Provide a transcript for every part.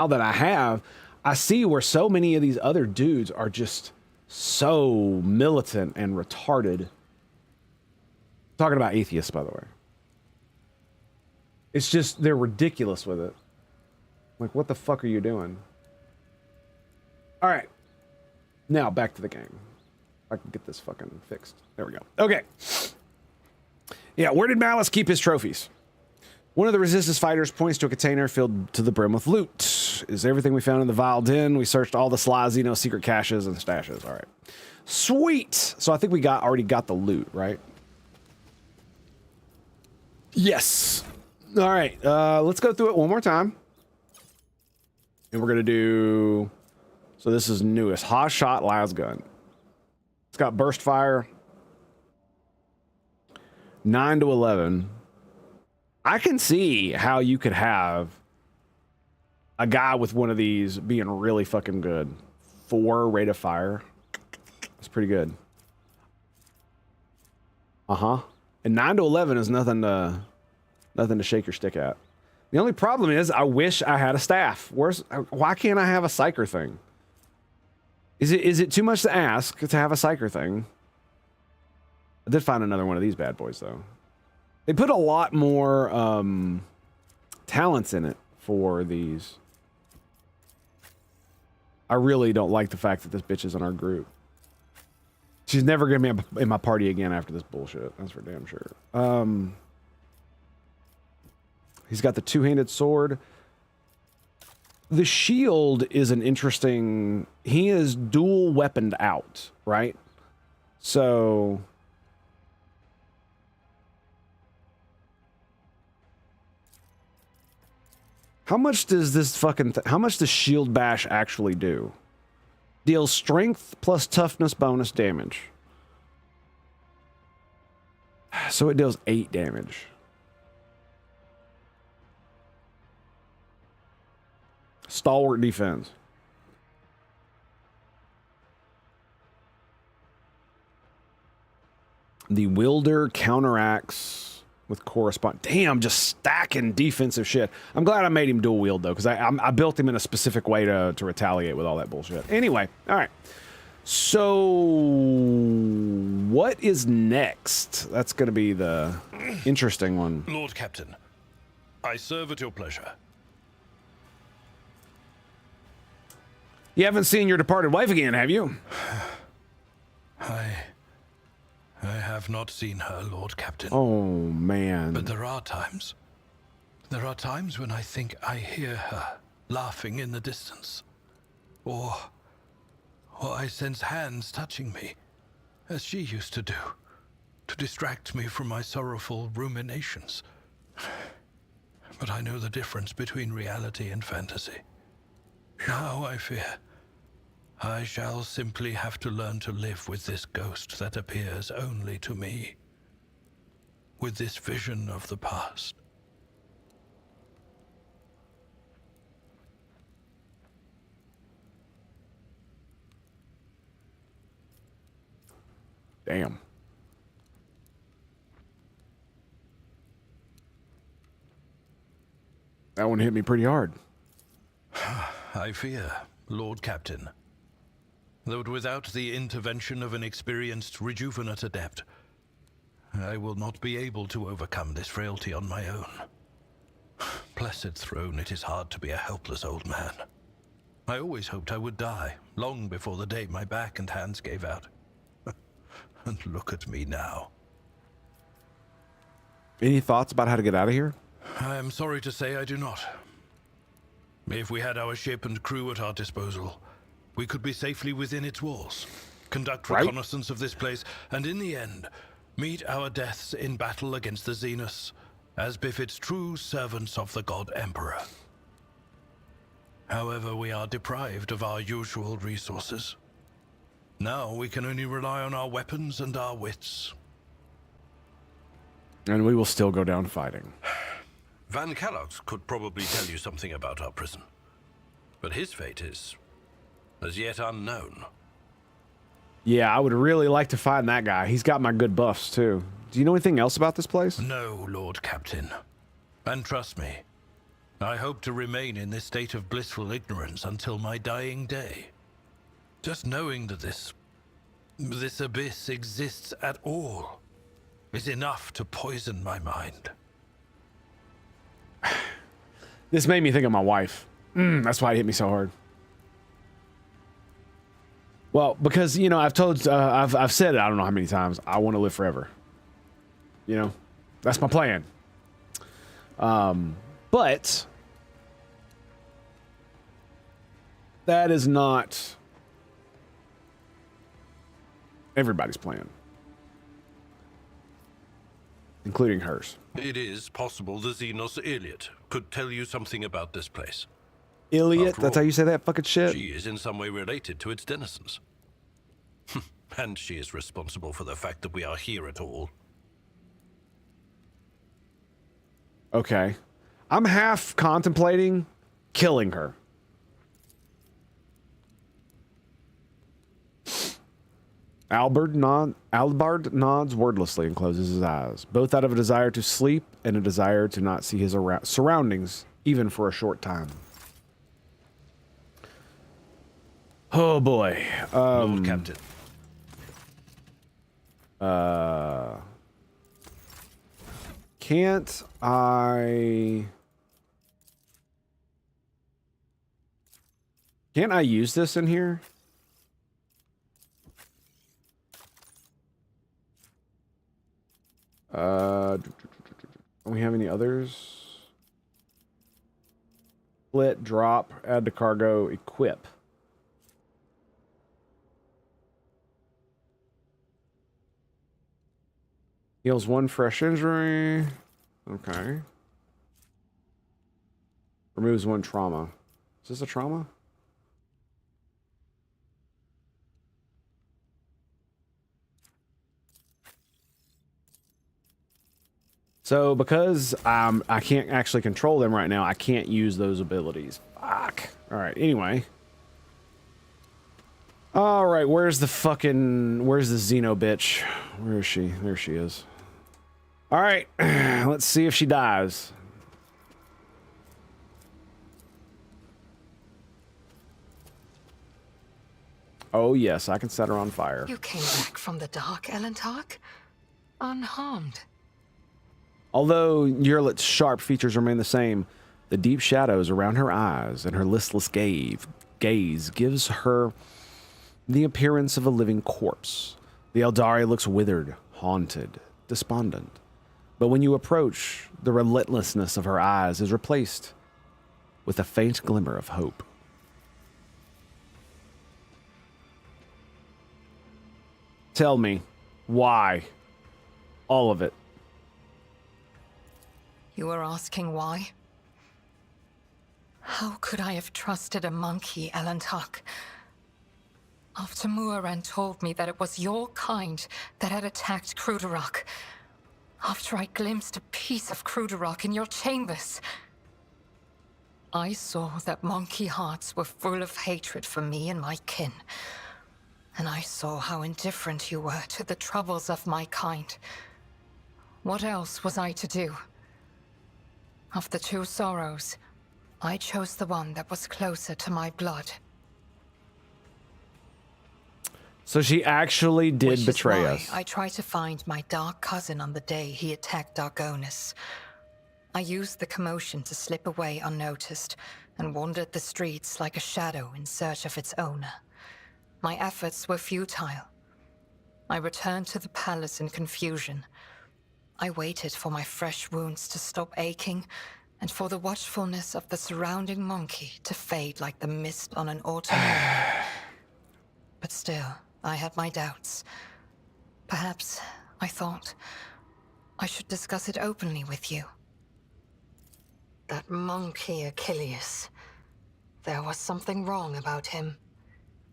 now that I have, I see where so many of these other dudes are just so militant and retarded. Talking about atheists, by the way. It's just, they're ridiculous with it. Like, what the fuck are you doing? All right. Now, back to the game. I can get this fucking fixed. There we go. Okay. Yeah, where did Malice keep his trophies? One of the Resistance fighters points to a container filled to the brim with loot. Is everything we found in the vile den? We searched all the Sly Xeno secret caches and stashes. All right. Sweet. So I think we already got the loot, right? Yes. All right. Let's go through it one more time. And we're going to do... So this is newest. Hot Shot Las Gun. It's got burst fire. 9 to 11. I can see how you could have a guy with one of these being really fucking good. 4 rate of fire. That's pretty good. Uh-huh. And 9 to 11 is nothing to shake your stick at. The only problem is I wish I had a staff. Why can't I have a psyker thing? Is it too much to ask to have a psyker thing? I did find another one of these bad boys though. They put a lot more talents in it for these. I really don't like the fact that this bitch is in our group. She's never gonna be in my party again after this bullshit. That's for damn sure. He's got the two-handed sword. The shield is an interesting... He is dual weaponed out, right? So... How much does this fucking... How much does Shield Bash actually do? Deals strength plus toughness bonus damage. So it deals 8 damage. Stalwart defense. The wielder counteracts with correspond. Damn, just stacking defensive shit. I'm glad I made him dual wield though, because I built him in a specific way to retaliate with all that bullshit. Anyway, all right. So what is next? That's going to be the interesting one. Lord Captain, I serve at your pleasure. You haven't seen your departed wife again, have you? I have not seen her, Lord Captain. Oh, man. But there are times when I think I hear her laughing in the distance. Or I sense hands touching me, as she used to do, to distract me from my sorrowful ruminations. But I know the difference between reality and fantasy. Now I fear I shall simply have to learn to live with this ghost that appears only to me, with this vision of the past. Damn. That one hit me pretty hard. I fear, Lord Captain, that without the intervention of an experienced rejuvenate adept, I will not be able to overcome this frailty on my own. Blessed throne, it is hard to be a helpless old man. I always hoped I would die, long before the day my back and hands gave out. And look at me now. Any thoughts about how to get out of here? I am sorry to say I do not. If we had our ship and crew at our disposal, we could be safely within its walls, conduct reconnaissance of this place, and in the end, meet our deaths in battle against the Xenos, as befits true servants of the God Emperor. However, we are deprived of our usual resources. Now we can only rely on our weapons and our wits. And we will still go down fighting. Van Kellogg's could probably tell you something about our prison, but his fate is as yet unknown. Yeah, I would really like to find that guy. He's got my good buffs, too. Do you know anything else about this place? No, Lord Captain. And trust me, I hope to remain in this state of blissful ignorance until my dying day. Just knowing that this abyss exists at all is enough to poison my mind. This made me think of my wife. That's why it hit me so hard. Well, because, you know, I've said it, I don't know how many times, I want to live forever. You know, that's my plan. But that is not everybody's plan, including hers. It is possible the Xenos Iliad could tell you something about this place. Iliad? After That's all, how you say that fucking shit? She is in some way related to its denizens. And she is responsible for the fact that we are here at all. Okay. I'm half contemplating killing her. Albard nods wordlessly and closes his eyes, both out of a desire to sleep and a desire to not see his surroundings, even for a short time. Oh boy. Lord Captain. Can't I use this in here? Do we have any others? Split, drop, add to cargo, equip. Heals 1 fresh injury. Okay. Removes 1 trauma. Is this a trauma? So because I can't actually control them right now, I can't use those abilities. Fuck. All right. Anyway. All right. Where's the Xeno bitch? Where is she? There she is. All right. Let's see if she dies. Oh yes, I can set her on fire. You came back from the dark, Elentark, unharmed. Although Yurlet's sharp features remain the same, the deep shadows around her eyes and her listless gaze gives her the appearance of a living corpse. The Eldari looks withered, haunted, despondent. But when you approach, the relentlessness of her eyes is replaced with a faint glimmer of hope. Tell me, why? All of it. You were asking why? How could I have trusted a monkey, Elentark? After Muaran told me that it was your kind that had attacked Cruderok. After I glimpsed a piece of Cruderok in your chambers. I saw that monkey hearts were full of hatred for me and my kin. And I saw how indifferent you were to the troubles of my kind. What else was I to do? Of the 2 sorrows, I chose the one that was closer to my blood. So she actually did betray us. I tried to find my dark cousin on the day he attacked Dargonis. I used the commotion to slip away unnoticed and wandered the streets like a shadow in search of its owner. My efforts were futile. I returned to the palace in confusion. I waited for my fresh wounds to stop aching and for the watchfulness of the surrounding monkey to fade like the mist on an autumn morning. But still, I had my doubts. Perhaps, I thought, I should discuss it openly with you. That monkey Achilles. There was something wrong about him.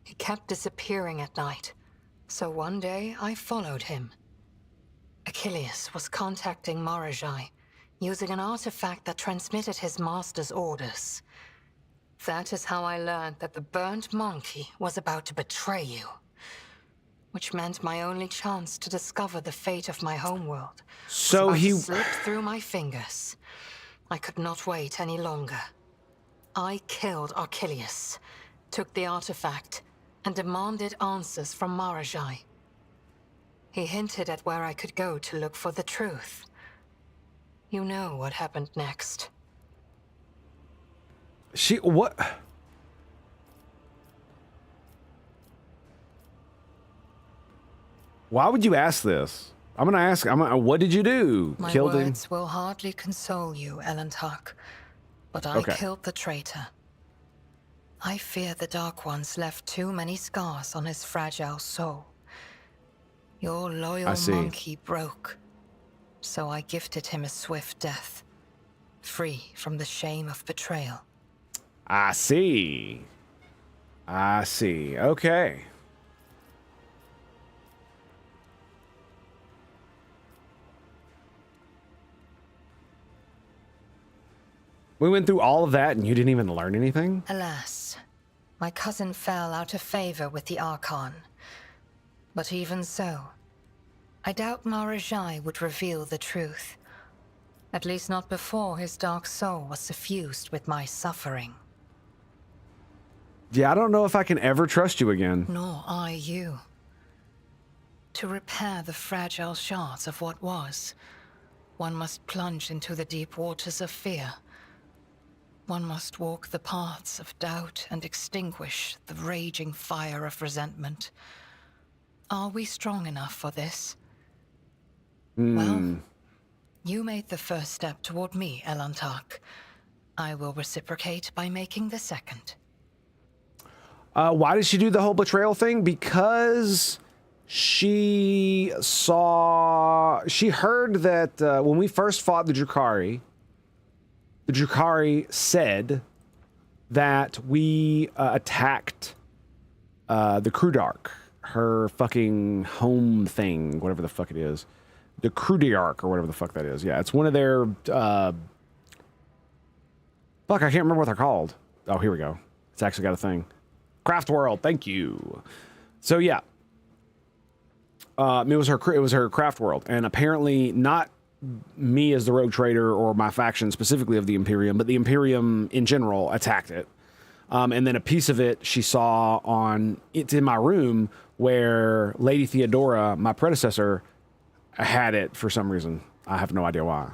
He kept disappearing at night, so one day I followed him. Achilles was contacting Marajai, using an artifact that transmitted his master's orders. That is how I learned that the burnt monkey was about to betray you. Which meant my only chance to discover the fate of my homeworld. So was about he to slip through my fingers. I could not wait any longer. I killed Archelius, took the artifact, and demanded answers from Marajai. He hinted at where I could go to look for the truth. You know what happened next. What? Why would you ask this? I'm gonna ask, what did you do? My Killed him? words will hardly console you, Elentark, but I Okay. killed the traitor. I fear the Dark Ones left too many scars on his fragile soul. Your loyal see. monkey broke, so I gifted him a swift death, free from the shame of betrayal. I see. I see. Okay. We went through all of that and you didn't even learn anything? Alas, my cousin fell out of favor with the Archon. But even so, I doubt Marajai would reveal the truth. At least not before his dark soul was suffused with my suffering. Yeah, I don't know if I can ever trust you again. Nor I you. To repair the fragile shards of what was, one must plunge into the deep waters of fear. One must walk the paths of doubt and extinguish the raging fire of resentment. Are we strong enough for this? Well, you made the first step toward me, Elentark. I will reciprocate by making the second. Why did she do the whole betrayal thing? Because she heard that when we first fought the Drukhari said that we attacked the Crudark, her fucking home thing, whatever the fuck it is. The Crudark, or whatever the fuck that is. Yeah, it's one of their... fuck, I can't remember what they're called. Oh, here we go. It's actually got a thing. Craft World, thank you. So yeah, it was her craft world, and apparently not me as the rogue trader or my faction specifically of the Imperium, but the Imperium in general attacked it. And then a piece of it she saw it's in my room where Lady Theodora, my predecessor, had it for some reason. I have no idea why.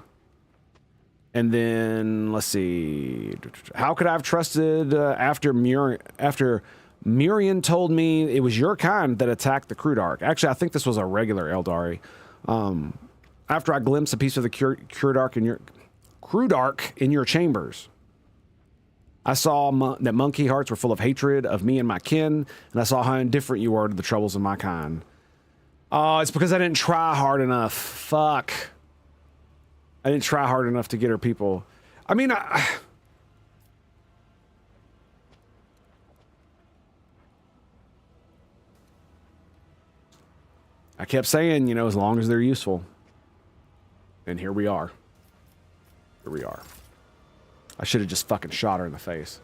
And then let's see, how could I have trusted after Mirian told me it was your kind that attacked the Crudark. Actually, I think this was a regular Eldari. After I glimpsed a piece of the Crudark in your chambers, I saw that monkey hearts were full of hatred of me and my kin, and I saw how indifferent you were to the troubles of my kind. Oh, it's because I didn't try hard enough. Fuck. I didn't try hard enough to get her people. I mean, I kept saying, you know, as long as they're useful. And here we are. Here we are. I should have just fucking shot her in the face.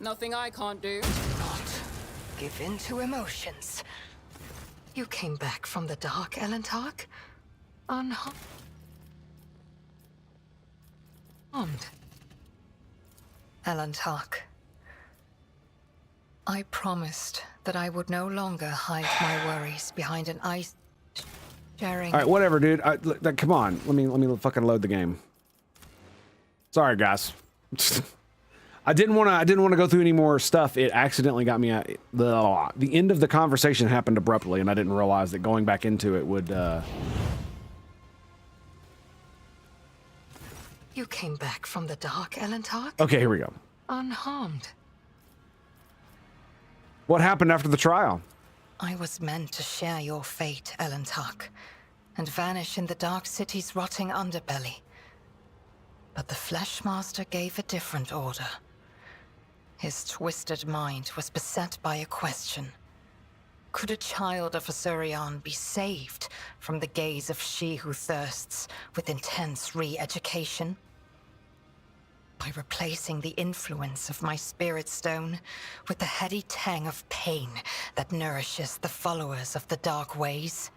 Nothing I can't do. Not give in to emotions. You came back from the dark, Elentark? Unharmed. Elentark, I promised that I would no longer hide my worries behind an ice sharing. All right, whatever, dude. Come on, let me fucking load the game. Sorry, guys. I didn't want to go through any more stuff. It accidentally got me at the end of the conversation happened abruptly, and I didn't realize that going back into it would. You came back from the dark, Elentark? Okay, here we go. Unharmed. What happened after the trial? I was meant to share your fate, Elentark, and vanish in the Dark City's rotting underbelly. But the Fleshmaster gave a different order. His twisted mind was beset by a question. Could a child of Asurion be saved from the gaze of she who thirsts with intense re-education? by replacing the influence of my spirit stone with the heady tang of pain that nourishes the followers of the dark ways.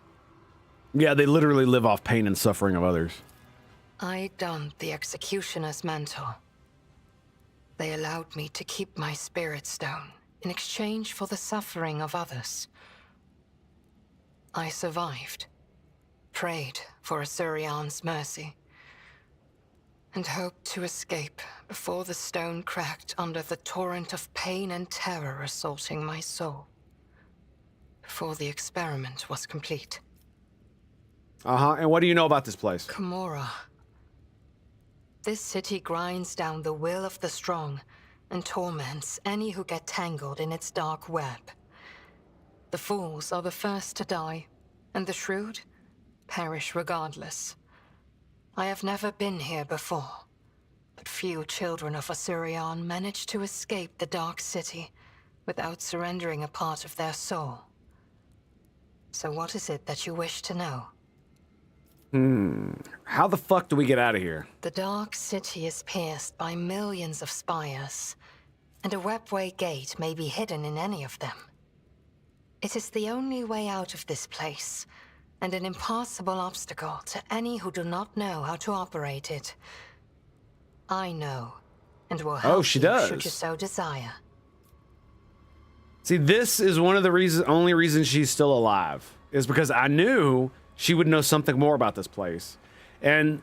Yeah, they literally live off pain and suffering of others. I donned the executioner's mantle. They allowed me to keep my spirit stone in exchange for the suffering of others. I survived, prayed for Asurian's mercy, and hoped to escape before the stone cracked under the torrent of pain and terror assaulting my soul. Before the experiment was complete. And what do you know about this place? Camorra. This city grinds down the will of the strong and torments any who get tangled in its dark web. The fools are the first to die, and the shrewd perish regardless. I have never been here before, but few children of Asurian manage to escape the dark city without surrendering a part of their soul. So what is it that you wish to know? How the fuck do we get out of here? The dark city is pierced by millions of spires, and a webway gate may be hidden in any of them. It is the only way out of this place, and an impassable obstacle to any who do not know how to operate it. I know, and will help she you does. should you so desire. See, this is one of the only reasons she's still alive, is because I knew she would know something more about this place. And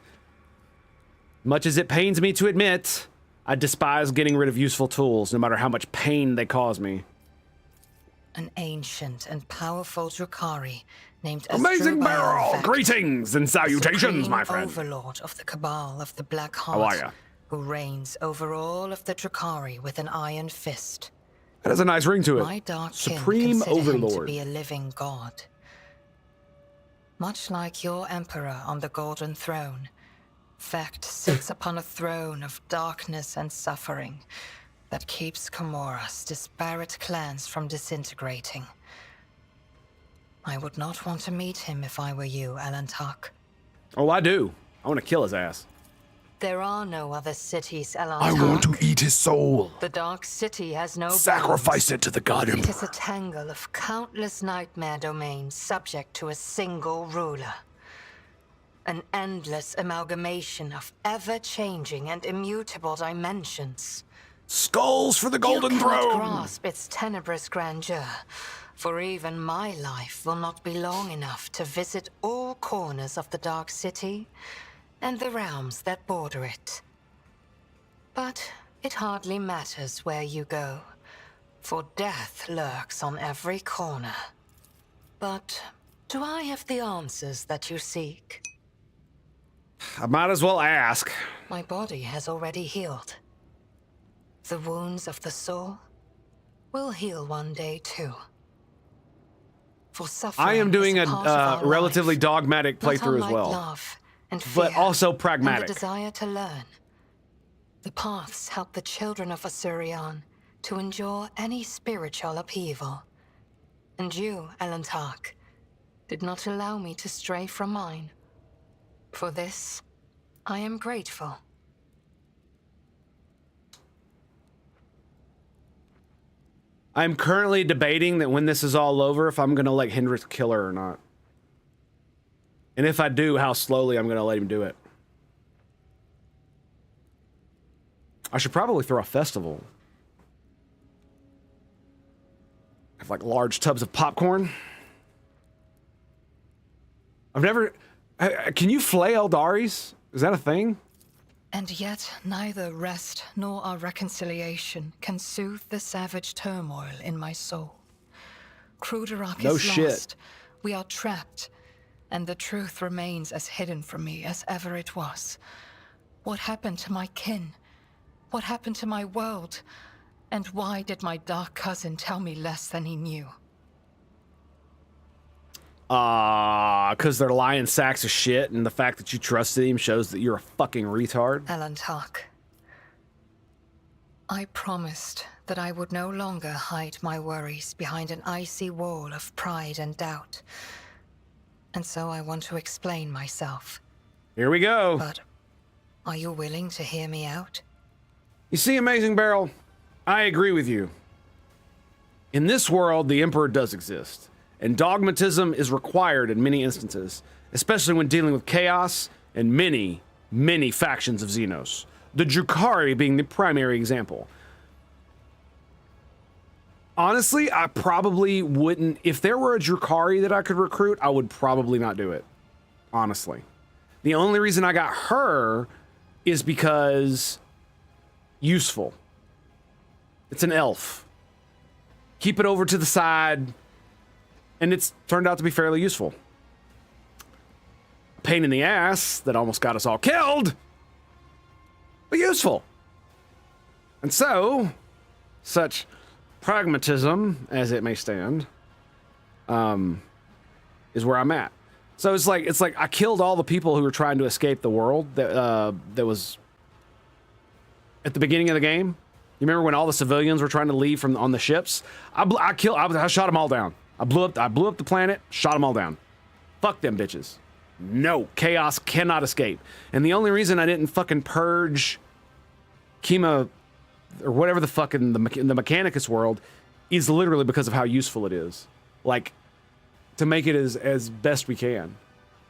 much as it pains me to admit, I despise getting rid of useful tools, no matter how much pain they cause me. An ancient and powerful Drukhari named Amazing Asdrubal barrel! Vect, Greetings and salutations, supreme my friend. overlord of the Cabal of the Black How are Heart, ya? who reigns over all of the Drukhari with an iron fist. That has a nice ring to it. My dark kin Supreme consider him to Overlord. be a living god. Much like your emperor on the Golden Throne, Vect sits upon a throne of darkness and suffering that keeps Camorra's disparate clans from disintegrating. I would not want to meet him if I were you, Elantak. Oh, I do. I want to kill his ass. There are no other cities, Elantak. I want to eat his soul. The Dark City has no Sacrifice it to the god It emperor. is a tangle of countless nightmare domains subject to a single ruler. An endless amalgamation of ever-changing and immutable dimensions. Skulls for the golden You cannot throne. grasp its tenebrous grandeur, for even my life will not be long enough to visit all corners of the Dark City and the realms that border it. But it hardly matters where you go, for death lurks on every corner. But do I have the answers that you seek? I might as well ask. My body has already healed. The wounds of the soul will heal one day too. For suffering I am doing is a part of our relatively life, dogmatic not playthrough as unlike well. love and fear, But also and pragmatic. the desire to learn. The paths help the children of Asurian to endure any spiritual upheaval. And you, Elantak, did not allow me to stray from mine. For this, I am grateful. I'm currently debating that when this is all over, if I'm gonna let Hendrix kill her or not. And if I do, how slowly I'm gonna let him do it. I should probably throw a festival. Have like large tubs of popcorn. I've never... Can you flay Eldaris? Is that a thing? And yet, neither rest nor our reconciliation can soothe the savage turmoil in my soul. Kruderak No is shit. lost. We are trapped, and the truth remains as hidden from me as ever it was. What happened to my kin? What happened to my world? And why did my dark cousin tell me less than he knew? 'Cause they're lying sacks of shit, and the fact that you trusted him shows that you're a fucking retard. Elantak, I promised that I would no longer hide my worries behind an icy wall of pride and doubt. And so I want to explain myself. Here we go. But are you willing to hear me out? You see, Amazing Barrel, I agree with you. In this world, the Emperor does exist, and dogmatism is required in many instances, especially when dealing with chaos and many, many factions of Xenos. The Drukhari being the primary example. Honestly, I probably wouldn't. If there were a Drukhari that I could recruit, I would probably not do it. Honestly. The only reason I got her is because useful. It's an elf. Keep it over to the side, and it's turned out to be fairly useful. Pain in the ass that almost got us all killed, but useful. And so, such pragmatism as it may stand, is where I'm at. So it's like I killed all the people who were trying to escape the world that was at the beginning of the game. You remember when all the civilians were trying to leave from on the ships? I shot them all down. I blew up the planet, shot them all down. Fuck them bitches. No, chaos cannot escape. And the only reason I didn't fucking purge Kima or whatever the fuck in the Mechanicus world is literally because of how useful it is. Like, to make it as best we can.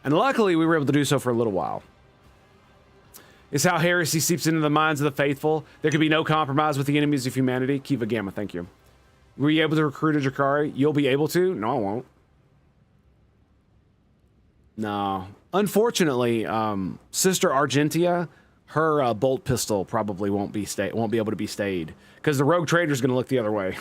And luckily we were able to do so for a little while. It's how heresy seeps into the minds of the faithful. There can be no compromise with the enemies of humanity. Kiva Gamma, thank you. Were you able to recruit a Drukhari? You'll be able to? No, I won't. No. Unfortunately, Sister Argentia, her bolt pistol probably won't be able to be stayed. Because the rogue trader's going to look the other way.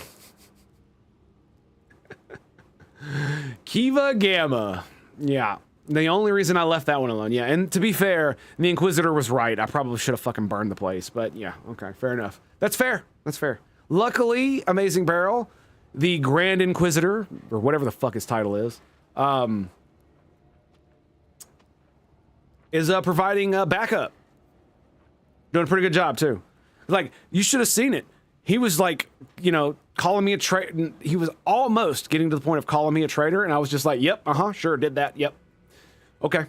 Kiva Gamma. Yeah. The only reason I left that one alone. Yeah, and to be fair, the Inquisitor was right. I probably should have fucking burned the place. But yeah, okay, fair enough. That's fair. That's fair. Luckily, Amazing Barrel, the Grand Inquisitor, or whatever the fuck his title is providing backup. Doing a pretty good job, too. Like, you should have seen it. He was like, you know, calling me a traitor. He was almost getting to the point of calling me a traitor, and I was just like, yep, sure, did that, yep. Okay.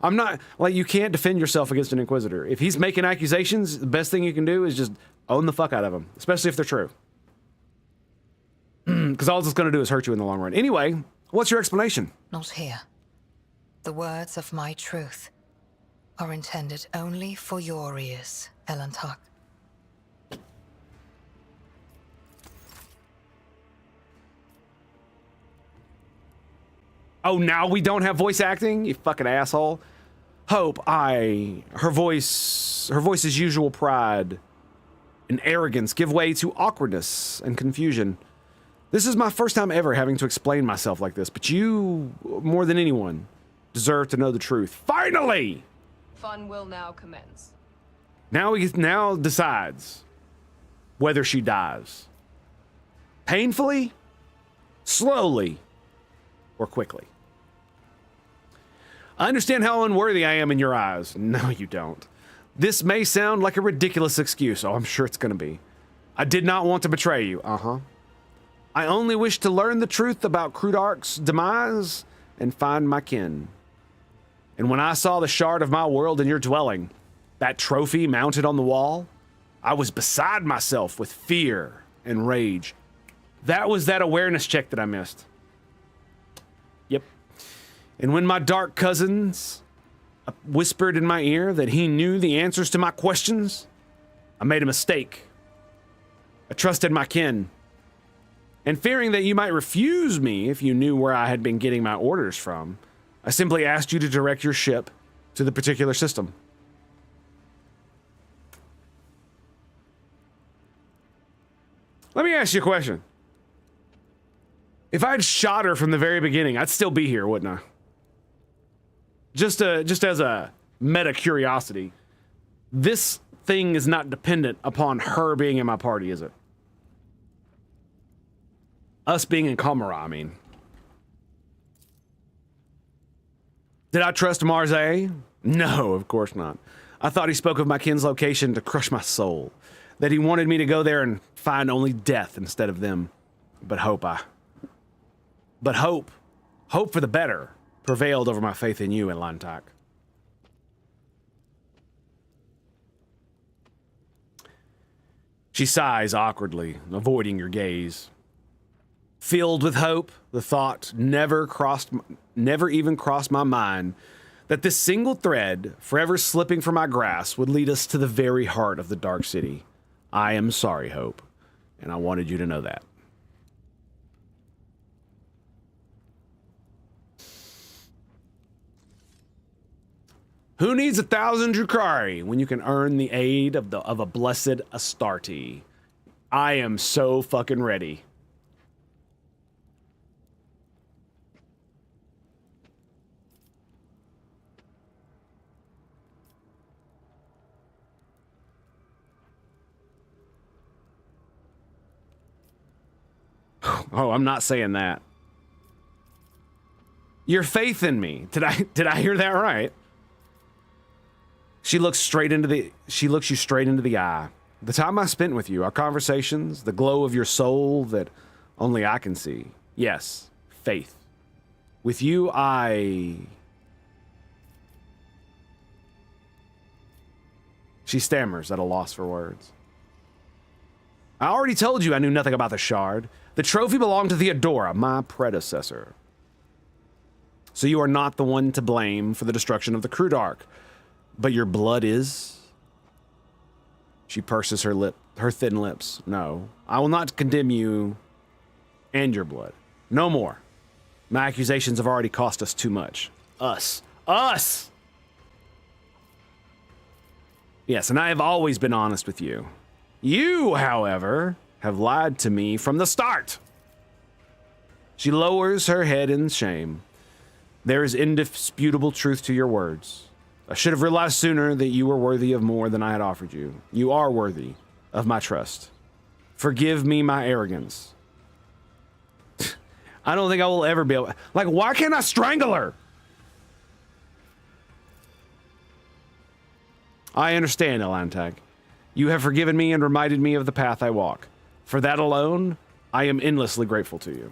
I'm not, like, you can't defend yourself against an Inquisitor. If he's making accusations, the best thing you can do is just own the fuck out of them, especially if they're true. Because all it's going to do is hurt you in the long run. Anyway, what's your explanation? Not here. The words of my truth are intended only for your ears, Elantak. Oh, now we don't have voice acting? You fucking asshole. Her voice's usual pride and arrogance give way to awkwardness and confusion. This is my first time ever having to explain myself like this, but you, more than anyone, deserve to know the truth. Finally! Fun will now commence. Now decides whether she dies. Painfully, slowly, or quickly. I understand how unworthy I am in your eyes. No, you don't. This may sound like a ridiculous excuse. Oh, I'm sure it's going to be. I did not want to betray you. I only wish to learn the truth about Krudark's demise and find my kin. And when I saw the shard of my world in your dwelling, that trophy mounted on the wall, I was beside myself with fear and rage. That was that awareness check that I missed. Yep. And when my dark cousins whispered in my ear that he knew the answers to my questions, I made a mistake. I trusted my kin. And fearing that you might refuse me if you knew where I had been getting my orders from, I simply asked you to direct your ship to the particular system. Let me ask you a question. If I had shot her from the very beginning, I'd still be here, wouldn't I? Just as a meta curiosity, this thing is not dependent upon her being in my party, is it? Us being in Kamara, I mean. Did I trust Marze? No, of course not. I thought he spoke of my kin's location to crush my soul. That he wanted me to go there and find only death instead of them. But hope for the better, prevailed over my faith in you, Elantak. She sighs awkwardly, avoiding your gaze. Filled with hope, the thought never even crossed my mind that this single thread, forever slipping from my grasp, would lead us to the very heart of the Dark City. I am sorry, Hope, and I wanted you to know that. Who needs 1,000 Drukhari when you can earn the aid of a blessed Astarte? I am so fucking ready. Oh, I'm not saying that. Your faith in me. Did I hear that right? She looks you straight into the eye. The time I spent with you, our conversations, the glow of your soul that only I can see. Yes, faith. With you, She stammers at a loss for words. I already told you I knew nothing about the shard. The trophy belonged to Theodora, my predecessor. So you are not the one to blame for the destruction of the Crudark. But your blood is? She purses her thin lips. No, I will not condemn you and your blood. No more. My accusations have already cost us too much. Us. Yes, and I have always been honest with you. You, however, have lied to me from the start. She lowers her head in shame. There is indisputable truth to your words. I should have realized sooner that you were worthy of more than I had offered you. You are worthy of my trust. Forgive me my arrogance. I don't think I will ever be able... Like, why can't I strangle her? I understand, Elantag. You have forgiven me and reminded me of the path I walk. For that alone, I am endlessly grateful to you.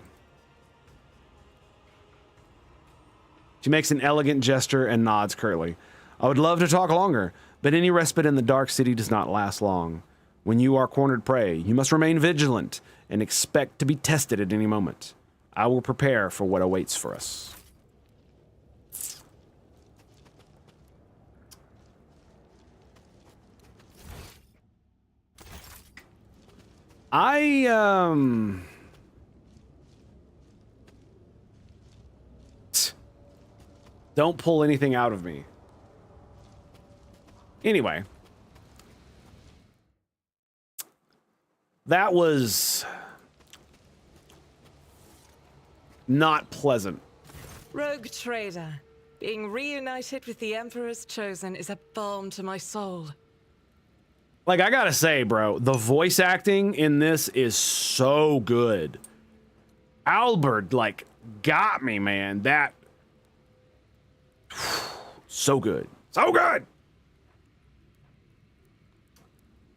She makes an elegant gesture and nods curtly. I would love to talk longer, but any respite in the Dark City does not last long. When you are cornered prey, you must remain vigilant and expect to be tested at any moment. I will prepare for what awaits for us. Don't pull anything out of me. Anyway. That was not pleasant. Rogue trader, being reunited with the Emperor's Chosen is a balm to my soul. Like, I gotta say, bro, the voice acting in this is so good. Albert, like, got me, man. That... so good. So good!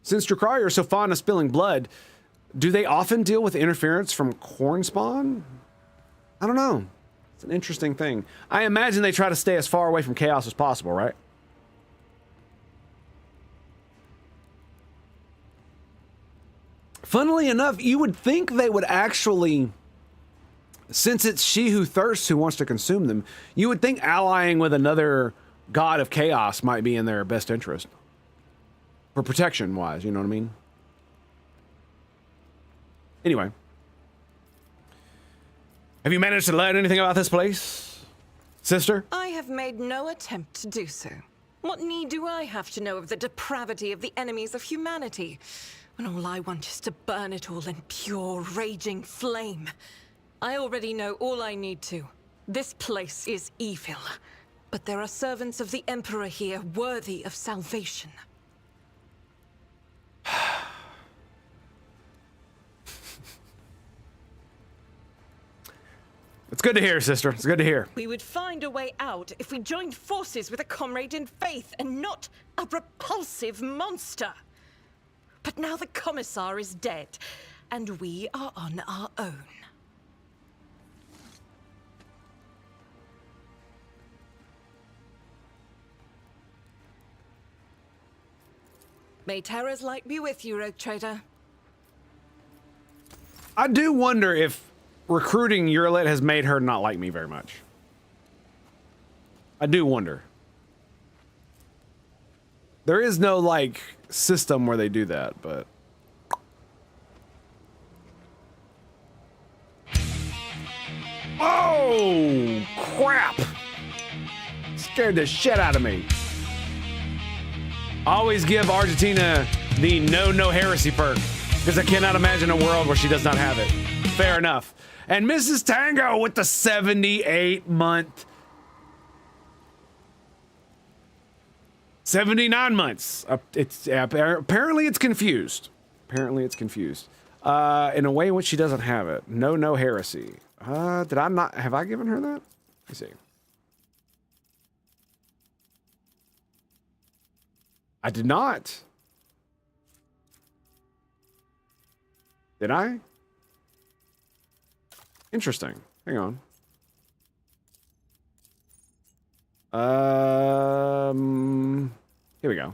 Since Drukhari are so fond of spilling blood, do they often deal with interference from corn spawn? I don't know. It's an interesting thing. I imagine they try to stay as far away from chaos as possible, right? Funnily enough, you would think they would actually, since it's she who thirsts who wants to consume them, you would think allying with another god of chaos might be in their best interest. For protection-wise, you know what I mean? Anyway. Have you managed to learn anything about this place, sister? I have made no attempt to do so. What need do I have to know of the depravity of the enemies of humanity, when all I want is to burn it all in pure, raging flame? I already know all I need to. This place is evil, but there are servants of the Emperor here worthy of salvation. It's good to hear, sister. It's good to hear. We would find a way out if we joined forces with a comrade in faith and not a repulsive monster. But now the Commissar is dead, and we are on our own. May Terra's light be with you, Rogue Trader. I do wonder if recruiting Urlet has made her not like me very much. I do wonder. There is no, like, system where they do that, but... Oh, crap! Scared the shit out of me. I always give Argentina the no heresy perk, because I cannot imagine a world where she does not have it. Fair enough. And Mrs. Tango with the 78-month... 79 months. Apparently it's confused. Apparently it's confused. In a way in which she doesn't have it. No heresy. Did I not... Have I given her that? Let me see. I did not. Did I? Interesting. Hang on. Here we go.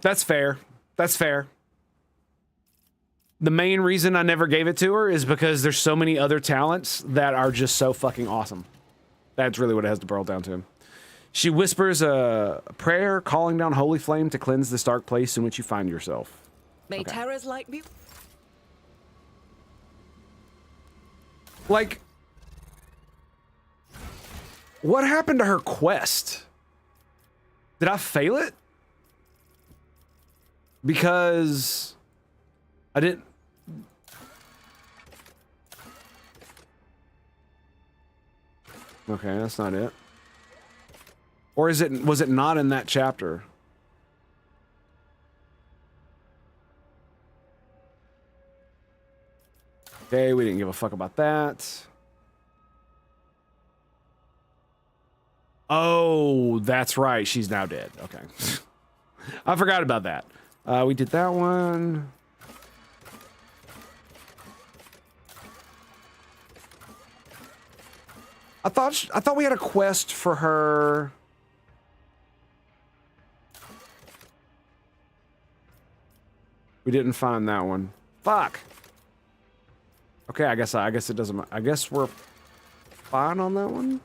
That's fair. That's fair. The main reason I never gave it to her is because there's so many other talents that are just so fucking awesome. That's really what it has to boil down to. She whispers a prayer, calling down holy flame to cleanse this dark place in which you find yourself. May terrors light be... Like, what happened to her quest? Did I fail it? Because I didn't... Okay, that's not it. Or is it, was it not in that chapter? Okay, we didn't give a fuck about that. Oh, that's right. She's now dead. Okay. I forgot about that. We did that one. I thought we had a quest for her. We didn't find that one. Fuck. Okay, I guess it doesn't. I guess we're fine on that one.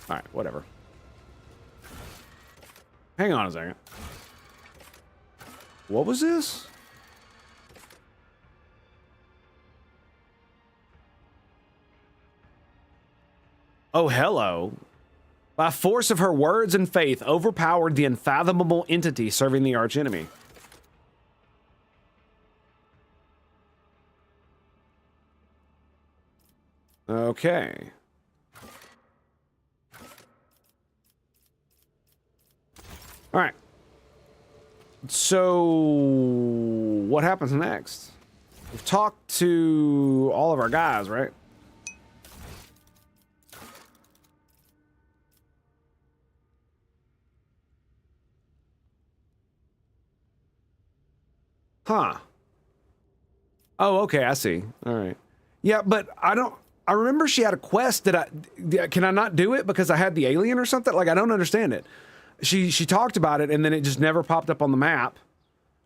All right, whatever. Hang on a second. What was this? Oh, hello. By force of her words and faith, overpowered the unfathomable entity serving the archenemy. Okay. All right. So, what happens next? We've talked to all of our guys, right? Huh. Oh, okay, I see. All right. Yeah, but I remember she had a quest can I not do it because I had the alien or something? Like, I don't understand it. She talked about it and then it just never popped up on the map.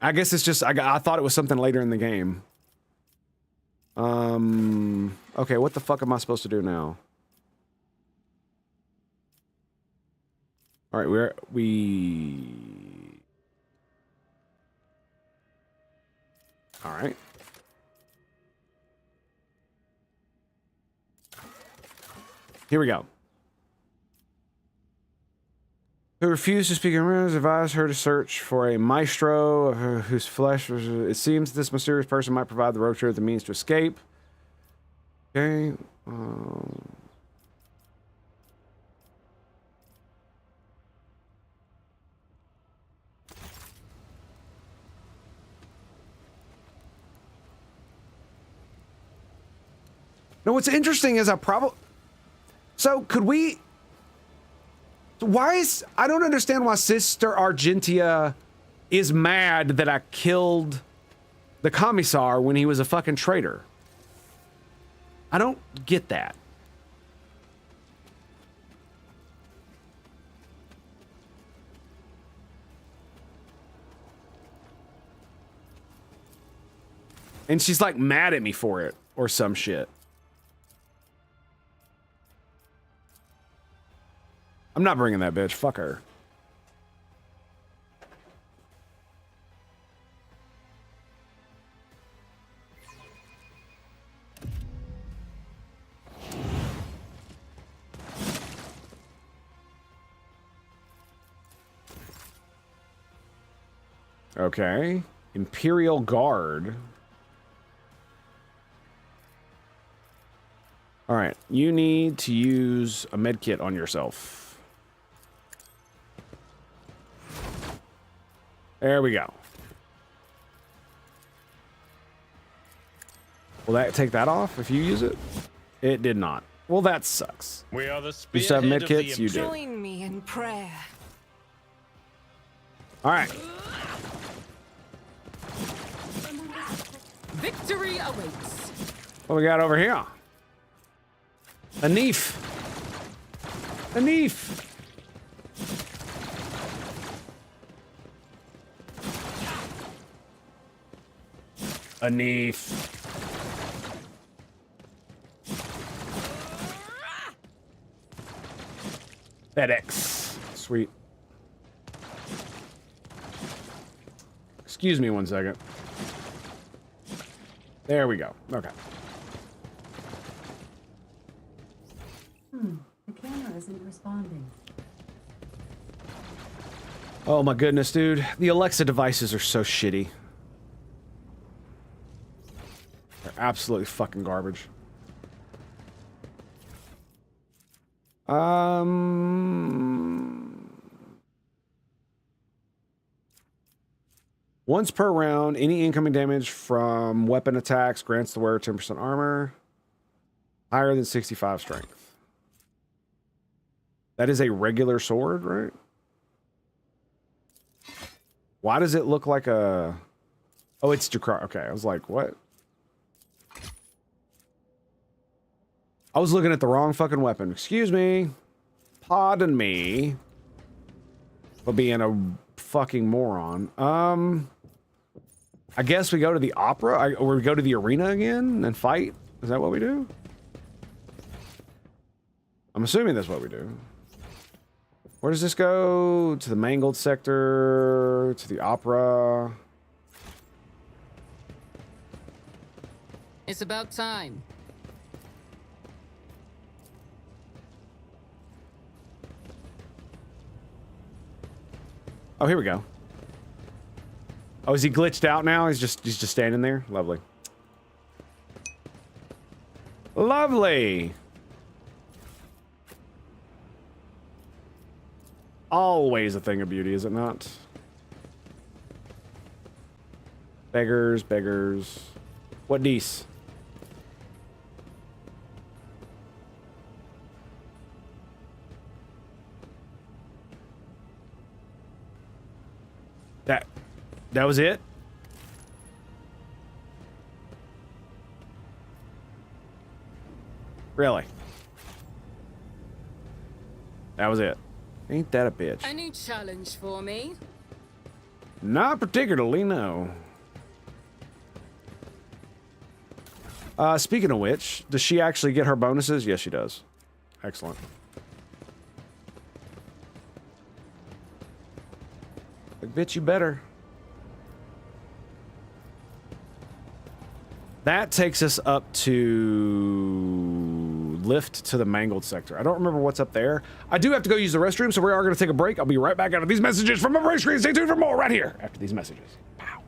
I guess it's just, I thought it was something later in the game. Okay, what the fuck am I supposed to do now? All right, all right. Here we go. Who refused to speak in rumors, advised her to search for a maestro whose flesh was... It seems this mysterious person might provide the roacher with the means to escape. Okay. Now, what's interesting is I don't understand why Sister Argentia is mad that I killed the commissar when he was a fucking traitor. I don't get that. And she's like mad at me for it or some shit. I'm not bringing that bitch. Fuck her. Okay. Imperial Guard. All right. You need to use a med kit on yourself. There we go. Will that take that off if you use it? It did not. Well, that sucks. We are the You still have spearhead med of the kits? You do. Join me in prayer. All right. Victory awaits. What we got over here? A neef. A neef. A neef. FedEx. Sweet. Excuse me 1 second. There we go. Okay. The camera isn't responding. Oh my goodness, dude. The Alexa devices are so shitty. They're absolutely fucking garbage. Once per round, any incoming damage from weapon attacks grants the wearer 10% armor. Higher than 65 strength. That is a regular sword, right? Why does it look like a... Oh, it's Jakar. Okay, I was like, what? I was looking at the wrong fucking weapon. Excuse me. Pardon me. For being a fucking moron. I guess we go to the opera? Or we go to the arena again and fight? Is that what we do? I'm assuming that's what we do. Where does this go? To the mangled sector? To the opera? It's about time. Oh, here we go. Oh, is he glitched out now? He's just standing there? Lovely. Lovely! Always a thing of beauty, is it not? Beggars, beggars. What dice? That was it? Really? That was it. Ain't that a bitch? A new challenge for me. Not particularly, no. Speaking of which, does she actually get her bonuses? Yes, she does. Excellent. Like, bitch, you better. That takes us up to lift to the mangled sector. I don't remember what's up there. I do have to go use the restroom, so we are going to take a break. I'll be right back after these messages from my break screen. Stay tuned for more right here after these messages. Pow.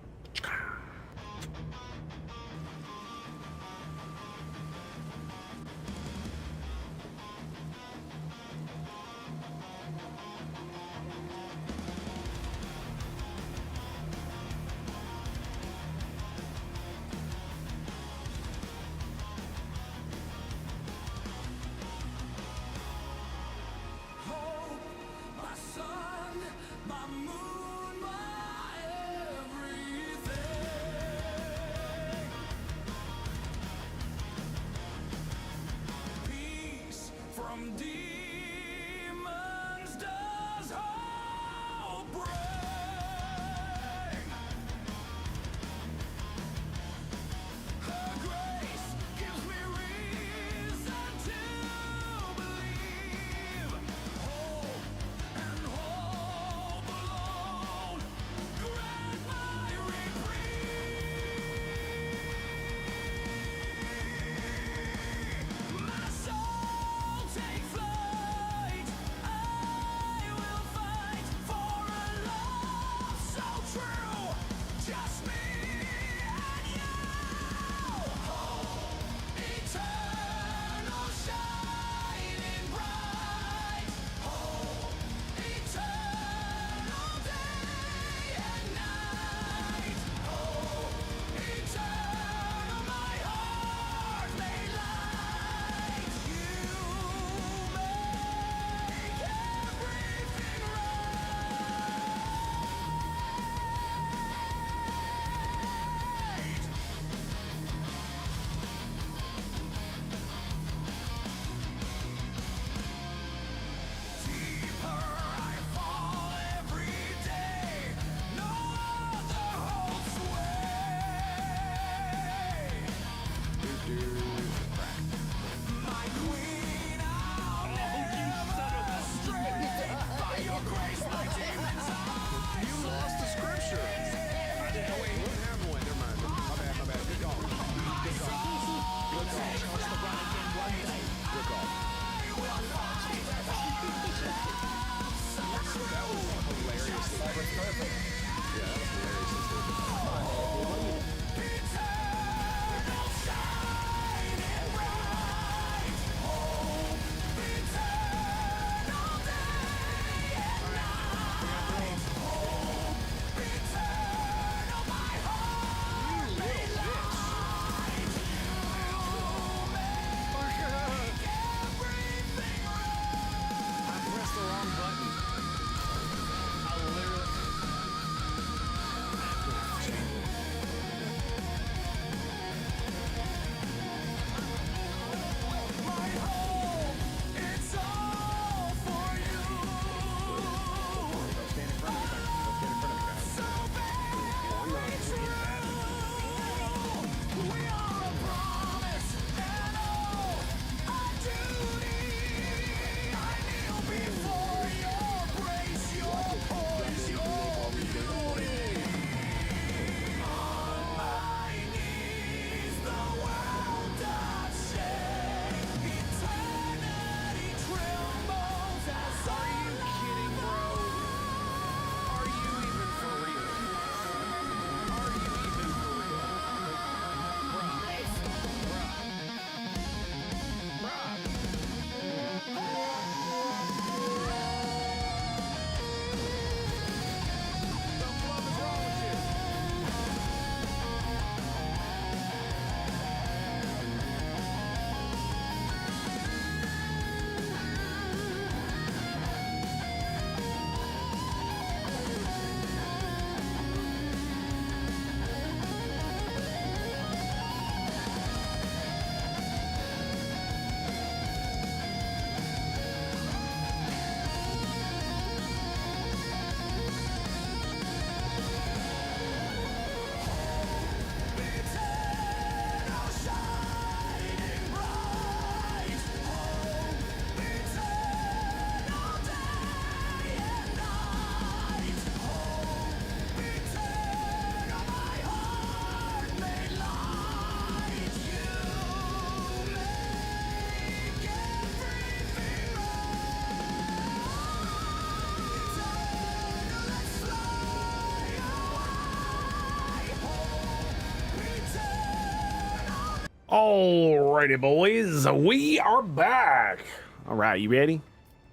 Alrighty, boys, we are back. All right, you ready?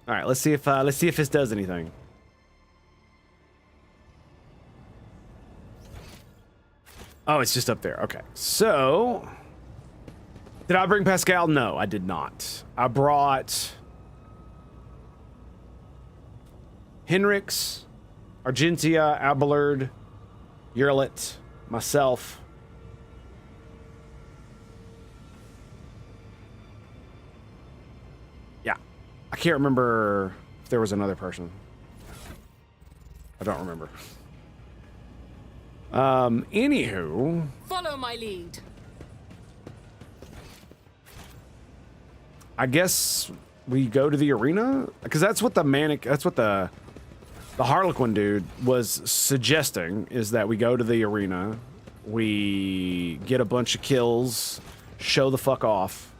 All right, let's see if this does anything. Oh, it's just up there. Okay, so did I bring Pascal? No, I did not. I brought Henrix, Argentia, Abelard, Yerlet, myself. Yeah, I can't remember if there was another person. I don't remember. Anywho. Follow my lead. I guess we go to the arena? Because that's what the Harlequin dude was suggesting, is that we go to the arena, we get a bunch of kills, show the fuck off,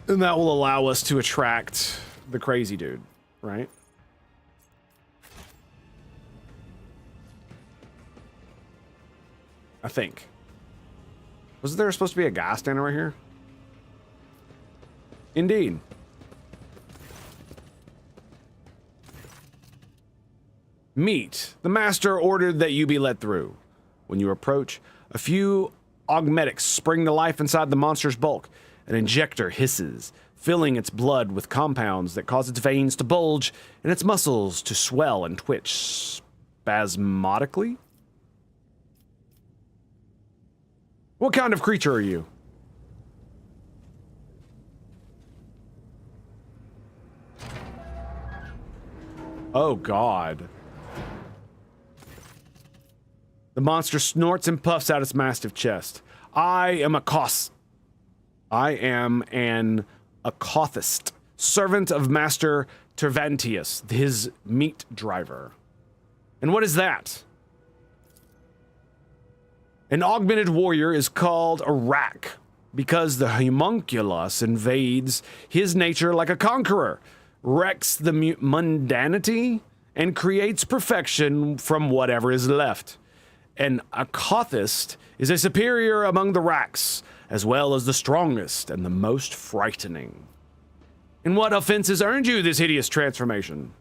and that will allow us to attract the crazy dude, right? I think. Wasn't there supposed to be a guy standing right here? Indeed. Meet. The master ordered that you be let through. When you approach, a few augmetics spring to life inside the monster's bulk. An injector hisses, filling its blood with compounds that cause its veins to bulge and its muscles to swell and twitch spasmodically. What kind of creature are you? Oh, God. The monster snorts and puffs out its massive chest. I am an Acothist, servant of Master Tervantius, his meat driver. And what is that? An augmented warrior is called a rack because the homunculus invades his nature like a conqueror, wrecks the mundanity, and creates perfection from whatever is left. An acothist is a superior among the racks, as well as the strongest and the most frightening. And what offenses earned you this hideous transformation?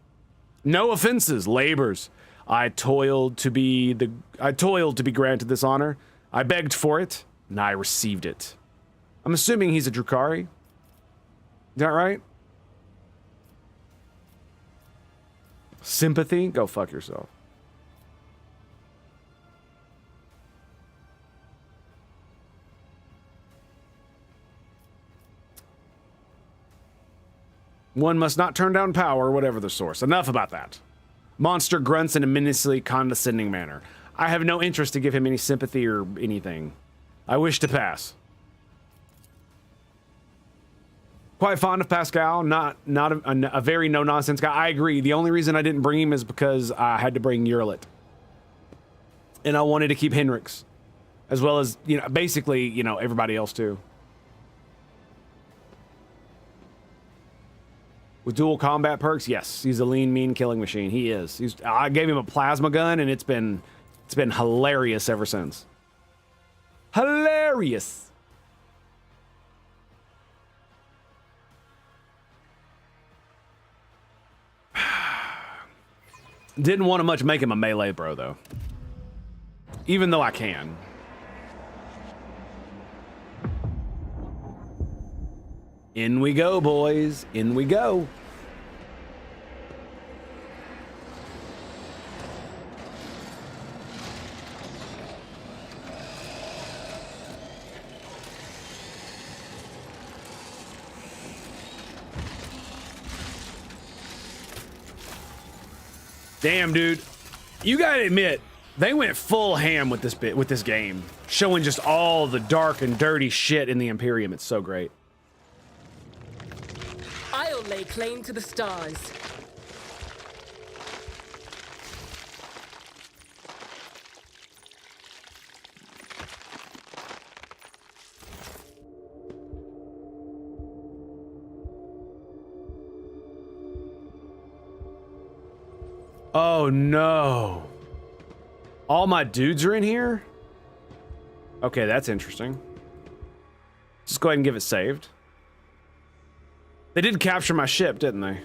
No offenses, labors. I toiled to be granted this honor. I begged for it, and I received it. I'm assuming he's a Drukhari. Is that right? Sympathy? Go fuck yourself. One must not turn down power, whatever the source. Enough about that. Monster grunts in a menacingly condescending manner. I have no interest to give him any sympathy or anything. I wish to pass. Quite fond of Pascal, not a very no-nonsense guy. I agree. The only reason I didn't bring him is because I had to bring Urlit. And I wanted to keep Henrix. As well as, basically, everybody else too. With dual combat perks, yes, he's a lean, mean killing machine. He is. I gave him a plasma gun, and it's been hilarious ever since. Hilarious. Didn't want to much make him a melee bro though. Even though I can. In we go, boys. In we go. Damn, dude. You gotta admit, they went full ham with this game, showing just all the dark and dirty shit in the Imperium. It's so great. I'll lay claim to the stars. Oh no. All my dudes are in here? Okay, that's interesting. Just go ahead and give it saved. They did capture my ship, didn't they?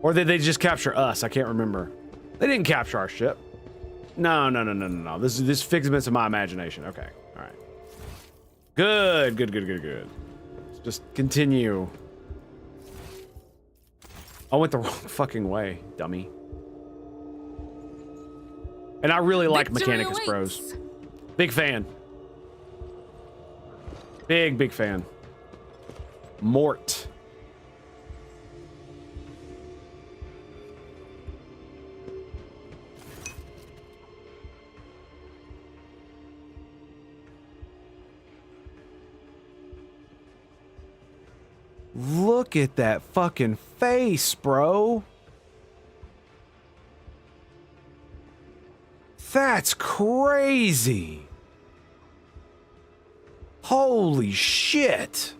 Or did they just capture us? I can't remember. They didn't capture our ship. No. This is figments of my imagination. Okay, all right. Good. Let's just continue. I went the wrong fucking way, dummy. And I really like Mechanicus Bros. Big fan. Big fan. Mort. Look at that fucking face, bro. That's crazy. Holy shit.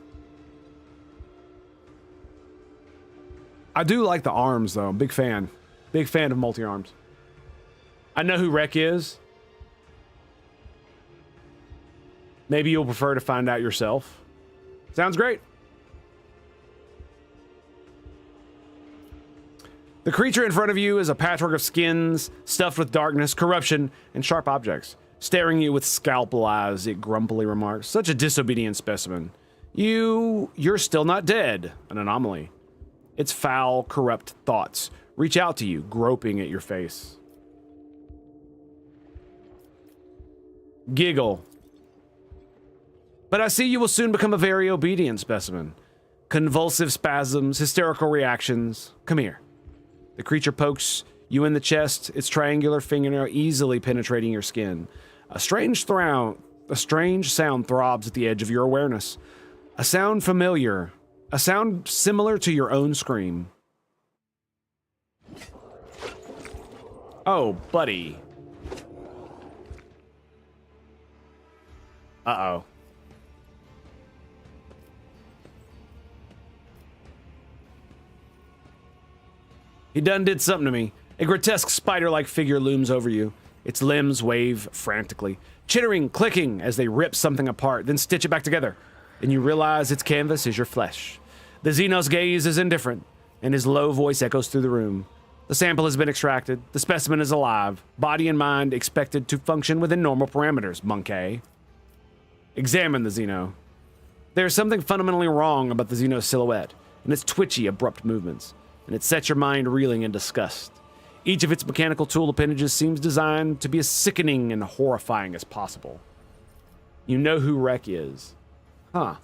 I do like the arms, though. Big fan. Big fan of multi-arms. I know who Rek is. Maybe you'll prefer to find out yourself. Sounds great. The creature in front of you is a patchwork of skins, stuffed with darkness, corruption, and sharp objects. Staring you with scalpel eyes, it grumpily remarks, "Such a disobedient specimen. You're still not dead. An anomaly. Its foul, corrupt thoughts reach out to you, groping at your face." Giggle. "But I see you will soon become a very obedient specimen. Convulsive spasms, hysterical reactions. Come here." The creature pokes you in the chest, its triangular fingernail easily penetrating your skin. A strange sound throbs at the edge of your awareness. A sound familiar. A sound similar to your own scream. Oh, buddy. Uh-oh. He done did something to me. A grotesque spider-like figure looms over you. Its limbs wave frantically, chittering, clicking as they rip something apart, then stitch it back together. And you realize its canvas is your flesh. The Xenos gaze is indifferent, and his low voice echoes through the room. The sample has been extracted. The specimen is alive. Body and mind expected to function within normal parameters, monkey. Examine the Xeno. There is something fundamentally wrong about the Xeno silhouette and its twitchy, abrupt movements, and it sets your mind reeling in disgust. Each of its mechanical tool appendages seems designed to be as sickening and horrifying as possible. You know who Rek is. Huh.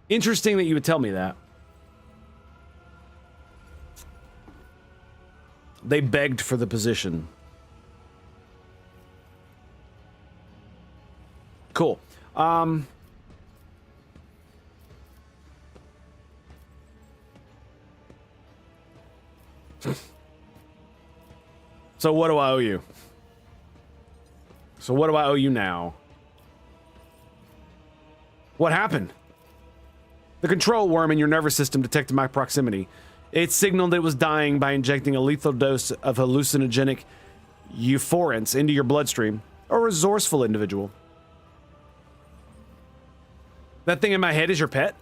Interesting that you would tell me that. They begged for the position. Cool. So what do I owe you? So what do I owe you now? What happened? The control worm in your nervous system detected my proximity. It signaled it was dying by injecting a lethal dose of hallucinogenic euphorants into your bloodstream. A resourceful individual. That thing in my head is your pet?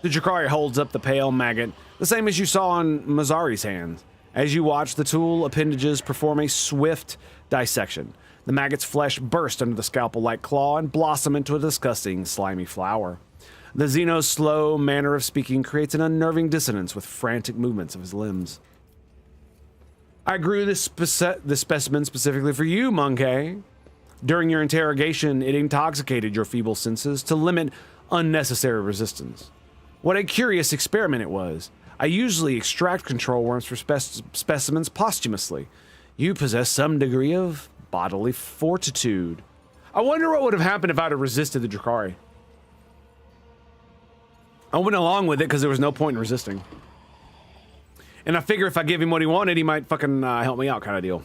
The Drakari holds up the pale maggot, the same as you saw on Mazari's hands. As you watch, the tool appendages perform a swift dissection. The maggot's flesh burst under the scalpel-like claw and blossom into a disgusting, slimy flower. The Xeno's slow manner of speaking creates an unnerving dissonance with frantic movements of his limbs. I grew this specimen specifically for you, monkey. During your interrogation, it intoxicated your feeble senses to limit unnecessary resistance. What a curious experiment it was. I usually extract control worms for specimens posthumously. You possess some degree of bodily fortitude. I wonder what would have happened if I'd have resisted the Drakari. I went along with it because there was no point in resisting. And I figure if I give him what he wanted, he might fucking help me out kind of deal.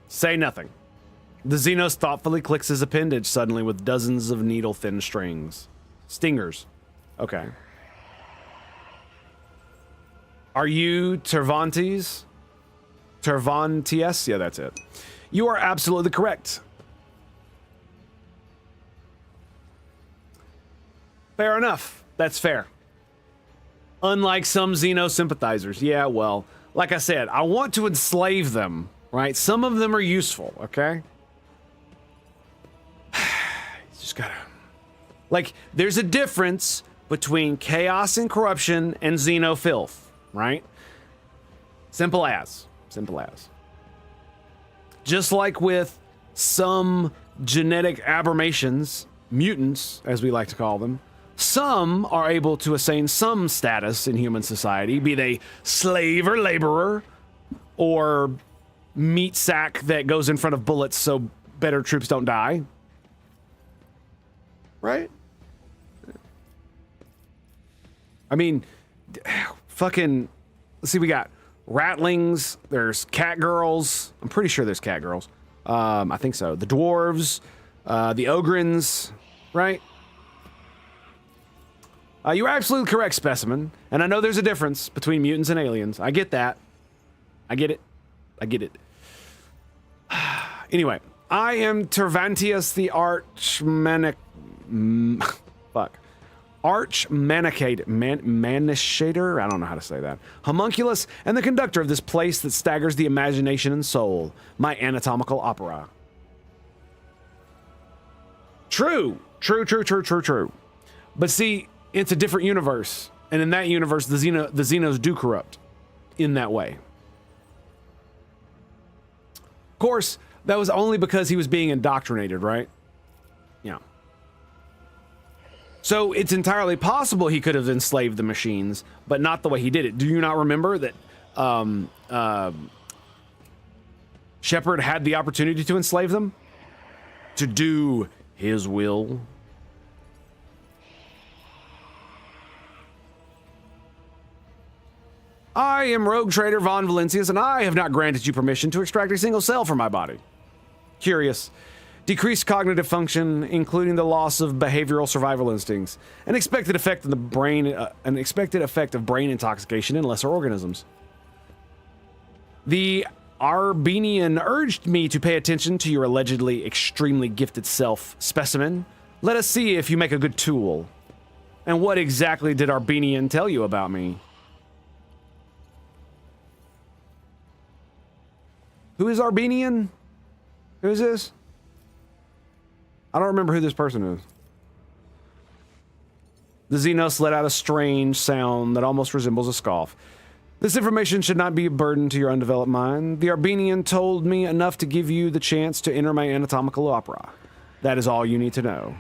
Say nothing. The Xenos thoughtfully clicks his appendage suddenly with dozens of needle-thin strings. Stingers. Okay. Are you Tervantes? Tervantes? Yeah, that's it. You are absolutely correct. Fair enough. That's fair. Unlike some Xeno sympathizers. Yeah, well, like I said, I want to enslave them, right? Some of them are useful, okay? You just gotta... Like, there's a difference between chaos and corruption and Xeno filth, right? Simple as. Simple as. Just like with some genetic aberrations, mutants, as we like to call them, some are able to attain some status in human society, be they slave or laborer, or meat sack that goes in front of bullets so better troops don't die. Right? I mean, fucking, let's see, we got ratlings, there's cat girls. I'm pretty sure there's cat girls. I think so. The dwarves, the ogrins, right? You're absolutely correct, specimen. And I know there's a difference between mutants and aliens. I get that. I get it. I get it. Anyway, I am Tervantius the Archmanichator. I don't know how to say that. Homunculus, and the conductor of this place that staggers the imagination and soul. My anatomical opera. True. True. But see, it's a different universe. And in that universe, the Xenos do corrupt in that way. Of course, that was only because he was being indoctrinated, right? Yeah. So it's entirely possible he could have enslaved the machines, but not the way he did it. Do you not remember that Shepard had the opportunity to enslave them? To do his will? I am Rogue Trader Von Valencius, and I have not granted you permission to extract a single cell from my body. Curious. Decreased cognitive function, including the loss of behavioral survival instincts. An expected effect of brain intoxication in lesser organisms. The Arbenian urged me to pay attention to your allegedly extremely gifted self, specimen. Let us see if you make a good tool. And what exactly did Arbenian tell you about me? Who is Arbenian? Who is this? I don't remember who this person is. The Xenos let out a strange sound that almost resembles a scoff. This information should not be a burden to your undeveloped mind. The Arbenian told me enough to give you the chance to enter my anatomical opera. That is all you need to know.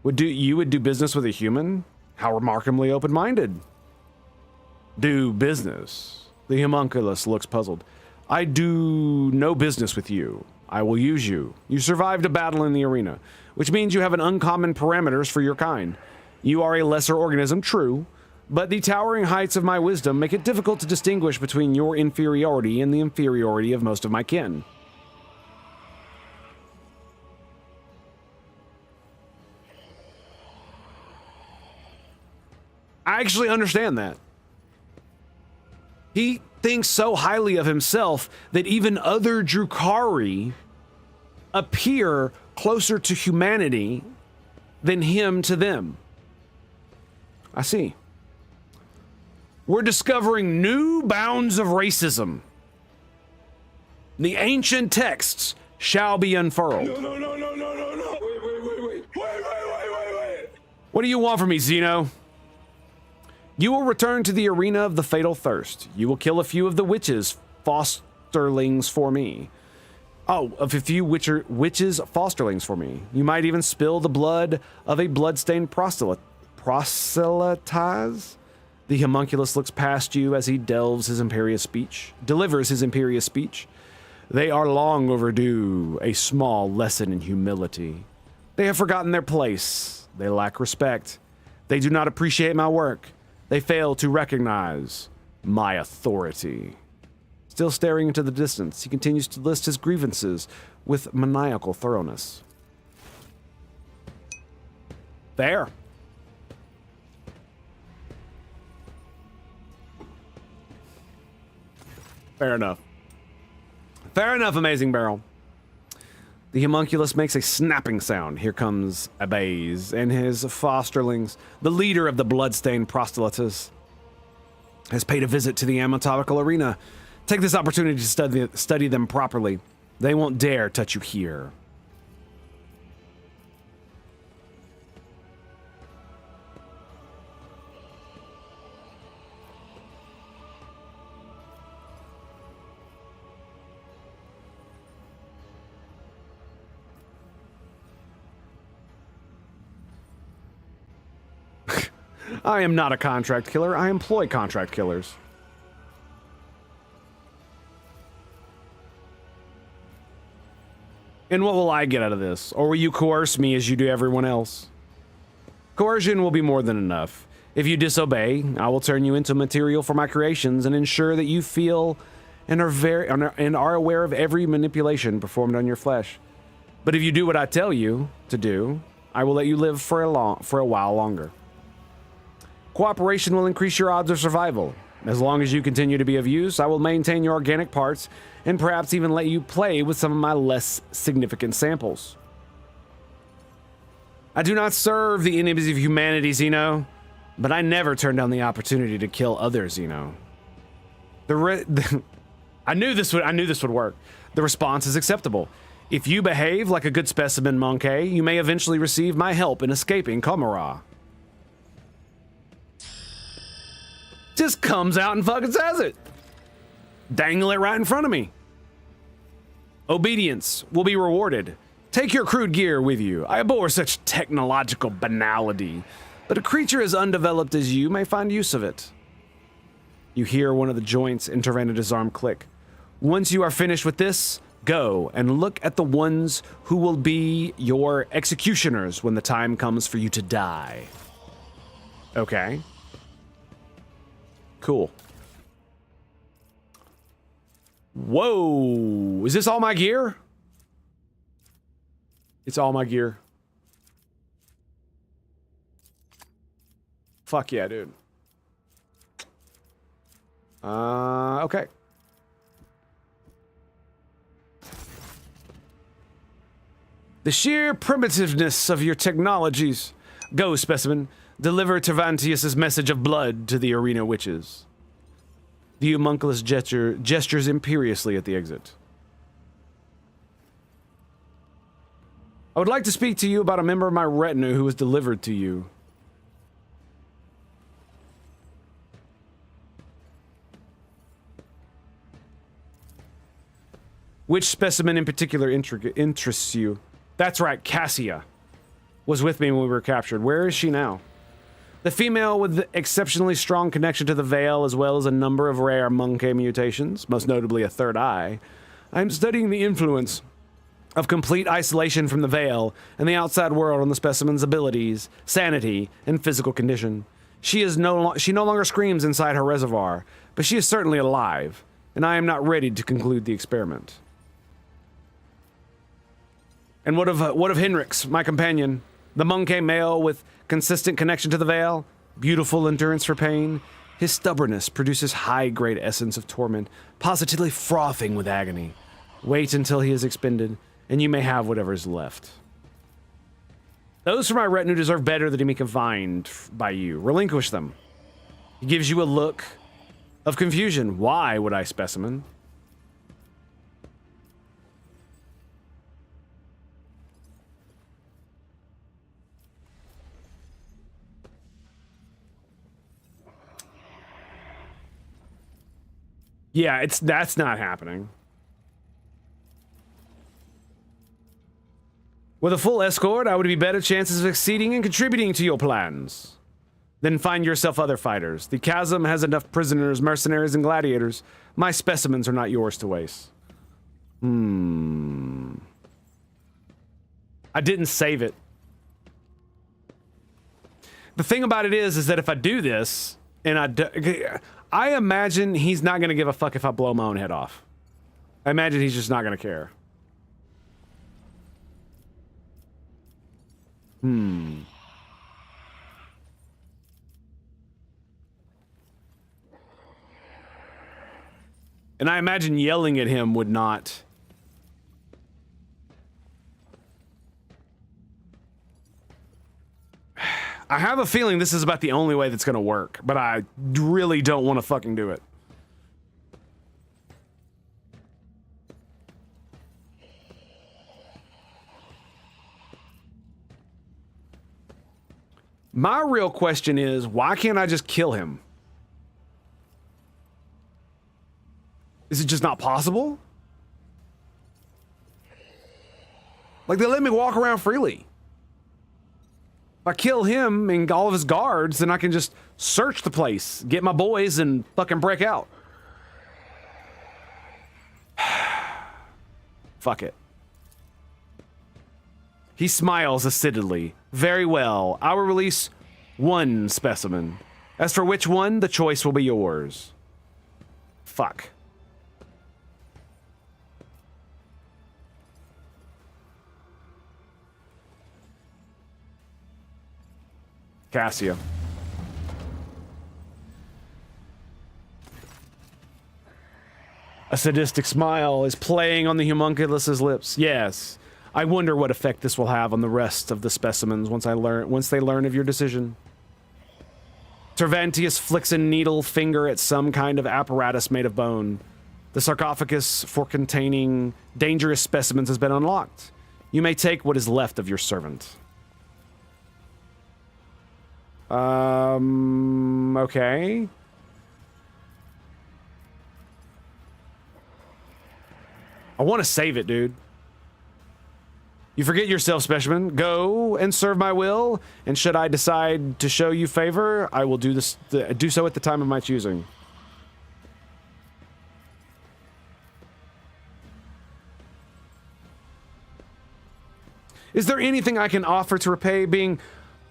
You would do business with a human? How remarkably open-minded. Do business. The homunculus looks puzzled. I do no business with you. I will use you. You survived a battle in the arena, which means you have an uncommon parameters for your kind. You are a lesser organism, true, but the towering heights of my wisdom make it difficult to distinguish between your inferiority and the inferiority of most of my kin. I actually understand that. He thinks so highly of himself that even other Drukhari appear closer to humanity than him to them. I see. We're discovering new bounds of racism. The ancient texts shall be unfurled. No. Wait. What do you want from me, Xeno? You will return to the arena of the Fatal Thirst. You will kill a few of the witches' fosterlings for me. Oh, of a few witches' fosterlings for me. You might even spill the blood of a bloodstained proselytize? The homunculus looks past you as he delivers his imperious speech. They are long overdue, a small lesson in humility. They have forgotten their place. They lack respect. They do not appreciate my work. They fail to recognize my authority. Still staring into the distance, he continues to list his grievances with maniacal thoroughness. Fair. Fair enough. Fair enough, Amazing Barrel. The homunculus makes a snapping sound. Here comes Abase and his fosterlings. The leader of the bloodstained proselytes has paid a visit to the anatomical arena. Take this opportunity to study them properly. They won't dare touch you here. I am not a contract killer. I employ contract killers. And what will I get out of this? Or will you coerce me as you do everyone else? Coercion will be more than enough. If you disobey, I will turn you into material for my creations and ensure that you feel and are aware of every manipulation performed on your flesh. But if you do what I tell you to do, I will let you live for a while longer. Cooperation will increase your odds of survival. As long as you continue to be of use, I will maintain your organic parts and perhaps even let you play with some of my less significant samples. I do not serve the enemies of humanity, Xeno, but I never turn down the opportunity to kill other Xeno. I knew this would work. The response is acceptable. If you behave like a good specimen, Monkey, you may eventually receive my help in escaping Komara. Just comes out and fucking says it. Dangle it right in front of me. Obedience will be rewarded. Take your crude gear with you. I abhor such technological banality, but a creature as undeveloped as you may find use of it. You hear one of the joints in Tyranida's arm click. Once you are finished with this, go and look at the ones who will be your executioners when the time comes for you to die. Okay. Cool. Whoa. Is this all my gear? It's all my gear. Fuck yeah, dude. Okay. The sheer primitiveness of your technologies. Go, specimen. Deliver Tervantius's message of blood to the arena witches. The homunculus gestures imperiously at the exit. I would like to speak to you about a member of my retinue who was delivered to you. Which specimen in particular interests you? That's right, Cassia was with me when we were captured. Where is she now? The female with the exceptionally strong connection to the Veil, as well as a number of rare monkey mutations, most notably a third eye. I'm studying the influence of complete isolation from the Veil and the outside world on the specimen's abilities, sanity, and physical condition. She no longer screams inside her reservoir, but she is certainly alive, and I am not ready to conclude the experiment. And what of Henrix, my companion? The monkey male with consistent connection to the Veil, beautiful endurance for pain. His stubbornness produces high-grade essence of torment, positively frothing with agony. Wait until he is expended, and you may have whatever is left. Those from my retinue deserve better than to be confined by you. Relinquish them. He gives you a look of confusion. Why would I, specimen? Yeah, that's not happening. With a full escort, I would be better chances of succeeding and contributing to your plans. Then find yourself other fighters. The chasm has enough prisoners, mercenaries, and gladiators. My specimens are not yours to waste. I didn't save it. The thing about it is that if I do this, and I imagine he's not going to give a fuck if I blow my own head off. I imagine he's just not going to care. And I imagine yelling at him would not... I have a feeling this is about the only way that's gonna work, but I really don't want to fucking do it. My real question is, why can't I just kill him? Is it just not possible? Like, they let me walk around freely. If I kill him and all of his guards, then I can just search the place, get my boys, and fucking break out. Fuck it. He smiles acidly. Very well. I will release one specimen. As for which one, the choice will be yours. Fuck. Cassia. A sadistic smile is playing on the homunculus's lips. Yes. I wonder what effect this will have on the rest of the specimens once they learn of your decision. Tervantius flicks a needle finger at some kind of apparatus made of bone. The sarcophagus for containing dangerous specimens has been unlocked. You may take what is left of your servant. Okay. I want to save it, dude. You forget yourself, specimen. Go and serve my will, and should I decide to show you favor, I will do so at the time of my choosing. Is there anything I can offer to repay being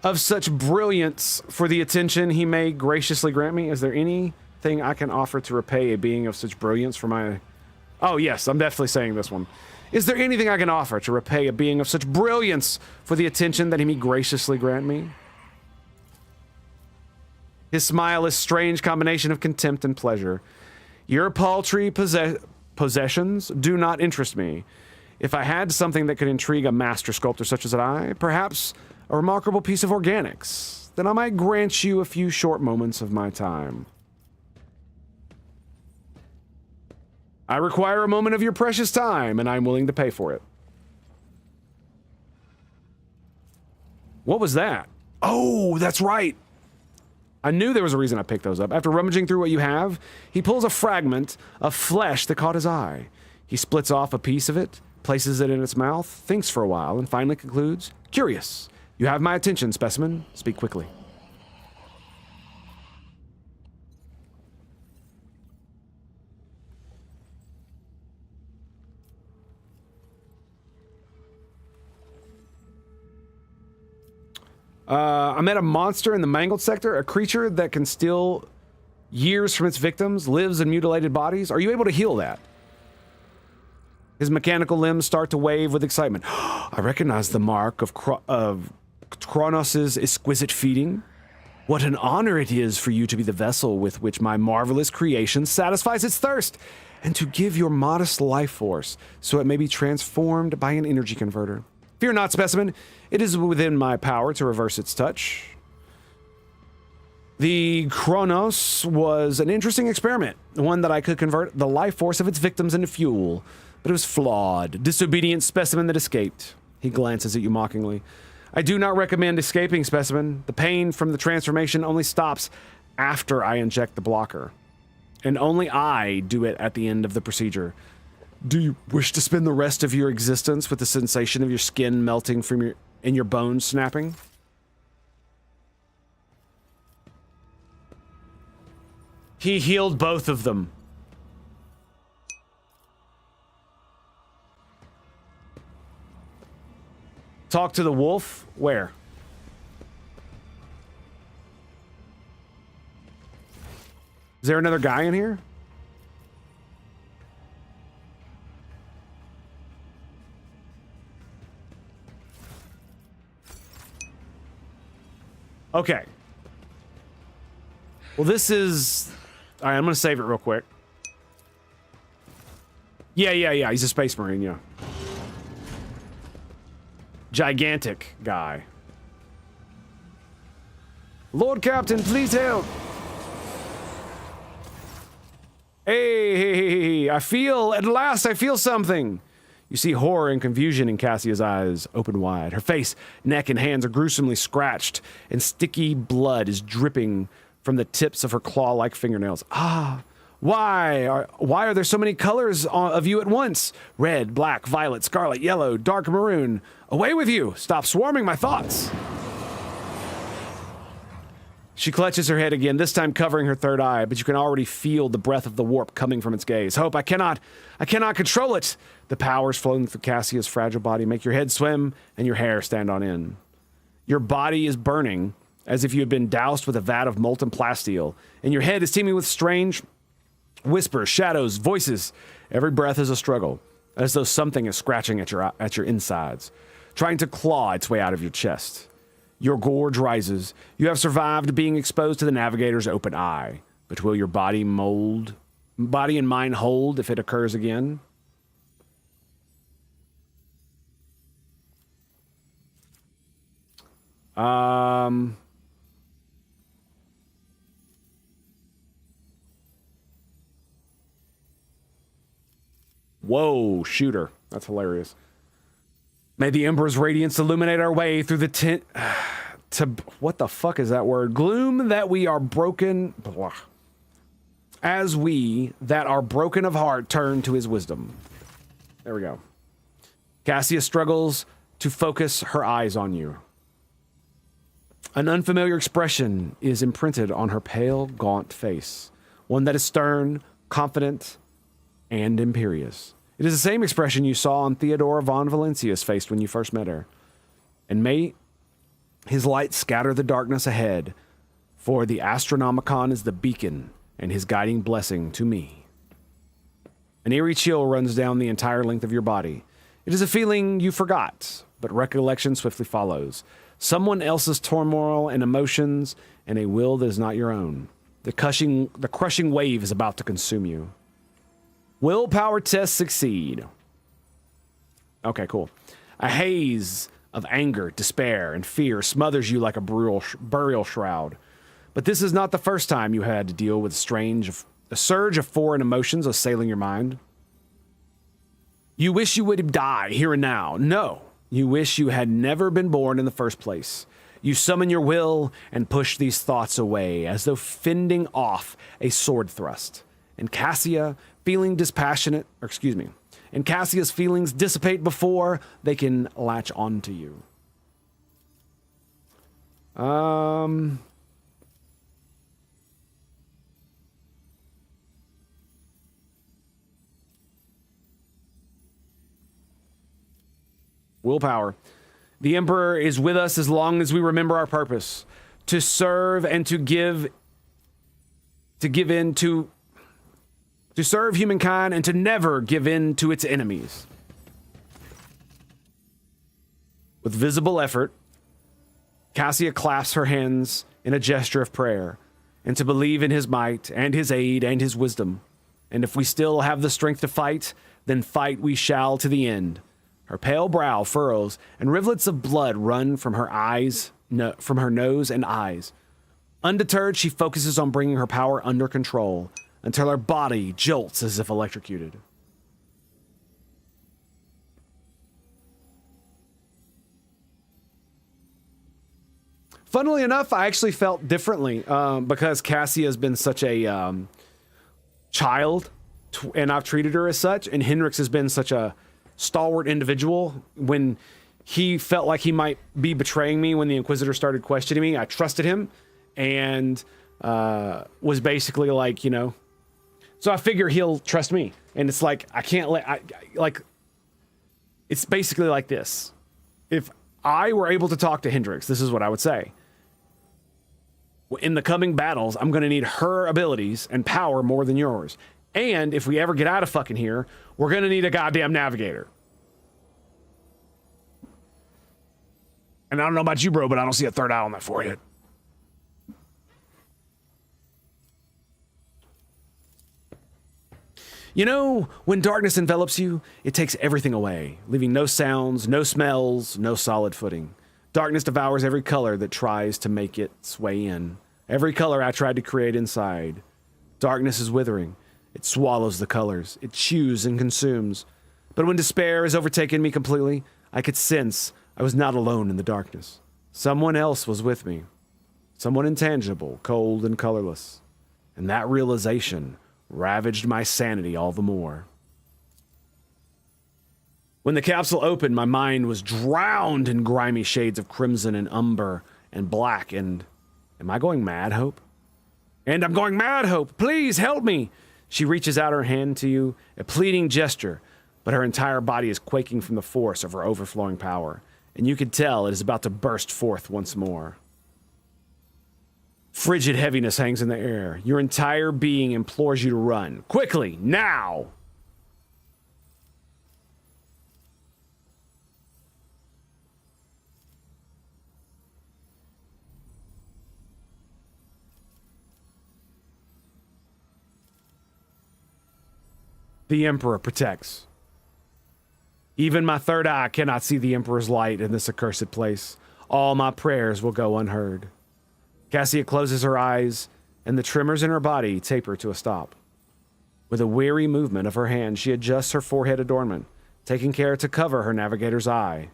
of such brilliance for the attention he may graciously grant me? Is there anything I can offer to repay a being of such brilliance for my... Oh, yes, I'm definitely saying this one. Is there anything I can offer to repay a being of such brilliance for the attention that he may graciously grant me? His smile is a strange combination of contempt and pleasure. Your paltry possessions do not interest me. If I had something that could intrigue a master sculptor such as I, perhaps a remarkable piece of organics, then I might grant you a few short moments of my time. I require a moment of your precious time, and I'm willing to pay for it. What was that? Oh, that's right. I knew there was a reason I picked those up. After rummaging through what you have, he pulls a fragment of flesh that caught his eye. He splits off a piece of it, places it in its mouth, thinks for a while, and finally concludes, "Curious. You have my attention, specimen. Speak quickly." I met a monster in the mangled sector, a creature that can steal years from its victims, lives in mutilated bodies. Are you able to heal that? His mechanical limbs start to wave with excitement. I recognize the mark of Kronos' exquisite feeding. What an honor it is for you to be the vessel with which my marvelous creation satisfies its thirst, and to give your modest life force so it may be transformed by an energy converter. Fear not, specimen. It is within my power to reverse its touch. The Kronos was an interesting experiment, one that I could convert the life force of its victims into fuel, but it was flawed. Disobedient specimen that escaped. He glances at you mockingly. I do not recommend escaping, specimen. The pain from the transformation only stops after I inject the blocker, and only I do it at the end of the procedure. Do you wish to spend the rest of your existence with the sensation of your skin melting from and your bones snapping? He healed both of them. Talk to the wolf? Where? Is there another guy in here? Okay. Well, this is... All right, I'm going to save it real quick. Yeah. He's a space marine, yeah. Gigantic guy. Lord Captain, please help. Hey, at last I feel something. You see horror and confusion in Cassia's eyes open wide. Her face, neck, and hands are gruesomely scratched, and sticky blood is dripping from the tips of her claw-like fingernails. Why are there so many colors of you at once? Red, black, violet, scarlet, yellow, dark maroon. Away with you! Stop swarming my thoughts! She clutches her head again, this time covering her third eye, but you can already feel the breath of the warp coming from its gaze. Hope, I cannot control it! The powers flowing through Cassia's fragile body make your head swim and your hair stand on end. Your body is burning, as if you had been doused with a vat of molten plasteel, and your head is teeming with strange whispers, shadows, voices. Every breath is a struggle, as though something is scratching at your insides, trying to claw its way out of your chest. Your gorge rises. You have survived being exposed to the navigator's open eye, but will your body and mind hold if it occurs again? Whoa, shooter. That's hilarious. May the Emperor's radiance illuminate our way through the to what the fuck is that word? Gloom that we are broken. Blah. As we that are broken of heart turn to his wisdom. There we go. Cassia struggles to focus her eyes on you. An unfamiliar expression is imprinted on her pale, gaunt face. One that is stern, confident, and imperious. It is the same expression you saw on Theodora von Valencia's face when you first met her. And may His lights scatter the darkness ahead, for the Astronomicon is the beacon and his guiding blessing to me. An eerie chill runs down the entire length of your body. It is a feeling you forgot, but recollection swiftly follows. Someone else's turmoil and emotions, and a will that is not your own. The crushing wave is about to consume you. Willpower tests succeed. Okay, cool. A haze of anger, despair, and fear smothers you like a burial shroud. But this is not the first time you had to deal with a surge of foreign emotions assailing your mind. You wish you would die here and now. No, you wish you had never been born in the first place. You summon your will and push these thoughts away as though fending off a sword thrust. And Cassia's feelings dissipate before they can latch onto you. Willpower. The Emperor is with us as long as we remember our purpose. To serve and to serve humankind and to never give in to its enemies. With visible effort, Cassia clasps her hands in a gesture of prayer, and to believe in his might and his aid and his wisdom. And if we still have the strength to fight, then fight we shall to the end. Her pale brow furrows, and rivulets of blood run from her from her nose and eyes. Undeterred, she focuses on bringing her power under control until her body jolts as if electrocuted. Funnily enough, I actually felt differently because Cassia has been such a child, and I've treated her as such, and Hendrix has been such a stalwart individual. When he felt like he might be betraying me when the Inquisitor started questioning me, I trusted him and was basically like, so I figure he'll trust me. And it's like, I can't it's basically like this. If I were able to talk to Hendrix, this is what I would say. In the coming battles, I'm going to need her abilities and power more than yours. And if we ever get out of fucking here, we're going to need a goddamn navigator. And I don't know about you, bro, but I don't see a third eye on that forehead. When darkness envelops you, it takes everything away, leaving no sounds, no smells, no solid footing. Darkness devours every color that tries to make its way in. Every color I tried to create inside. Darkness is withering. It swallows the colors. It chews and consumes. But when despair has overtaken me completely, I could sense I was not alone in the darkness. Someone else was with me. Someone intangible, cold and colorless. And that realization ravaged my sanity all the more. When the capsule opened, my mind was drowned in grimy shades of crimson and umber and black. And am I going mad, Hope? And I'm going mad, Hope. Please help me. She reaches out her hand to you, a pleading gesture, but her entire body is quaking from the force of her overflowing power, and you can tell it is about to burst forth once more. Frigid heaviness hangs in the air. Your entire being implores you to run. Quickly, now! The Emperor protects. Even my third eye cannot see the Emperor's light in this accursed place. All my prayers will go unheard. Cassia closes her eyes, and the tremors in her body taper to a stop. With a weary movement of her hand, she adjusts her forehead adornment, taking care to cover her navigator's eye.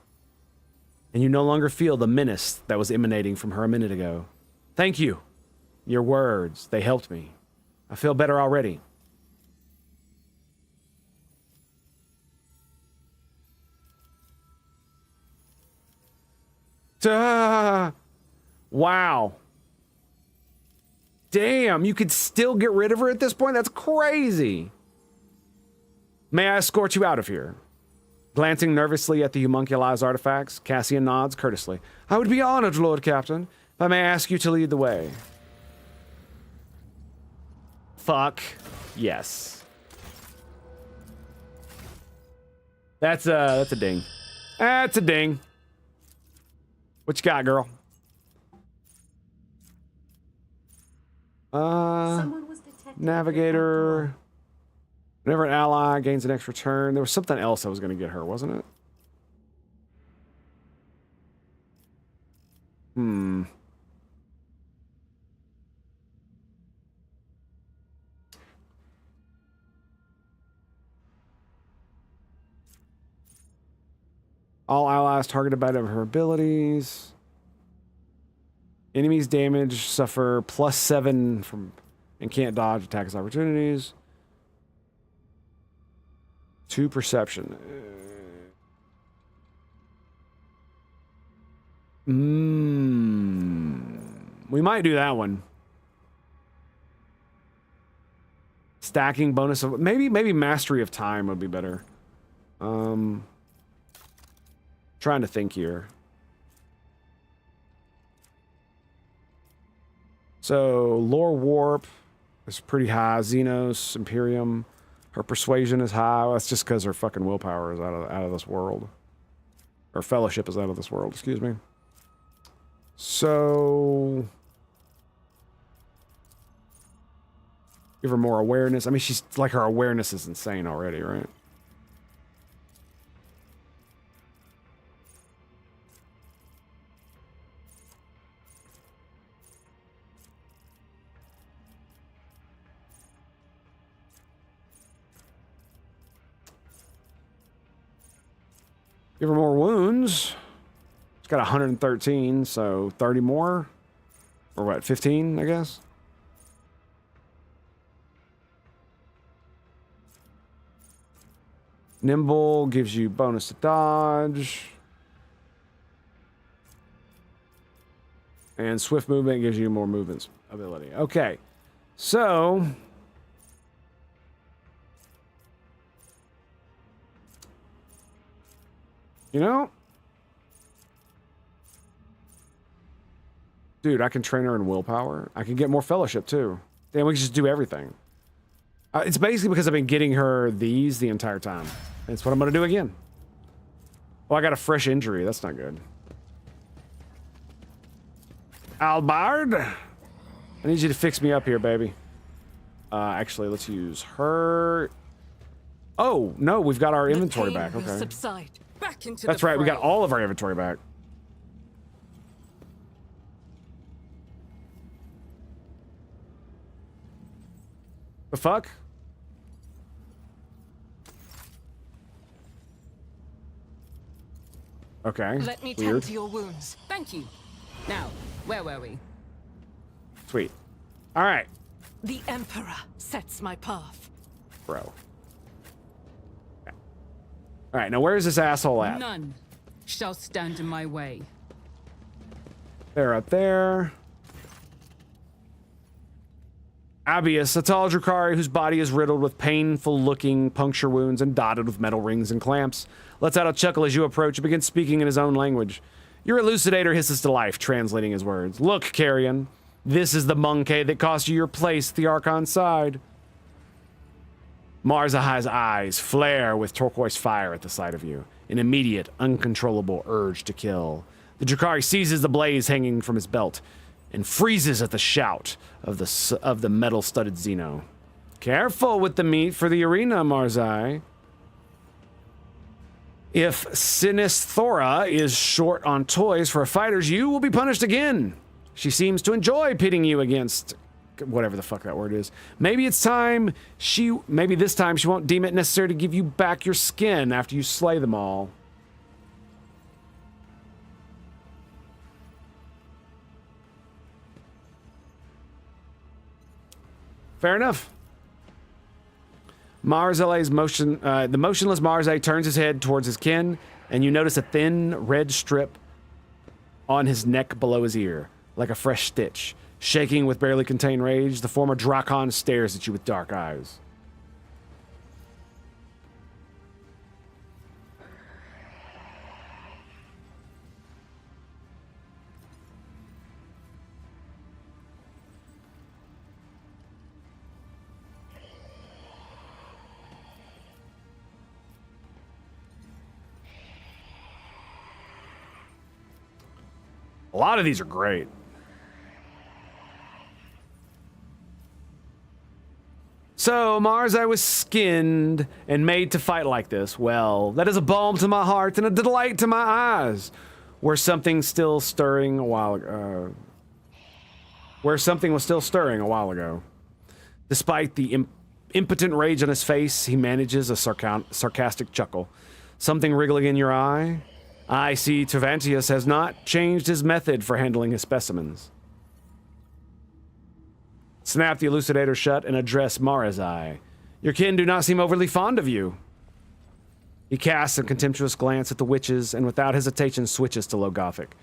And you no longer feel the menace that was emanating from her a minute ago. Thank you. Your words, they helped me. I feel better already. Wow. Damn, you could still get rid of her at this point? That's crazy. May I escort you out of here? Glancing nervously at the homunculized artifacts, Cassian nods courteously. I would be honored, Lord Captain, if I may ask you to lead the way. Fuck. Yes. That's a ding. That's a ding. What you got, girl? Someone was detected. Navigator. Whenever an ally gains an extra turn. There was something else I was going to get her, wasn't it? All allies targeted by her abilities. Enemies damage suffer +7 from and can't dodge attacks opportunities. 2 perception. We might do that one. Stacking bonus of maybe mastery of time would be better. Trying to think here. So lore warp is pretty high. Xenos, Imperium. Her persuasion is high. Well, that's just because her fucking willpower is out of this world. Her fellowship is out of this world, excuse me. So give her more awareness. I mean, she's like, her awareness is insane already, right? Give her more wounds. It's got 113, so 30 more. Or what, 15, I guess? Nimble gives you bonus to dodge. And swift movement gives you more movement ability. Okay, so you know, dude, I can train her in willpower. I can get more fellowship too. Damn, we can just do everything. It's basically because I've been getting her these the entire time. That's what I'm gonna do again. Oh, I got a fresh injury. That's not good. Albard, I need you to fix me up here, baby. Actually, let's use her. Oh no, we've got our inventory back. Okay. Subside. Back into That's right. We got all of our inventory back. The fuck? Okay. Let me tend to your wounds. Thank you. Now, where were we? Sweet. All right. The Emperor sets my path. Bro. Okay. All right. Now, where is this asshole at? None shall stand in my way. They're up there. Abius, a tall Drukhari whose body is riddled with painful-looking puncture wounds and dotted with metal rings and clamps, lets out a chuckle as you approach and begins speaking in his own language. Your elucidator hisses to life, translating his words. Look, Carrion, this is the monkey that cost you your place at the Archon's side. Marzahai's eyes flare with turquoise fire at the sight of you, an immediate, uncontrollable urge to kill. The Drukhari seizes the blaze hanging from his belt and freezes at the shout of the metal-studded Xeno. Careful with the meat for the arena, Marzai. If Sinisthora is short on toys for fighters, you will be punished again. She seems to enjoy pitting you against whatever the fuck that word is. Maybe this time she won't deem it necessary to give you back your skin after you slay them all. Fair enough. The motionless Marzai turns his head towards his kin, and you notice a thin red strip on his neck below his ear, like a fresh stitch. Shaking with barely contained rage, the former Drakon stares at you with dark eyes. A lot of these are great. So, Mars, I was skinned and made to fight like this. Well, that is a balm to my heart and a delight to my eyes. Where something was still stirring a while ago. Despite the impotent rage on his face, he manages a sarcastic chuckle. Something wriggling in your eye? I see Tervantius has not changed his method for handling his specimens. Snap the elucidator shut and address Marazai. Your kin do not seem overly fond of you. He casts a contemptuous glance at the witches and without hesitation switches to Low Gothic.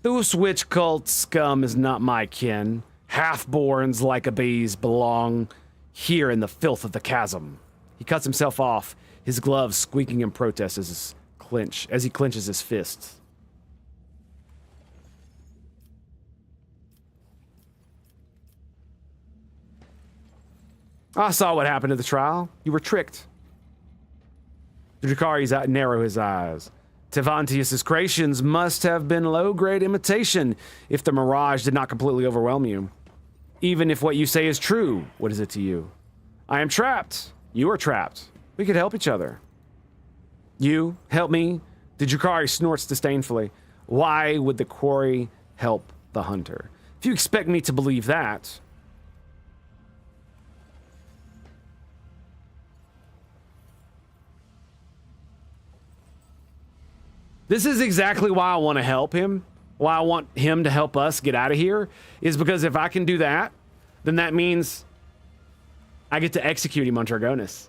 This witch cult scum is not my kin. Half-borns like a bees belong here in the filth of the chasm. He cuts himself off, his gloves squeaking in protest as he clenches his fists. I saw what happened at the trial. You were tricked. Drakari's narrow his eyes. Tevantius's creations must have been low-grade imitation if the mirage did not completely overwhelm you. Even if what you say is true, what is it to you? I am trapped. You are trapped. We could help each other. You? Help me? The Drakari snorts disdainfully. Why would the quarry help the hunter? If you expect me to believe that... This is exactly why I want to help him. Why I want him to help us get out of here. Is because if I can do that, then that means I get to execute him on Dragonis.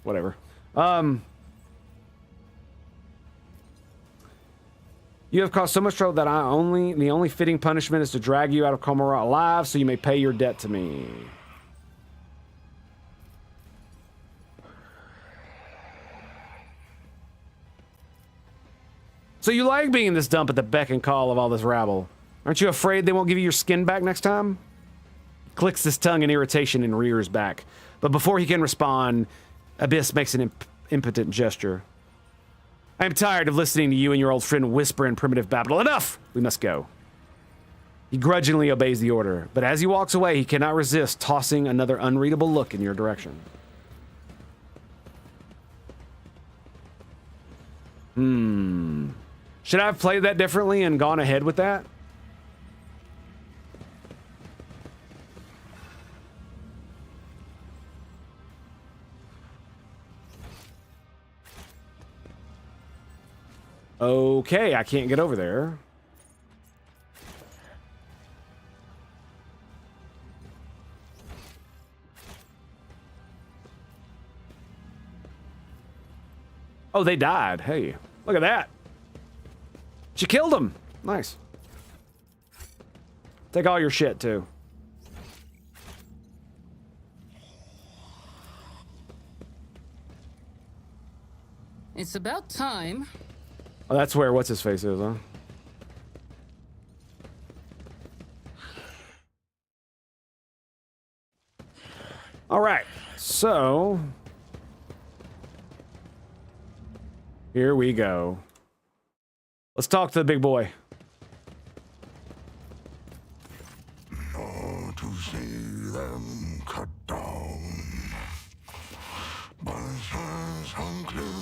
Whatever. You have caused so much trouble that the only fitting punishment is to drag you out of Komara alive so you may pay your debt to me. So you like being in this dump at the beck and call of all this rabble. Aren't you afraid they won't give you your skin back next time? Clicks his tongue in irritation and rears back. But before he can respond, Abyss makes an impotent gesture. I am tired of listening to you and your old friend whisper in primitive babble. Enough! We must go. He grudgingly obeys the order, but as he walks away, he cannot resist tossing another unreadable look in your direction. Should I have played that differently and gone ahead with that? Okay, I can't get over there. Oh, they died. Hey, look at that. She killed him. Nice. Take all your shit, too. It's about time. Oh, that's where what's-his-face is, huh? All right, so... here we go. Let's talk to the big boy. Oh, to see them cut down. By hands unclean.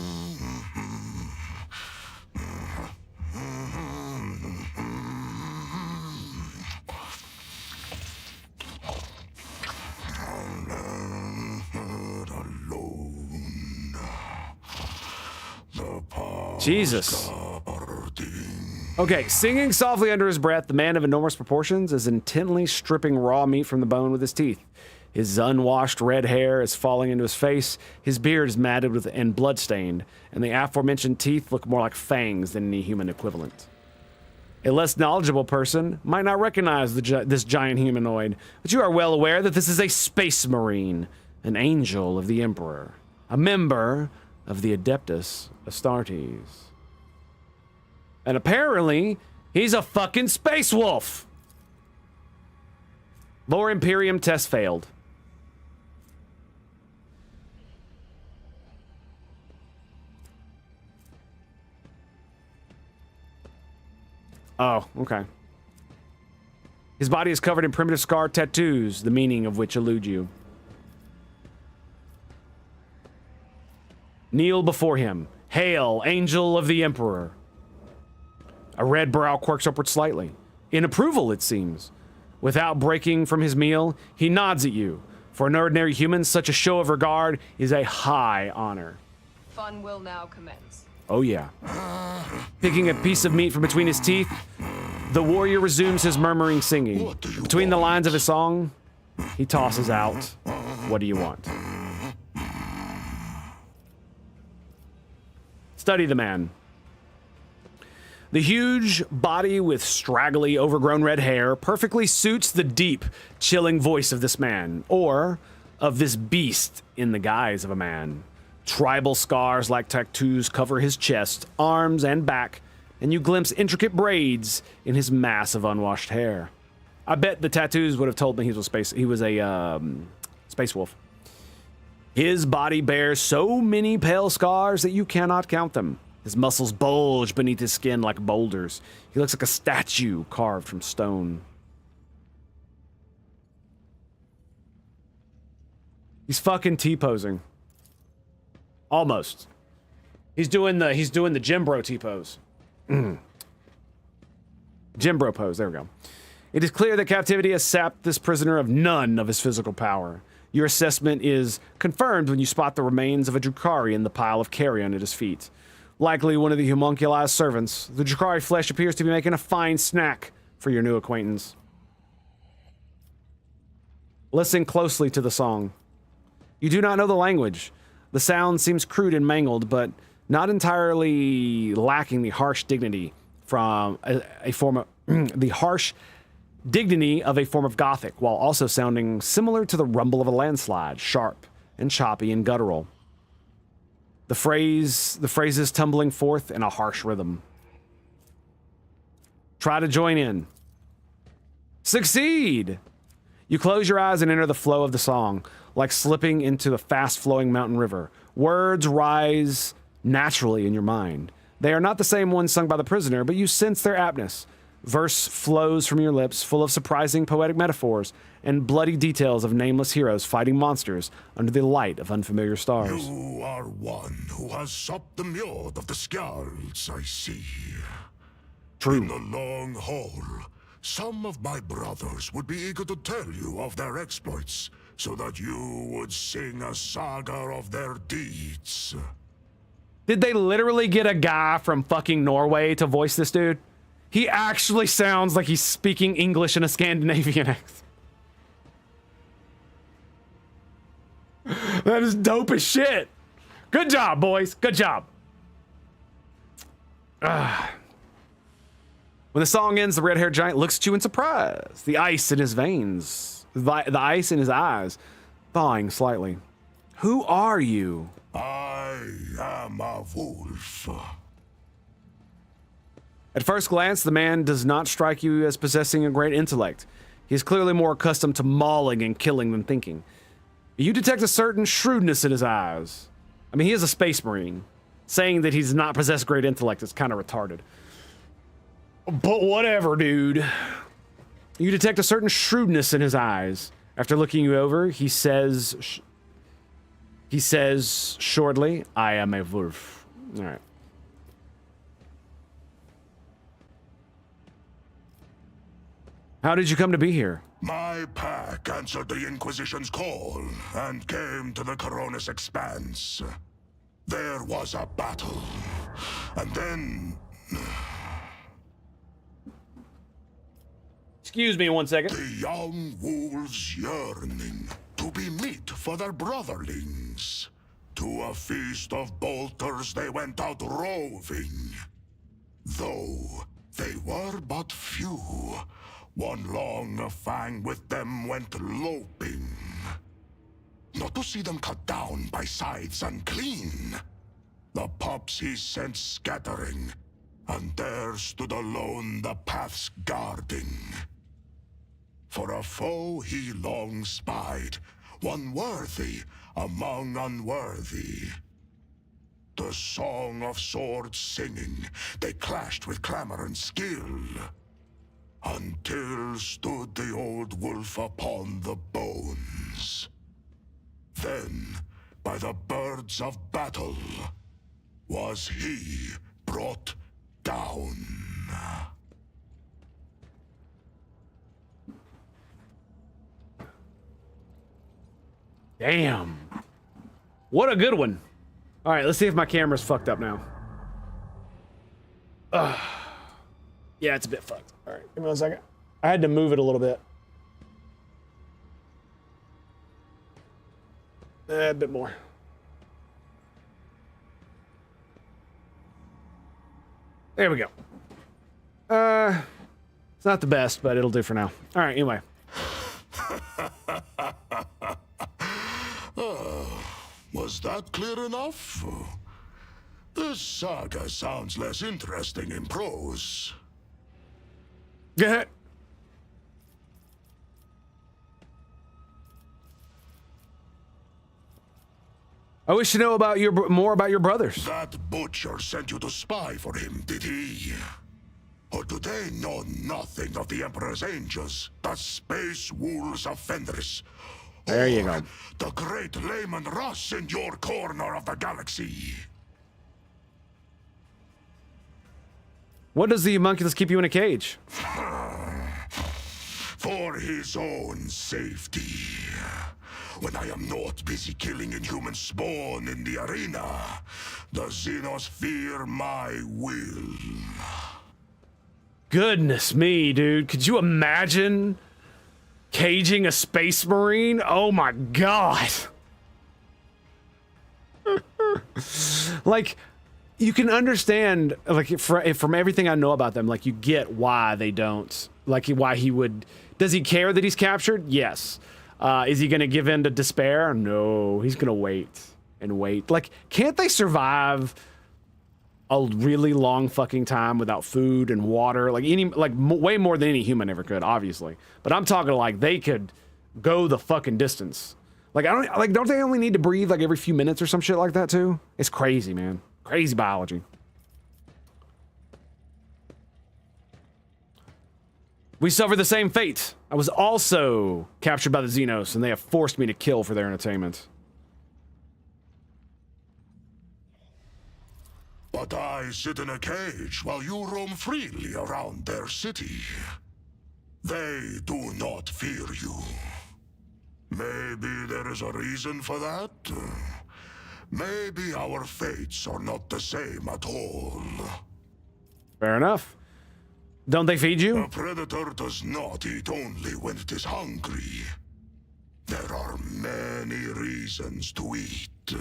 Jesus. Okay, singing softly under his breath, the man of enormous proportions is intently stripping raw meat from the bone with his teeth. His unwashed red hair is falling into his face, his beard is matted with and bloodstained, and the aforementioned teeth look more like fangs than any human equivalent. A less knowledgeable person might not recognize this giant humanoid, but you are well aware that this is a space marine, an angel of the Emperor, a member of the Adeptus Astartes. And apparently, he's a fucking space wolf. Lore Imperium test failed. Oh, okay. His body is covered in primitive scar tattoos, the meaning of which elude you. Kneel before him. Hail, angel of the Emperor. A red brow quirks upward slightly. In approval, it seems. Without breaking from his meal, he nods at you. For an ordinary human, such a show of regard is a high honor. Fun will now commence. Oh yeah. Picking a piece of meat from between his teeth, the warrior resumes his murmuring singing. Between the lines of his song, he tosses out, "What do you want?" Study the man. The huge body with straggly, overgrown red hair perfectly suits the deep, chilling voice of this man, or of this beast in the guise of a man. Tribal scars like tattoos cover his chest, arms, and back, and you glimpse intricate braids in his mass of unwashed hair. I bet the tattoos would have told me he was a space wolf. His body bears so many pale scars that you cannot count them. His muscles bulge beneath his skin like boulders. He looks like a statue carved from stone. He's fucking T-posing. Almost. He's doing the Jim Bro T-pose. Jim Bro pose, there we go. It is clear that captivity has sapped this prisoner of none of his physical power. Your assessment is confirmed when you spot the remains of a Drukhari in the pile of carrion at his feet. Likely one of the homunculized servants, the Drukhari flesh appears to be making a fine snack for your new acquaintance. Listen closely to the song. You do not know the language. The sound seems crude and mangled, but not entirely lacking the harsh dignity from a form of the harsh dignity of a form of Gothic, while also sounding similar to the rumble of a landslide, sharp and choppy and guttural. The phrases tumbling forth in a harsh rhythm. Try to join in. Succeed! You close your eyes and enter the flow of the song, like slipping into the fast-flowing mountain river. Words rise naturally in your mind. They are not the same ones sung by the prisoner, but you sense their aptness. Verse flows from your lips, full of surprising poetic metaphors and bloody details of nameless heroes fighting monsters under the light of unfamiliar stars. You are one who has supped the mute of the skjalds, I see. True. In the long haul, some of my brothers would be eager to tell you of their exploits, so that you would sing a saga of their deeds. Did they literally get a guy from fucking Norway to voice this dude? He actually sounds like he's speaking English in a Scandinavian accent. That is dope as shit. Good job, boys. Good job. When the song ends, the red-haired giant looks at you in surprise. The ice in his veins, the ice in his eyes, thawing slightly. Who are you? I am a wolf. At first glance, the man does not strike you as possessing a great intellect. He is clearly more accustomed to mauling and killing than thinking. You detect a certain shrewdness in his eyes. I mean, he is a space marine. Saying that he's not possessed great intellect is kind of retarded. But whatever, dude. You detect a certain shrewdness in his eyes. After looking you over, he says shortly, "I am a wolf." All right. How did you come to be here? My pack answered the Inquisition's call and came to the Coronis Expanse. There was a battle, and then... Excuse me 1 second. The young wolves yearning to be meat for their brotherlings. To a feast of bolters they went out roving. Though they were but few, one long fang with them went loping. Not to see them cut down by scythes unclean. The pups he sent scattering, and there stood alone the paths guarding. For a foe he long spied, one worthy among unworthy. The song of swords singing, they clashed with clamor and skill, until stood the old wolf upon the bones. Then, by the birds of battle, was he brought down. Damn. What a good one. All right, let's see if my camera's fucked up now. Yeah, it's a bit fucked. All right, give me 1 second. I had to move it a little bit. A bit more. There we go. It's not the best, but it'll do for now. All right, anyway. Was that clear enough? This saga sounds less interesting in prose. Go ahead. I wish to know about more about your brothers. That butcher sent you to spy for him, did he? Or do they know nothing of the Emperor's angels, the space wolves of Fenris? There you go. The great Layman Russ in your corner of the galaxy. What does the homunculus keep you in a cage? For his own safety. When I am not busy killing inhuman spawn in the arena, the Xenos fear my will. Goodness me, dude. Could you imagine caging a space marine? Oh my god. Like, you can understand, like, from everything I know about them, like, you get why they don't, like, why he would. Does he care that he's captured? Yes. Is he gonna give in to despair? No. He's gonna wait and wait. Like, can't they survive a really long fucking time without food and water? Like, way more than any human ever could, obviously. But I'm talking like they could go the fucking distance. Like, don't they only need to breathe like every few minutes or some shit like that too? It's crazy, man. Crazy biology. We suffer the same fate. I was also captured by the Xenos, and they have forced me to kill for their entertainment. But I sit in a cage while you roam freely around their city. They do not fear you. Maybe there is a reason for that. Maybe our fates are not the same at all. Fair enough. Don't they feed you? A predator does not eat only when it is hungry. There are many reasons to eat.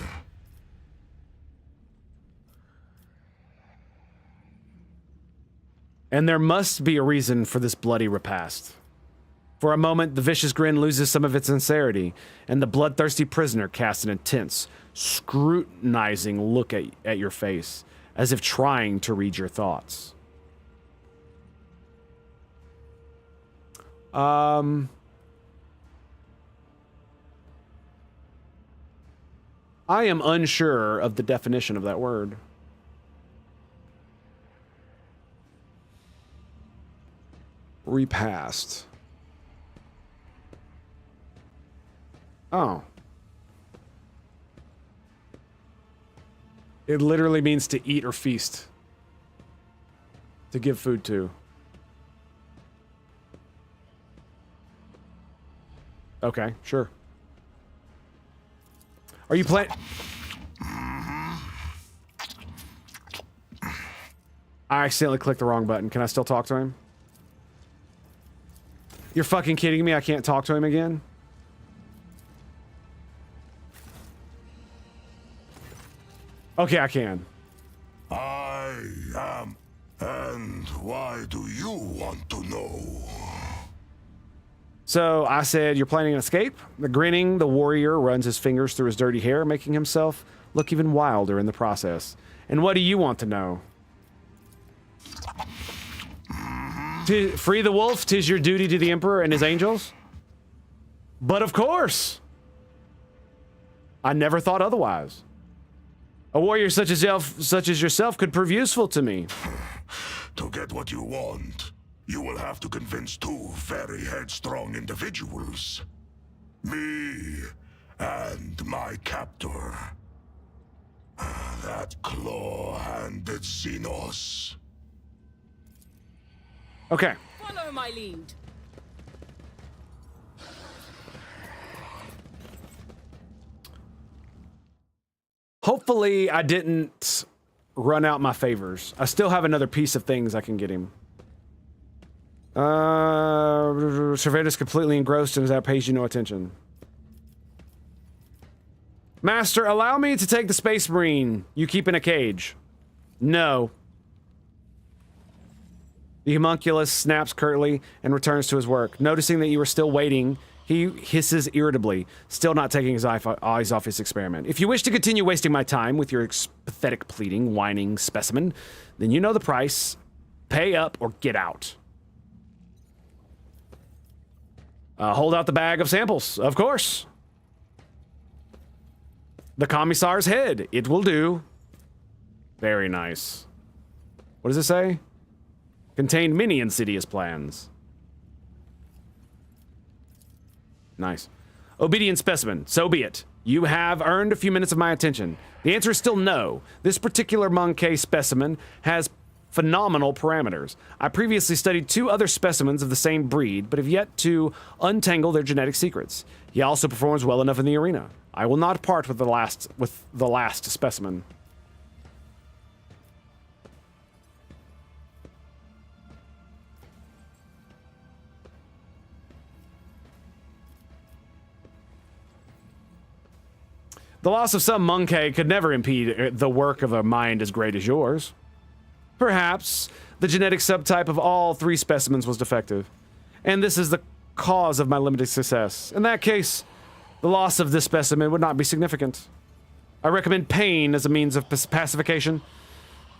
And there must be a reason for this bloody repast. For a moment, the vicious grin loses some of its sincerity, and the bloodthirsty prisoner casts an intense, scrutinizing look at your face, as if trying to read your thoughts. I am unsure of the definition of that word. Repast. Oh. It literally means to eat or feast. To give food to. Okay, sure. Are you playing? I accidentally clicked the wrong button. Can I still talk to him? You're fucking kidding me? I can't talk to him again? Okay, I can. I am. And why do you want to know? So I said, you're planning an escape? The grinning, the warrior runs his fingers through his dirty hair, making himself look even wilder in the process. And what do you want to know? To free the wolf, 'tis your duty to the Emperor and his angels. But of course, I never thought otherwise. A warrior such as yourself could prove useful to me. To get what you want, you will have to convince two very headstrong individuals. Me and my captor. That claw-handed Xenos. Okay. Follow my lead. Hopefully I didn't run out my favors. I still have another piece of things I can get him. Surveyor's completely engrossed and that pays you no attention. Master, allow me to take the Space Marine you keep in a cage. No. The homunculus snaps curtly and returns to his work. Noticing that you are still waiting, he hisses irritably, still not taking his eyes off his experiment. If you wish to continue wasting my time with your pathetic pleading, whining specimen, then you know the price. Pay up or get out. Hold out the bag of samples, of course. The commissar's head. It will do. Very nice. What does it say? Contained many insidious plans. Nice. Obedient specimen. So be it. You have earned a few minutes of my attention. The answer is still no. This particular Monkey specimen has phenomenal parameters. I previously studied 2 other specimens of the same breed, but have yet to untangle their genetic secrets. He also performs well enough in the arena. I will not part with the last specimen. The loss of some monkey could never impede the work of a mind as great as yours. Perhaps the genetic subtype of all 3 specimens was defective, and this is the cause of my limited success. In that case, the loss of this specimen would not be significant. I recommend pain as a means of pacification,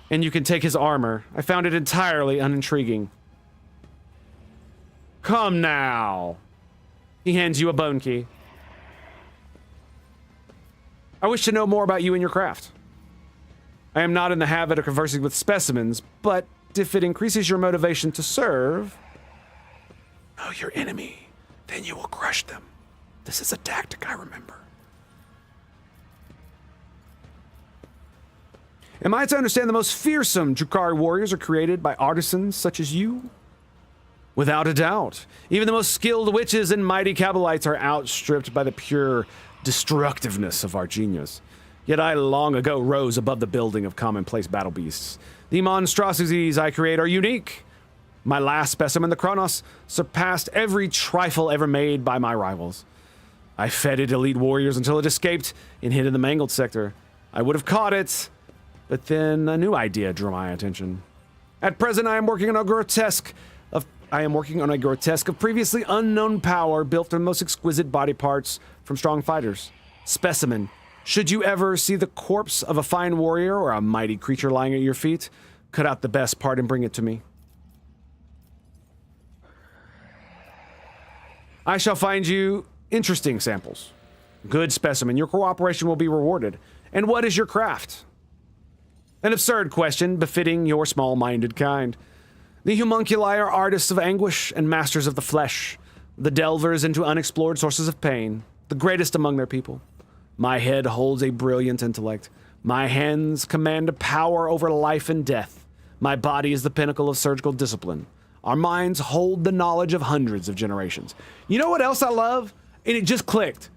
and you can take his armor. I found it entirely unintriguing. Come now. He hands you a bone key. I wish to know more about you and your craft. I am not in the habit of conversing with specimens, but if it increases your motivation to serve, know your enemy, then you will crush them. This is a tactic I remember. Am I to understand the most fearsome Drukhari warriors are created by artisans such as you? Without a doubt. Even the most skilled witches and mighty Kabalites are outstripped by the pure destructiveness of our genius. Yet I long ago rose above the building of commonplace battle beasts. The monstrosities I create are unique. My last specimen, the Kronos, surpassed every trifle ever made by my rivals. I fed it elite warriors until it escaped and hid in the mangled sector. I would have caught it, but then a new idea drew my attention. At present, I am working on a grotesque of previously unknown power built from the most exquisite body parts from strong fighters. Specimen. Should you ever see the corpse of a fine warrior or a mighty creature lying at your feet, cut out the best part and bring it to me. I shall find you interesting samples. Good specimen. Your cooperation will be rewarded. And what is your craft? An absurd question befitting your small-minded kind. The homunculi are artists of anguish and masters of the flesh, the delvers into unexplored sources of pain, the greatest among their people. My head holds a brilliant intellect. My hands command a power over life and death. My body is the pinnacle of surgical discipline. Our minds hold the knowledge of hundreds of generations. You know what else I love? And it just clicked.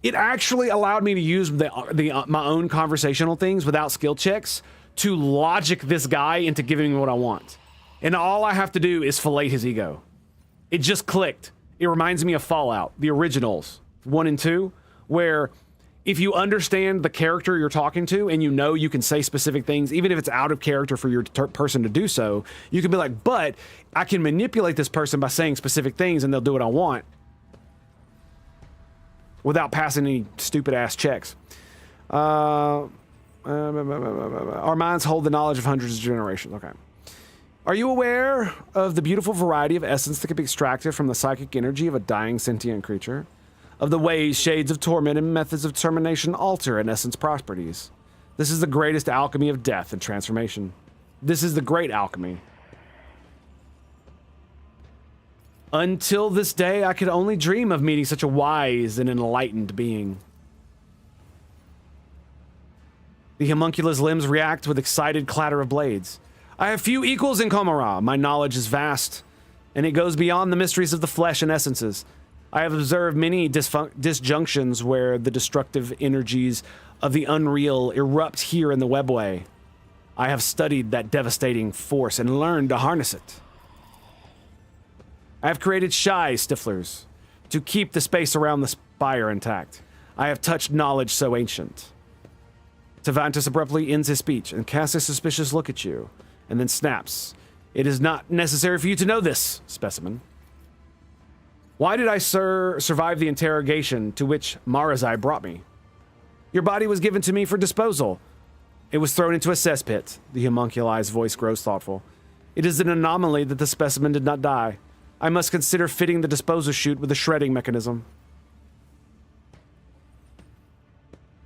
It actually allowed me to use my own conversational things without skill checks to logic this guy into giving me what I want. And all I have to do is fillet his ego. It just clicked. It reminds me of Fallout, the originals, 1 and 2, where if you understand the character you're talking to and you know you can say specific things, even if it's out of character for your person to do so, you can be like, but I can manipulate this person by saying specific things and they'll do what I want without passing any stupid ass checks. Our minds hold the knowledge of hundreds of generations. Okay. Are you aware of the beautiful variety of essence that can be extracted from the psychic energy of a dying sentient creature? Of the ways, shades of torment, and methods of termination alter an essence properties? This is the greatest alchemy of death and transformation. This is the great alchemy. Until this day, I could only dream of meeting such a wise and enlightened being. The homunculus limbs react with excited clatter of blades. I have few equals in Komara. My knowledge is vast, and it goes beyond the mysteries of the flesh and essences. I have observed many disjunctions where the destructive energies of the unreal erupt here in the webway. I have studied that devastating force and learned to harness it. I have created shy stiflers to keep the space around the spire intact. I have touched knowledge so ancient. Tavantus abruptly ends his speech and casts a suspicious look at you, and then snaps. It is not necessary for you to know this, specimen. Why did I survive the interrogation to which Marazai brought me? Your body was given to me for disposal. It was thrown into a cesspit. The homunculized voice grows thoughtful. It is an anomaly that the specimen did not die. I must consider fitting the disposal chute with a shredding mechanism.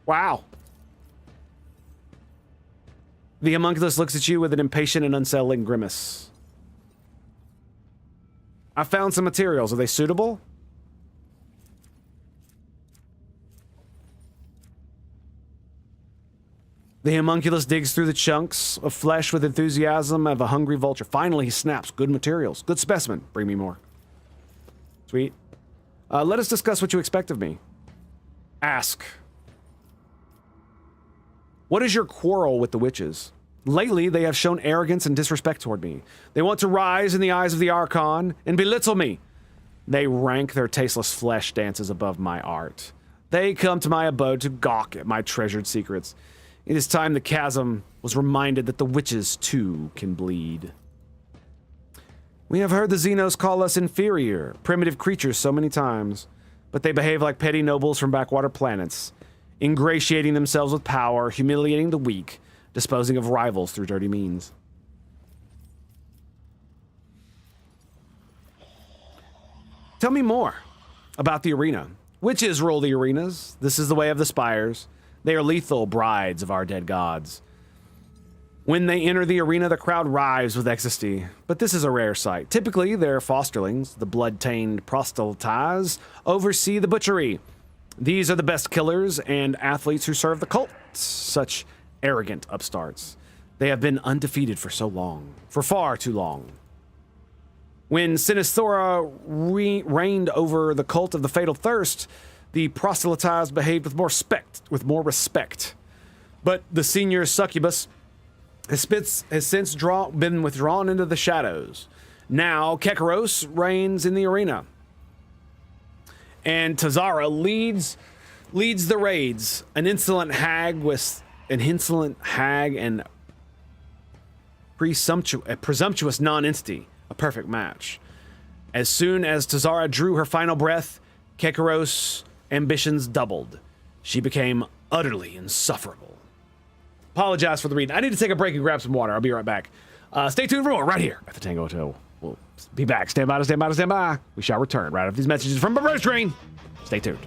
Wow. The homunculus looks at you with an impatient and unsettling grimace. I found some materials. Are they suitable? The homunculus digs through the chunks of flesh with enthusiasm of a hungry vulture. Finally, he snaps. Good materials. Good specimen. Bring me more. Sweet. Let us discuss what you expect of me. Ask. What is your quarrel with the witches? Lately, they have shown arrogance and disrespect toward me. They want to rise in the eyes of the Archon and belittle me. They rank their tasteless flesh dances above my art. They come to my abode to gawk at my treasured secrets. It is time the chasm was reminded that the witches, too, can bleed. We have heard the Xenos call us inferior, primitive creatures so many times, but they behave like petty nobles from backwater planets, ingratiating themselves with power, humiliating the weak, disposing of rivals through dirty means. Tell me more about the arena. Witches rule the arenas. This is the way of the spires. They are lethal brides of our dead gods. When they enter the arena, the crowd rives with ecstasy, but this is a rare sight. Typically, their fosterlings, the blood-tained proselytes, oversee the butchery. These are the best killers and athletes who serve the cult. Such arrogant upstarts. They have been undefeated for so long, for far too long. When Sinisthora reigned over the cult of the Fatal Thirst, the proselytes behaved with more respect. But the senior succubus has since been withdrawn into the shadows. Now Kekaros reigns in the arena, and Tazara leads the raids. An insolent hag and presumptuous non-entity, a perfect match. As soon as Tazara drew her final breath, Kekaros' ambitions doubled. She became utterly insufferable. Apologize for the reading. I need to take a break and grab some water. I'll be right back. Stay tuned for more right here at the Tango Hotel. We'll be back. Stand by, stand by, stand by. We shall return right after these messages from the Purge Train. Stay tuned.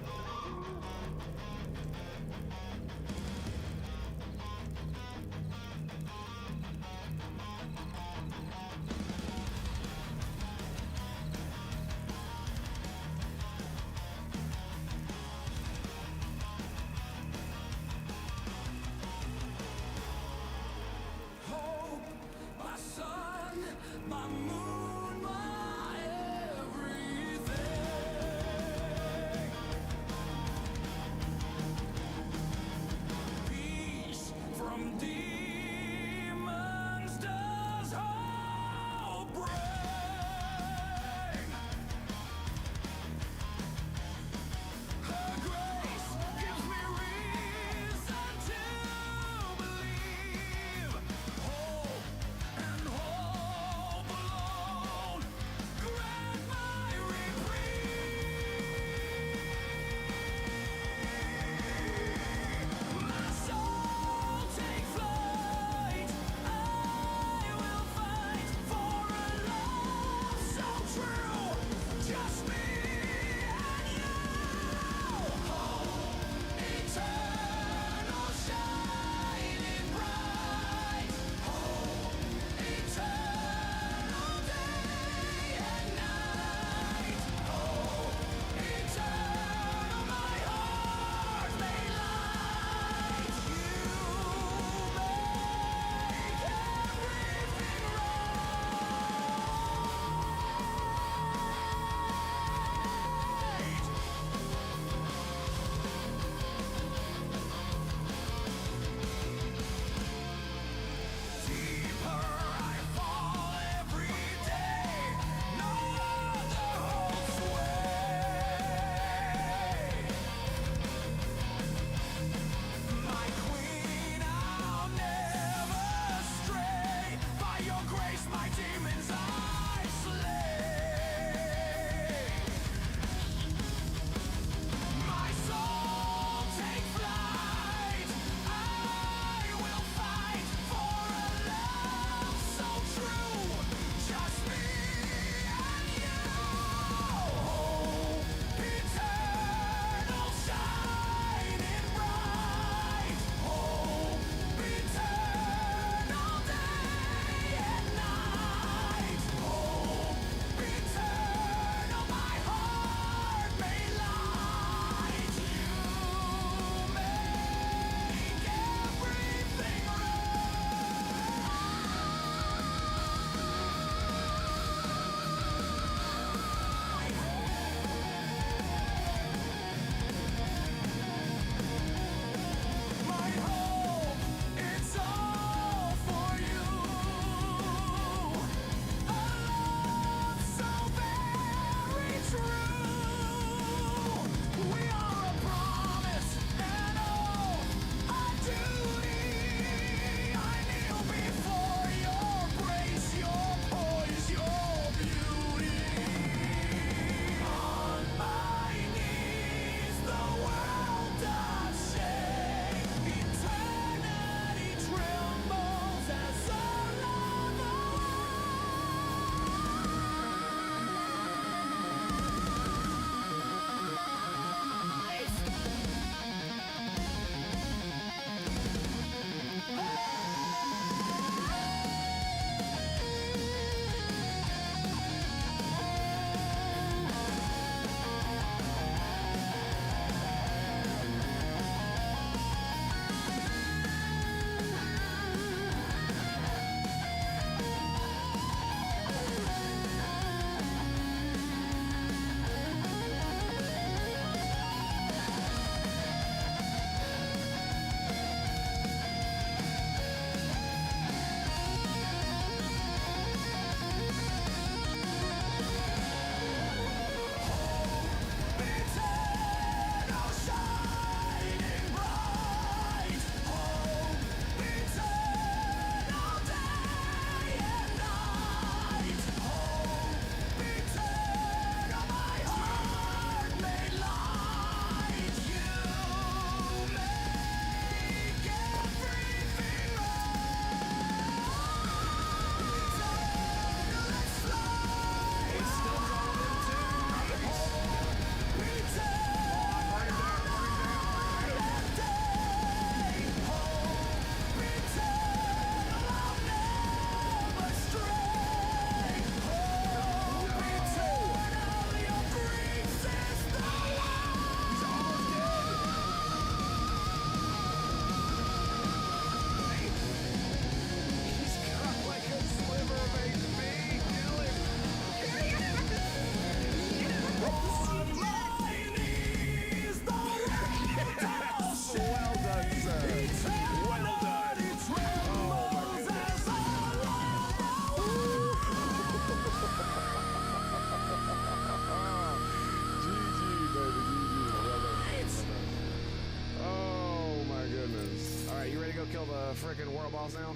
go kill the freaking world boss now?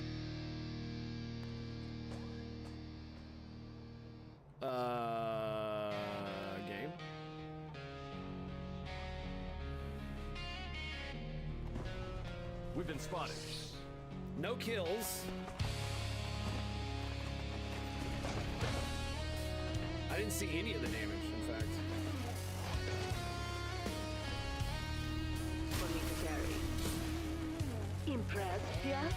Game. We've been spotted. No kills. I didn't see any of the damage, in fact. For me to carry. Impressed yet?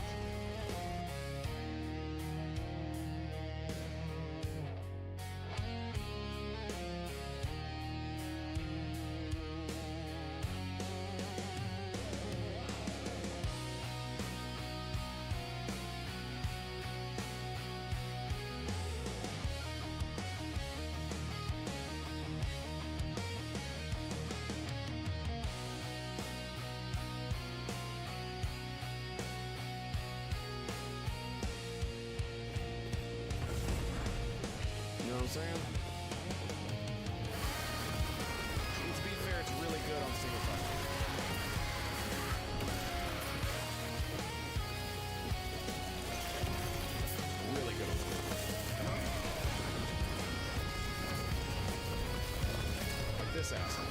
You know what I'm saying? And to be fair, it's really good on single player. Really good on single player. Like this asshole.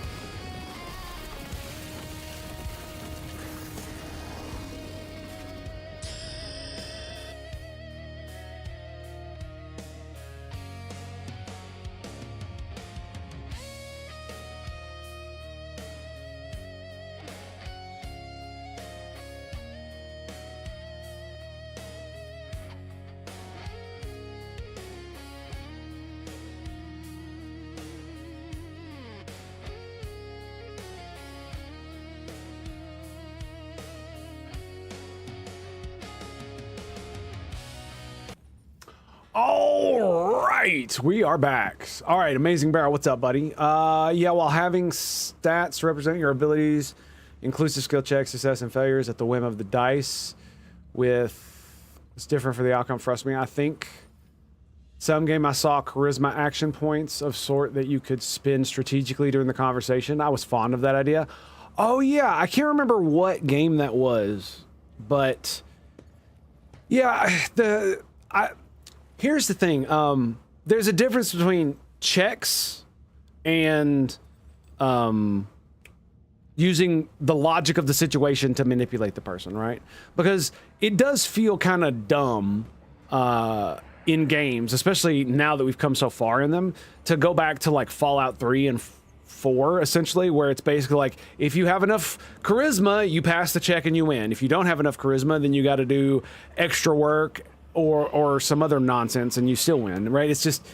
All right, we are back. All right, Amazing Barrel, what's up, buddy? Yeah, while having stats represent your abilities, inclusive skill checks, success and failures at the whim of the dice, it's different for the outcome for us. I mean, I think some game I saw charisma action points of sort that you could spin strategically during the conversation. I was fond of that idea. Oh yeah, I can't remember what game that was, but yeah, here's the thing. There's a difference between checks and using the logic of the situation to manipulate the person, right? Because it does feel kind of dumb in games, especially now that we've come so far in them, to go back to like Fallout 3 and 4, essentially, where it's basically like, if you have enough charisma, you pass the check and you win. If you don't have enough charisma, then you got to do extra work or some other nonsense and you still win, right? It's just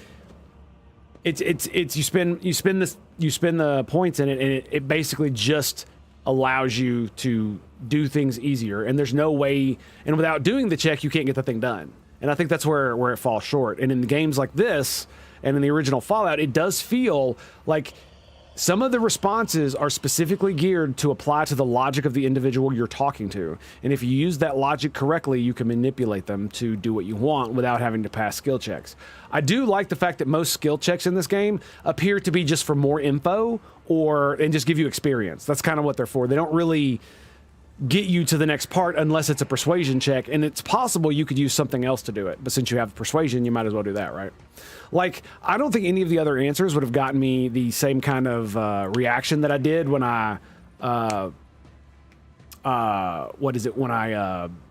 it's you spend the points in it, and it basically just allows you to do things easier, and there's no way, and without doing the check you can't get the thing done. And I think that's where it falls short. And in games like this and in the original Fallout, it does feel like some of the responses are specifically geared to apply to the logic of the individual you're talking to. And if you use that logic correctly, you can manipulate them to do what you want without having to pass skill checks. I do like the fact that most skill checks in this game appear to be just for more info and just give you experience. That's kind of what they're for. They don't really get you to the next part unless it's a persuasion check, and it's possible you could use something else to do it, but since you have persuasion, you might as well do that, right? Like, I don't think any of the other answers would have gotten me the same kind of reaction that I did when I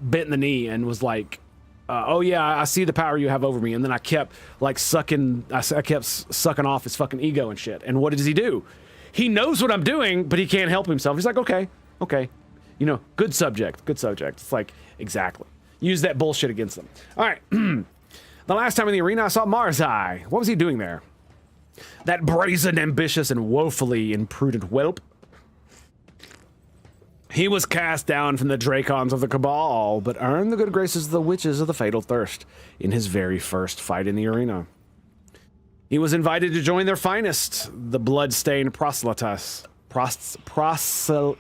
bent in the knee and was like, oh yeah, I see the power you have over me, and then I kept like sucking off his fucking ego and shit. And what does he do? He knows what I'm doing, but he can't help himself. He's like, okay, you know, good subject. It's like, exactly. Use that bullshit against them. All right. The last time in the arena, I saw Marzai. What was he doing there? That brazen, ambitious, and woefully imprudent whelp. He was cast down from the Dracons of the Cabal, but earned the good graces of the Witches of the Fatal Thirst in his very first fight in the arena. He was invited to join their finest, the blood-stained proselytes. Proselyte.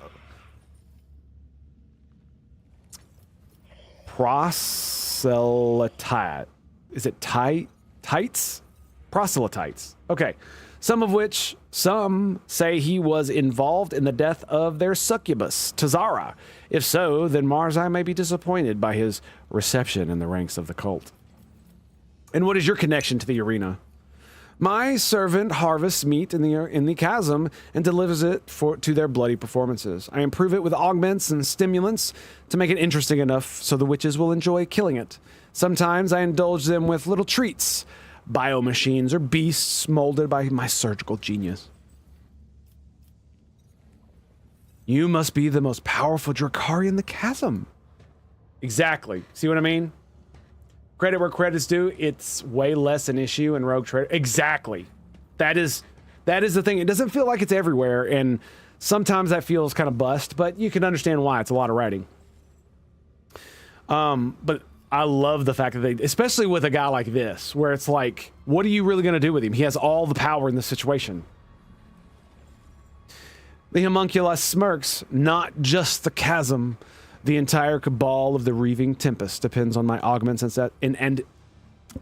Is it tights? Proselytites. Okay. Some say he was involved in the death of their succubus, Tazara. If so, then Marzai may be disappointed by his reception in the ranks of the cult. And what is your connection to the arena? My servant harvests meat in the chasm and delivers it to their bloody performances. I improve it with augments and stimulants to make it interesting enough so the witches will enjoy killing it. Sometimes I indulge them with little treats, biomachines or beasts molded by my surgical genius. You must be the most powerful Drakari in the chasm. Exactly. See what I mean? Credit where credit's due, it's way less an issue in Rogue Trader. Exactly. That is the thing. It doesn't feel like it's everywhere, and sometimes that feels kind of bust, but you can understand why. It's a lot of writing. But I love the fact that they, especially with a guy like this, where it's like, what are you really going to do with him? He has all the power in this situation. The homunculus smirks, not just the chasm. The entire cabal of the Reaving Tempest depends on my augments and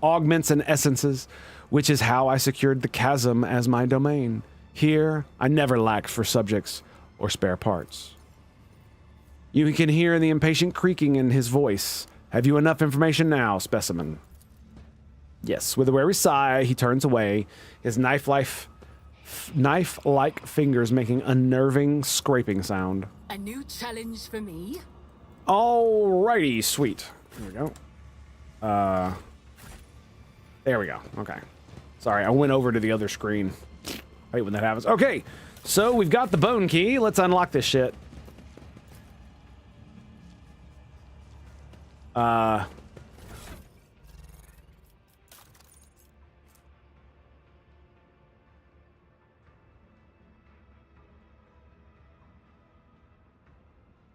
augments and essences, which is how I secured the chasm as my domain. Here, I never lack for subjects or spare parts. You can hear the impatient creaking in his voice. Have you enough information now, specimen? Yes. With a weary sigh, he turns away, his knife-like fingers making a unnerving scraping sound. A new challenge for me? Alrighty, sweet. There we go. There we go. Okay. Sorry, I went over to the other screen. I hate when that happens. Okay, so we've got the bone key. Let's unlock this shit.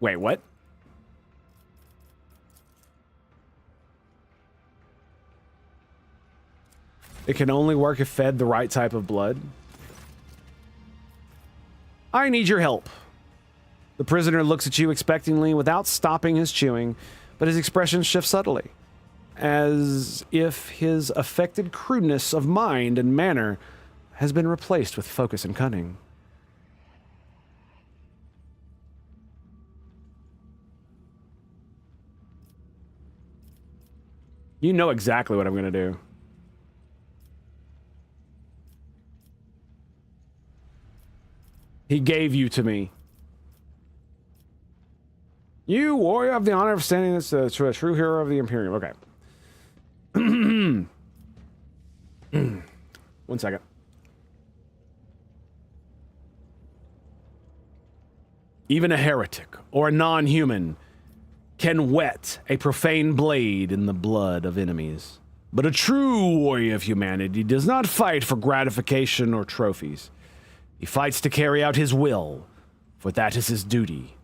Wait, what? It can only work if fed the right type of blood. I need your help. The prisoner looks at you expectantly without stopping his chewing, but his expression shifts subtly, as if his affected crudeness of mind and manner has been replaced with focus and cunning. You know exactly what I'm going to do. He gave you to me. You, warrior, have the honor of standing as a true hero of the Imperium. Okay. 1 second. Even a heretic or a non-human can wet a profane blade in the blood of enemies. But a true warrior of humanity does not fight for gratification or trophies. He fights to carry out his will, for that is his duty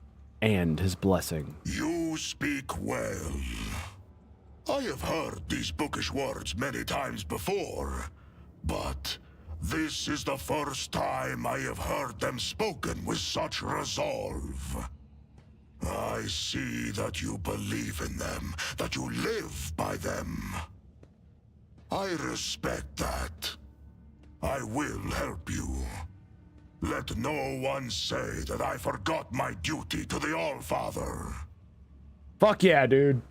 and his blessing. You speak well. I have heard these bookish words many times before, but this is the first time I have heard them spoken with such resolve. I see that you believe in them, that you live by them. I respect that. I will help you. Let no one say that I forgot my duty to the All-Father. Fuck yeah, dude.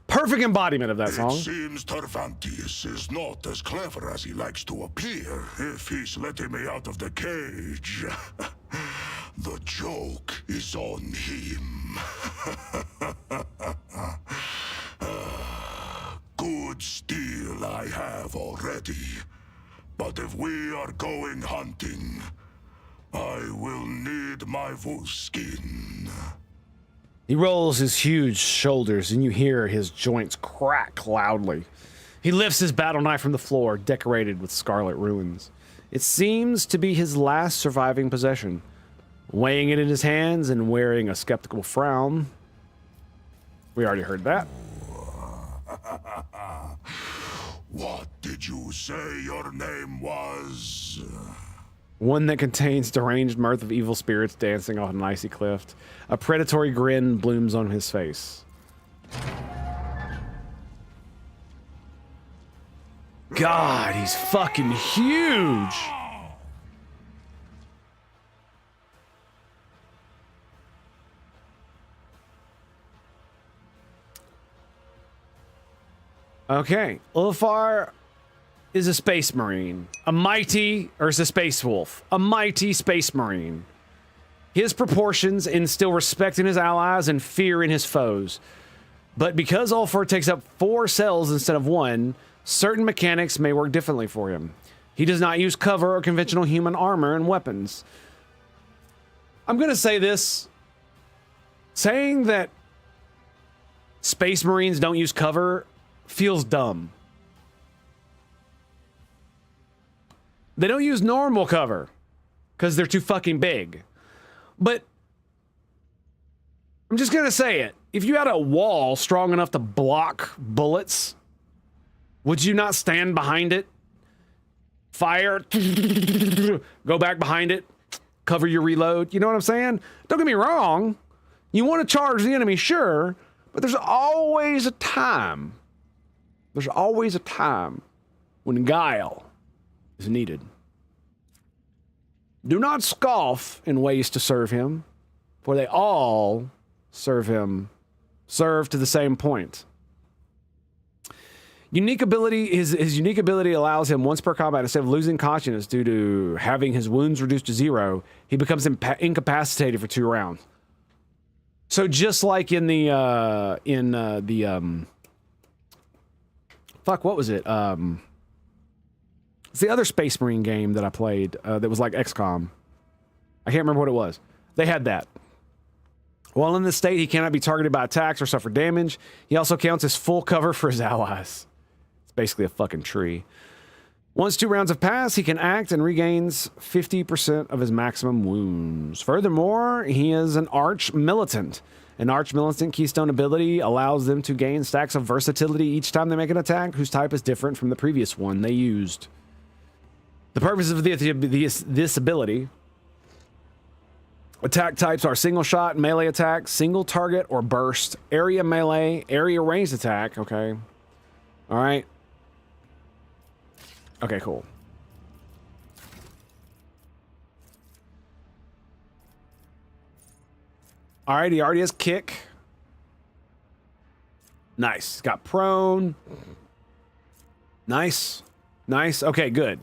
Perfect embodiment of that song. It seems Tervantius is not as clever as he likes to appear if he's letting me out of the cage. The joke is on him. Good steel I have already, but if we are going hunting, I will need my wolf skin. He rolls his huge shoulders and you hear his joints crack loudly. He lifts his battle knife from the floor, decorated with scarlet runes. It seems to be his last surviving possession. Weighing it in his hands and wearing a skeptical frown. We already heard that. What did you say your name was? One that contains deranged mirth of evil spirits dancing off an icy cliff. A predatory grin blooms on his face. God, he's fucking huge. Okay, Ulfar is a space marine. A mighty, or is a space wolf. A mighty space marine. His proportions instill respect in his allies and fear in his foes. But because Ulfar takes up 4 cells instead of 1, certain mechanics may work differently for him. He does not use cover or conventional human armor and weapons. I'm gonna say this. Saying that Space Marines don't use cover feels dumb. They don't use normal cover because they're too fucking big. But I'm just gonna say it. If you had a wall strong enough to block bullets, would you not stand behind it? Fire, go back behind it, cover your reload. You know what I'm saying? Don't get me wrong. You want to charge the enemy, sure, but there's always a time. There's always a time when guile is needed. Do not scoff in ways to serve him, for they all serve to the same point. Unique ability, his unique ability allows him once per combat, instead of losing consciousness due to having his wounds reduced to 0, he becomes incapacitated for 2 rounds. So just like in the fuck, what was it? It's the other Space Marine game that I played that was like XCOM. I can't remember what it was. They had that. While in this state, he cannot be targeted by attacks or suffer damage. He also counts as full cover for his allies. It's basically a fucking tree. Once 2 rounds have passed, he can act and regains 50% of his maximum wounds. Furthermore, he is an Arch Militant. An Arch Militant keystone ability allows them to gain stacks of versatility each time they make an attack whose type is different from the previous one they used. The purpose of this ability: attack types are single shot, melee attack, single target, or burst, area melee, area ranged attack. Okay. All right. Okay, cool. All right, he already has kick. Nice. Got prone. Nice. Nice. Okay, good.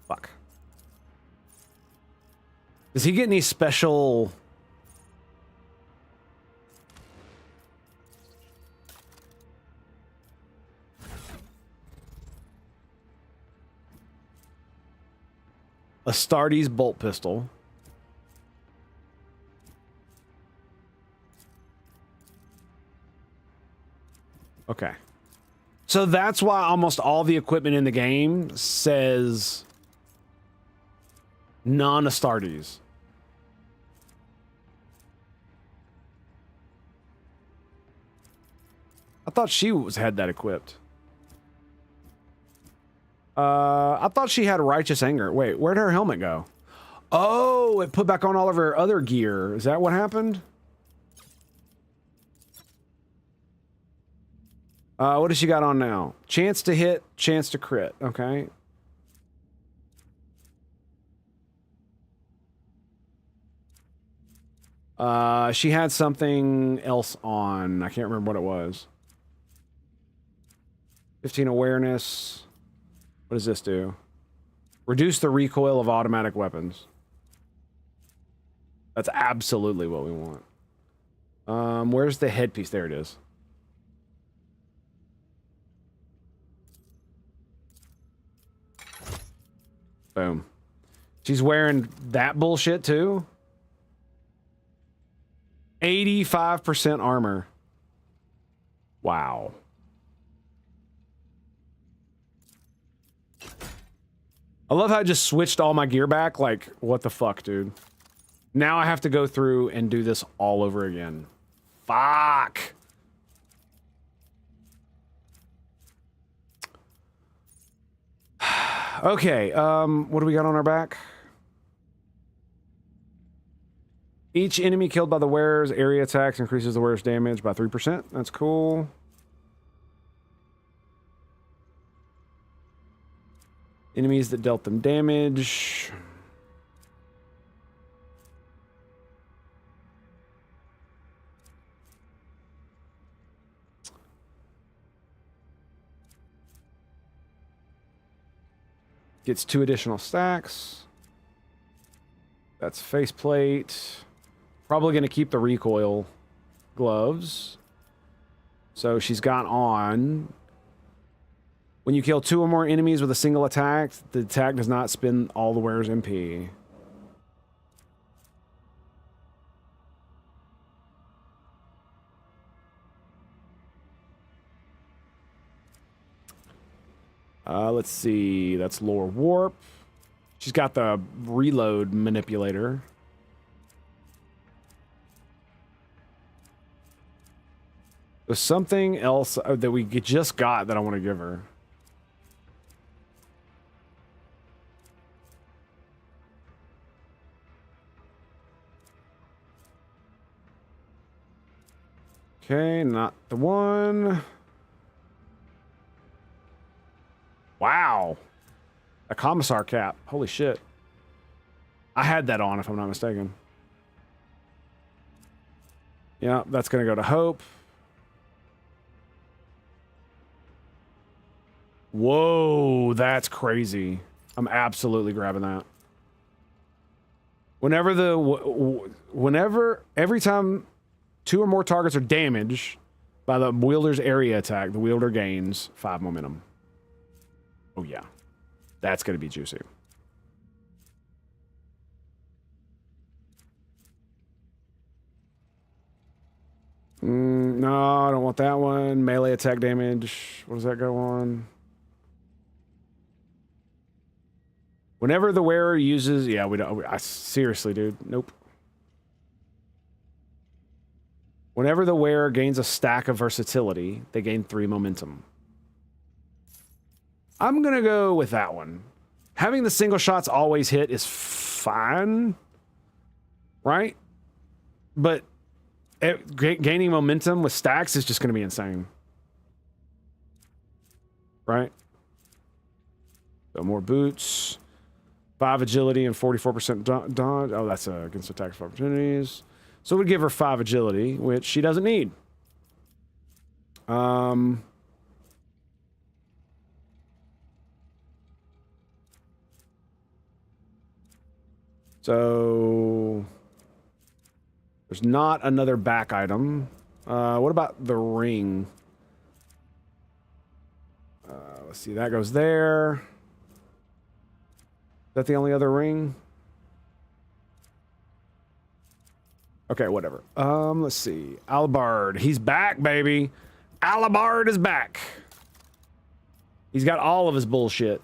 Fuck. Does he get any special... Astartes bolt pistol. Okay. So that's why almost all the equipment in the game says non-Astartes. I thought she had that equipped. I thought she had righteous anger. Wait, where'd her helmet go? Oh, it put back on all of her other gear. Is that what happened? What does she got on now? Chance to hit, chance to crit. Okay. She had something else on. I can't remember what it was. 15 awareness. What does this do? Reduce the recoil of automatic weapons. That's absolutely what we want. Where's the headpiece? There it is. Boom. She's wearing that bullshit too? 85% armor. Wow. I love how I just switched all my gear back. Like, what the fuck, dude? Now I have to go through and do this all over again. Fuck. Okay, what do we got on our back? Each enemy killed by the wearer's area attacks increases the wearer's damage by 3%. That's cool. Enemies that dealt them damage. Gets 2 additional stacks. That's faceplate. Probably going to keep the recoil gloves. So she's got on. When you kill 2 or more enemies with a single attack, the attack does not spend all the wearer's MP. Let's see. That's lore warp. She's got the reload manipulator. There's something else that we just got that I want to give her. Okay, not the one. Wow. A commissar cap. Holy shit. I had that on, if I'm not mistaken. Yeah, that's going to go to Hope. Whoa, that's crazy. I'm absolutely grabbing that. Every time 2 or more targets are damaged by the wielder's area attack, the wielder gains 5 momentum. Oh yeah, that's going to be juicy. No, I don't want that one. Melee attack damage. What does that go on? Whenever the wearer uses... Yeah, we don't... seriously, dude. Nope. Whenever the wearer gains a stack of versatility, they gain 3 momentum. I'm going to go with that one. Having the single shots always hit is fine. Right? But gaining momentum with stacks is just going to be insane. Right? So more boots. 5 agility and 44% dodge. Oh, that's against attacks of opportunities. So it would give her 5 agility, which she doesn't need. So there's not another back item. What about the ring? Let's see, that goes there. Is that the only other ring? Okay, whatever. Let's see. Alabard. He's back, baby. Alabard is back. He's got all of his bullshit.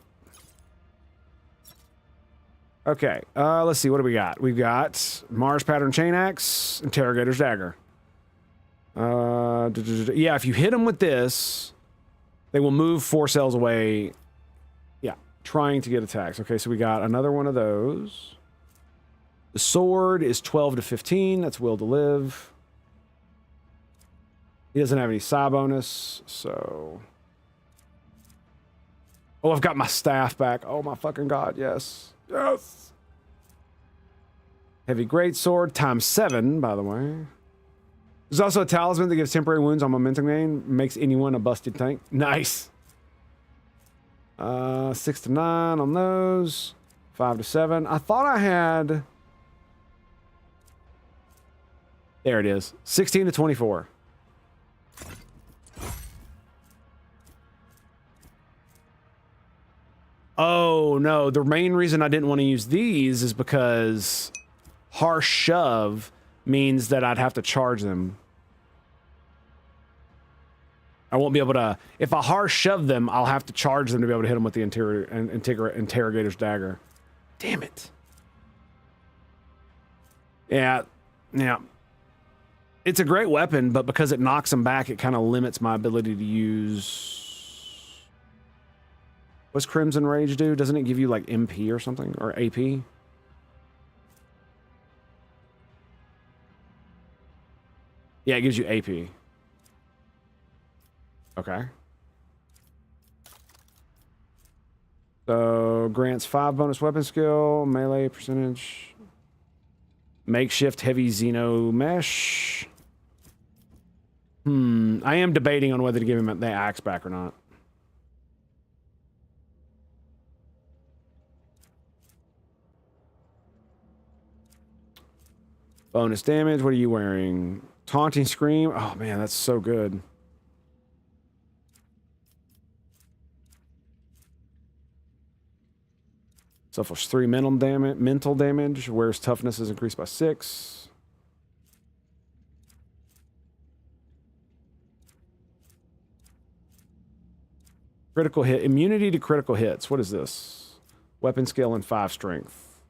Okay, let's see. What do we got? We've got Mars Pattern Chain Axe, Interrogator's Dagger. Yeah, if you hit them with this, they will move 4 cells away. Yeah, trying to get attacks. Okay, so we got another one of those. The sword is 12 to 15. That's Will to Live. He doesn't have any psi bonus, so... Oh, I've got my staff back. Oh my fucking god, yes. Yes! Heavy Greatsword, ×7, by the way. There's also a talisman that gives temporary wounds on momentum gain. Makes anyone a busted tank. Nice! 6 to 9 on those. 5 to 7. I thought I had... There it is. 16 to 24. Oh, no. The main reason I didn't want to use these is because Harsh Shove means that I'd have to charge them. I won't be able to... If I Harsh Shove them, I'll have to charge them to be able to hit them with the Interrogator's Dagger. Damn it. Yeah. Yeah. It's a great weapon, but because it knocks them back, it kind of limits my ability to use... What's Crimson Rage do? Doesn't it give you like MP or something? Or AP? Yeah, it gives you AP. Okay. So grants 5 bonus weapon skill, melee percentage, makeshift heavy Xeno mesh. I am debating on whether to give him the axe back or not. Bonus damage, what are you wearing? Taunting Scream, oh man, that's so good. Suffers 3 mental damage, whereas toughness is increased by 6. Critical hit, immunity to critical hits. What is this? Weapon skill and 5 strength.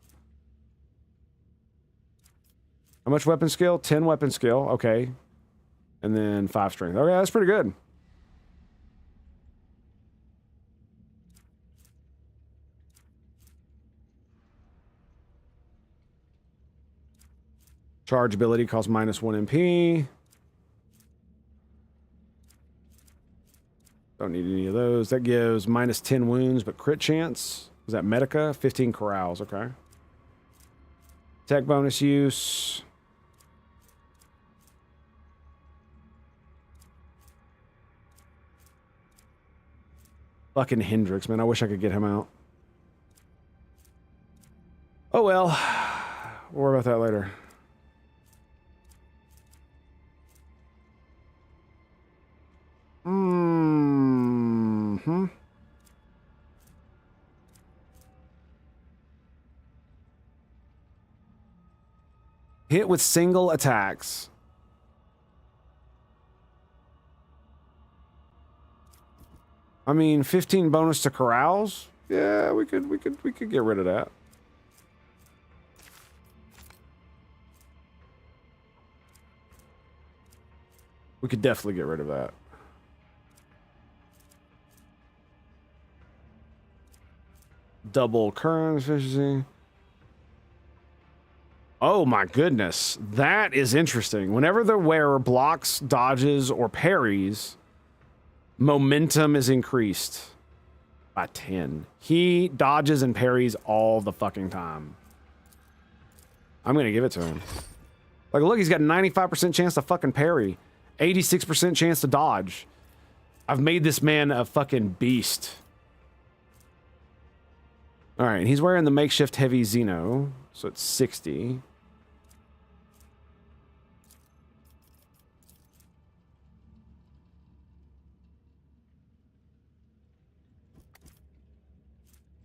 How much weapon skill? 10 weapon skill, okay. And then 5 strength. Okay, that's pretty good. Charge ability costs -1 MP. Don't need any of those. That gives -10 wounds, but crit chance. Is that Medica? 15 corrals, okay. Tech bonus use. Fucking Hendrix, man. I wish I could get him out. Oh well. We'll worry about that later. Hit with single attacks. I mean, 15 bonus to corrals? Yeah, we could get rid of that. We could definitely get rid of that. Double current efficiency. Oh my goodness. That is interesting. Whenever the wearer blocks, dodges, or parries, momentum is increased by 10. He dodges and parries all the fucking time. I'm gonna give it to him. Like, look, he's got 95% chance to fucking parry. 86% chance to dodge. I've made this man a fucking beast. Alright, and he's wearing the makeshift heavy Xeno, so it's 60.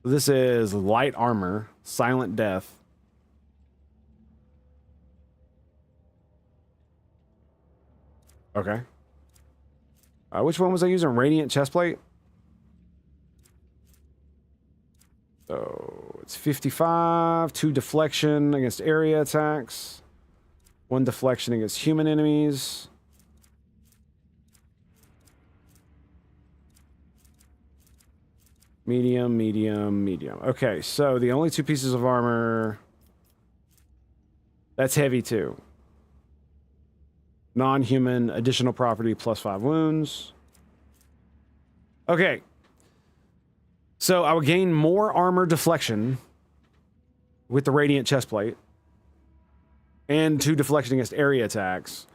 This is light armor, silent death. Okay. Which one was I using? Radiant chestplate? So it's 55, 2 deflection against area attacks, 1 deflection against human enemies. Medium, medium, medium. Okay, so the only 2 pieces of armor. That's heavy too. Non-human, additional property, +5 wounds. Okay. So I would gain more armor deflection with the radiant chestplate and 2 deflection against area attacks.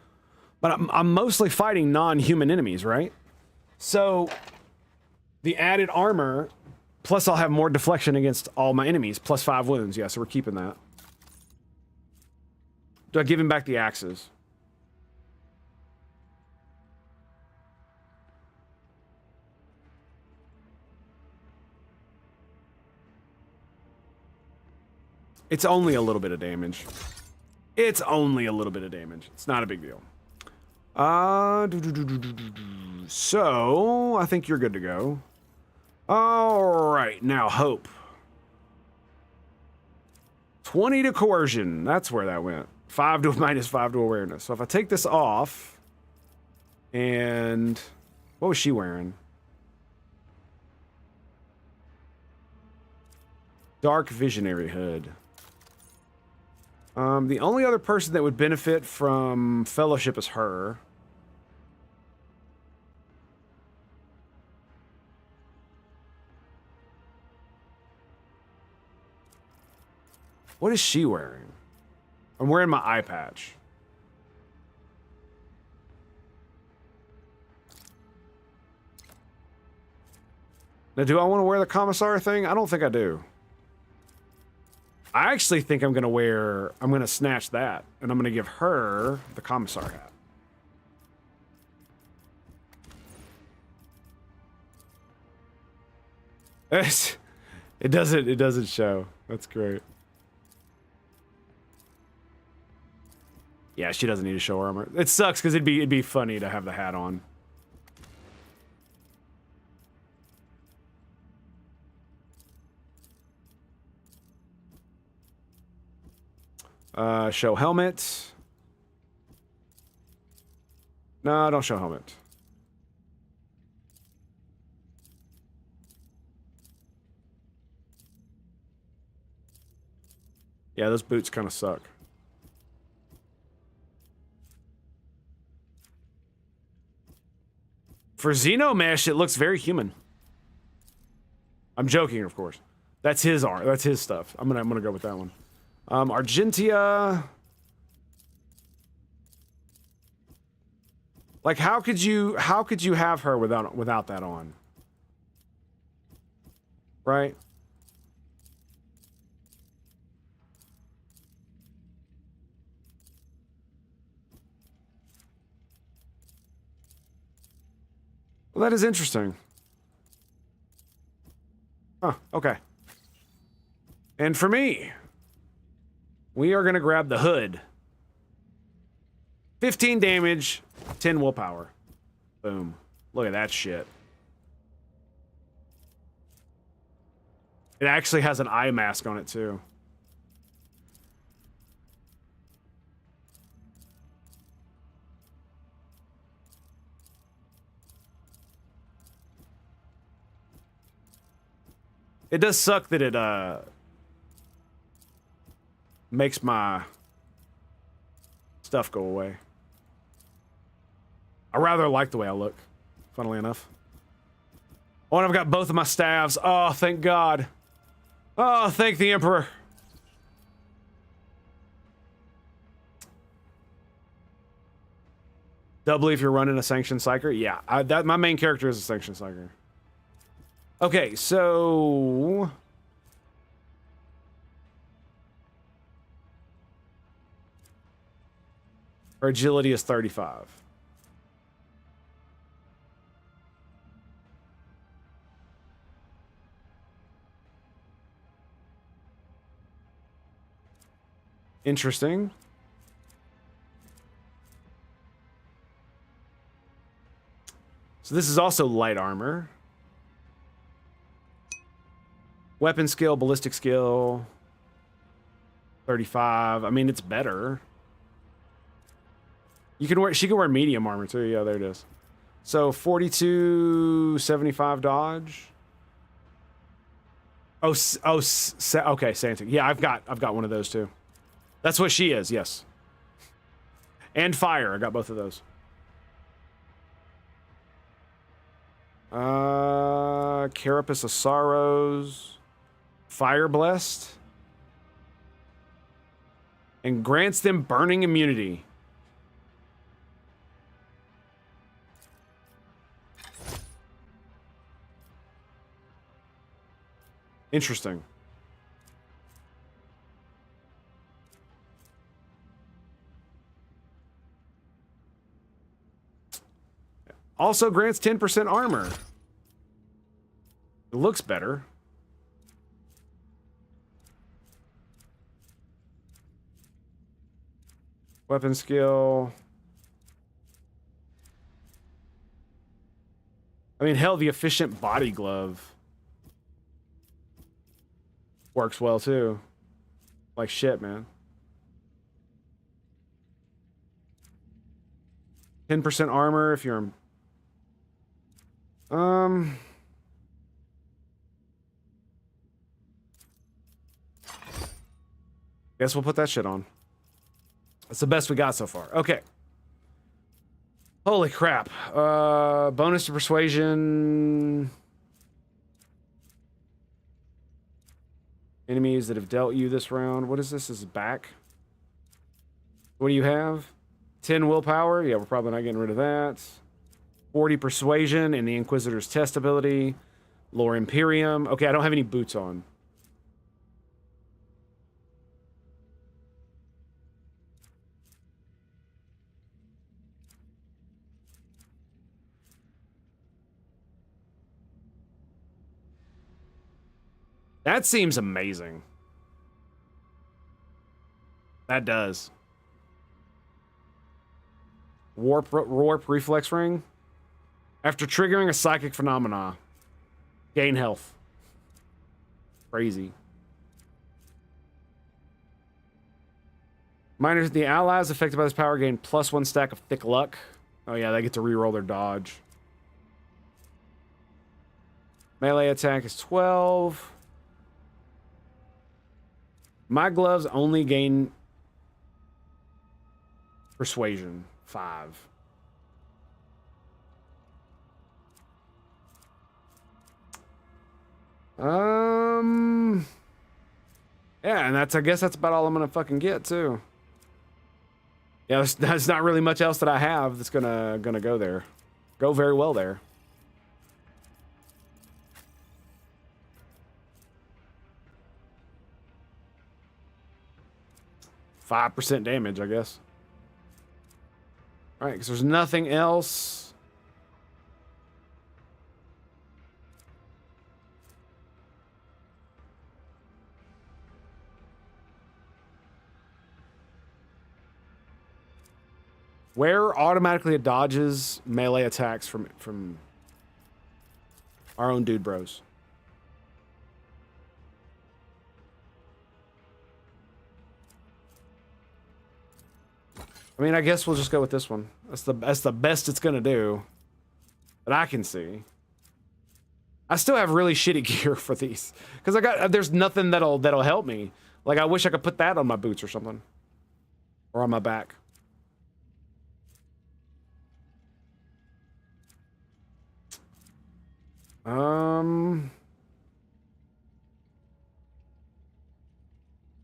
But I'm mostly fighting non-human enemies, right? So the added armor, plus I'll have more deflection against all my enemies, +5 wounds. Yeah, so we're keeping that. Do I give him back the axes? It's only a little bit of damage. It's only a little bit of damage. It's not a big deal. So I think you're good to go. All right, now hope. 20 to coercion. That's where that went. -5 to awareness. So if I take this off, and what was she wearing? Dark visionary hood. The only other person that would benefit from fellowship is her. What is she wearing? I'm wearing my eye patch. Now, do I want to wear the commissar thing? I don't think I do. I actually think I'm gonna snatch that, and I'm gonna give her the commissar hat. It doesn't show. That's great. Yeah, she doesn't need to show her armor. It sucks because it'd be funny to have the hat on. Show helmet. No, don't show helmet. Yeah, those boots kind of suck. For Xeno mesh, it looks very human. I'm joking, of course. That's his art. That's his stuff. I'm gonna go with that one. Argentia. Like, how could you have her without that on? Right? Well, that is interesting. Huh, okay. And for me, we are gonna grab the hood. 15 damage, 10 willpower. Boom. Look at that shit. It actually has an eye mask on it, too. It does suck that it, makes my stuff go away. I rather like the way I look, funnily enough. Oh, and I've got both of my staves. Oh, thank God. Oh, thank the Emperor. Doubly if you're running a sanctioned psyker? Yeah, my main character is a sanctioned psyker. Okay, so... her agility is 35. Interesting. So this is also light armor. Weapon skill, ballistic skill, 35. I mean, it's better. You can wear. She can wear medium armor too. Yeah, there it is. So 42, 75 dodge. Okay, Santa. Yeah, I've got one of those too. That's what she is. Yes. And fire. I got both of those. Carapace of Sorrows. Fire Blessed. And grants them burning immunity. Interesting. Also grants 10% armor. It looks better. Weapon skill. I mean, hell, the efficient body glove works well too. Like shit, man. 10% armor if you're... Guess we'll put that shit on. That's the best we got so far. Okay. Holy crap. Bonus to persuasion. Enemies that have dealt you this round. What is this? This is back. What do you have? 10 willpower. Yeah, we're probably not getting rid of that. 40 persuasion and the Inquisitor's test ability. Lore Imperium. Okay, I don't have any boots on. That seems amazing. That does. Warp reflex ring. After triggering a psychic phenomena, gain health. Crazy. Miners, the allies affected by this power gain +1 stack of thick luck. Oh yeah, they get to reroll their dodge. Melee attack is 12. My gloves only gain persuasion 5. Yeah, and I guess that's about all I'm gonna fucking get too. Yeah, there's not really much else that I have that's gonna go there. Go very well there. %5 damage, I guess. All right, because there's nothing else. Where automatically it dodges melee attacks from our own dude bros. I mean, I guess we'll just go with this one. That's the best it's gonna do that I can see. I still have really shitty gear for these because there's nothing that'll help me. Like I wish I could put that on my boots or something, or on my back.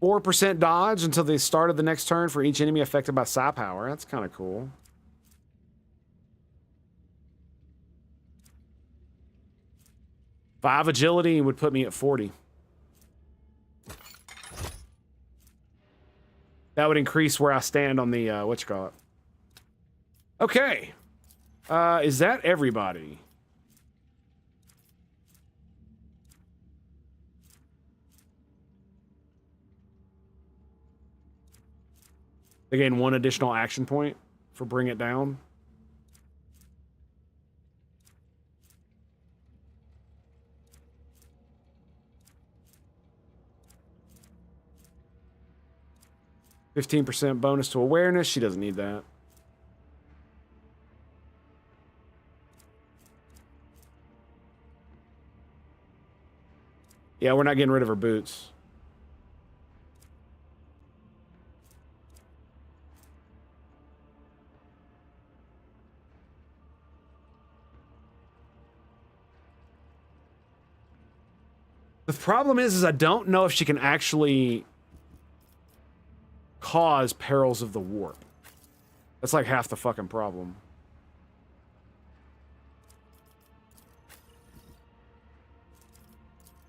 4% dodge until the start of the next turn for each enemy affected by psi power. That's kind of cool. Five agility would put me at 40. That would increase where I stand on the, whatchamacallit. Okay. Is that everybody? They gain 1 additional action point for Bring It Down. %15 bonus to awareness. She doesn't need that. Yeah, we're not getting rid of her boots. The problem is I don't know if she can actually cause perils of the warp. That's like half the fucking problem.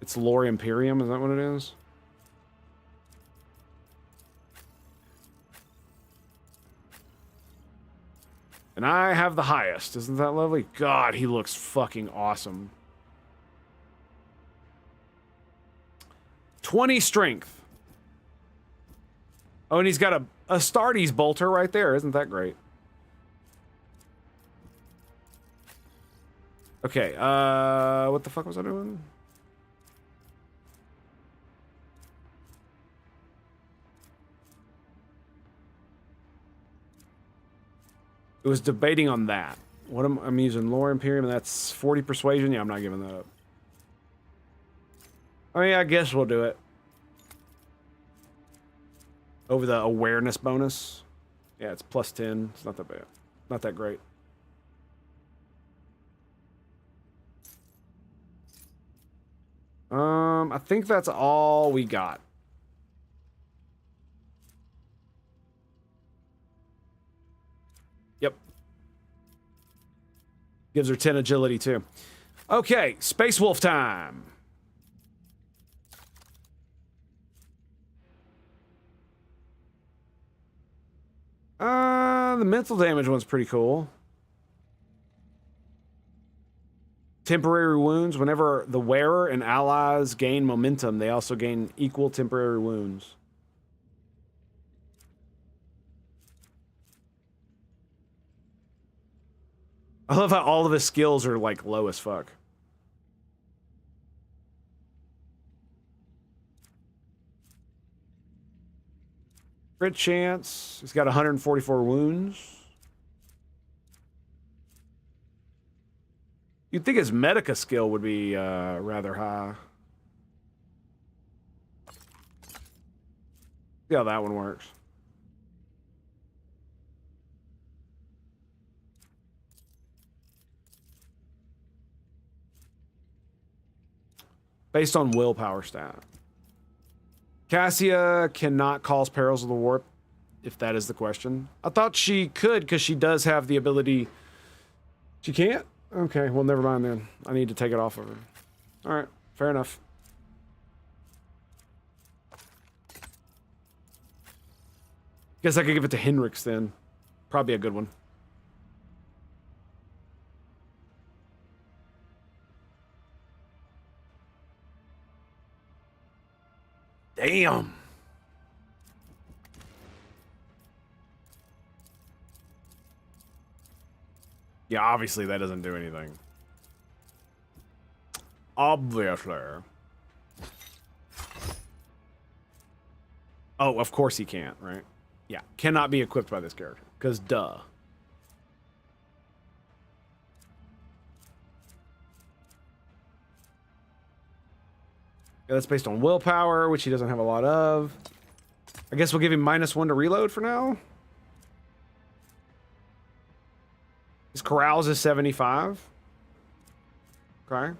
It's Lore Imperium, is that what it is? And I have the highest. Isn't that lovely? God, he looks fucking awesome. 20 strength. Oh, and he's got a Astartes bolter right there. Isn't that great? Okay, what the fuck was I doing? It was debating on that. What I'm using Lore Imperium, and that's 40 persuasion. Yeah, I'm not giving that up. I mean, I guess we'll do it. Over the awareness bonus. Yeah, it's plus 10. It's not that bad. Not that great. I think that's all we got. Yep. Gives her 10 agility, too. Okay, Space Wolf time. The mental damage one's pretty cool. Temporary wounds. Whenever the wearer and allies gain momentum, they also gain equal temporary wounds. I love how all of his skills are like low as fuck. Crit chance. He's got 144 wounds. You'd think his Medica skill would be rather high. See how that one works. Based on willpower stat. Cassia cannot cause perils of the warp, if that is the question. I thought she could, because she does have the ability. She can't? Okay, well, never mind then. I need to take it off of her. All right, fair enough. Guess I could give it to Henrix then. Probably a good one. Damn. Yeah, obviously that doesn't do anything. Obviously. Oh, of course he can't, right? Yeah, cannot be equipped by this character, because duh. Yeah, that's based on willpower, which he doesn't have a lot of. I guess we'll give him -1 to reload for now. His corrals is 75. Okay.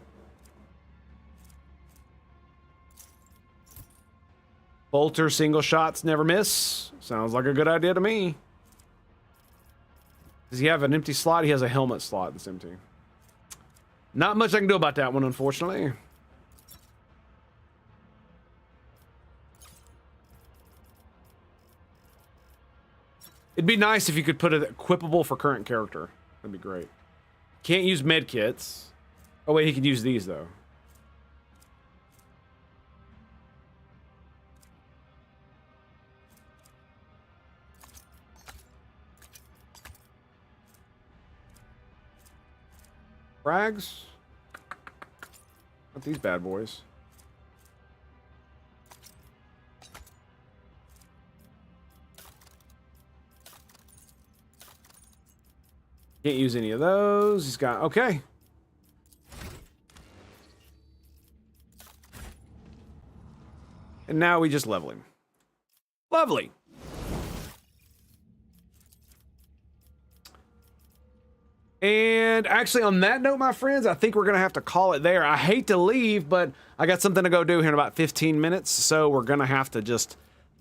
Bolter single shots never miss. Sounds like a good idea to me. Does he have an empty slot? He has a helmet slot that's empty. Not much I can do about that one, unfortunately. It'd be nice if you could put it equipable for current character. That'd be great. Can't use med kits. Oh wait, he could use these though. Frags? Not these bad boys. Can't use any of those. He's got... Okay. And now we just level him. Lovely. And actually, on that note, my friends, I think we're going to have to call it there. I hate to leave, but I got something to go do here in about 15 minutes, so we're going to have to just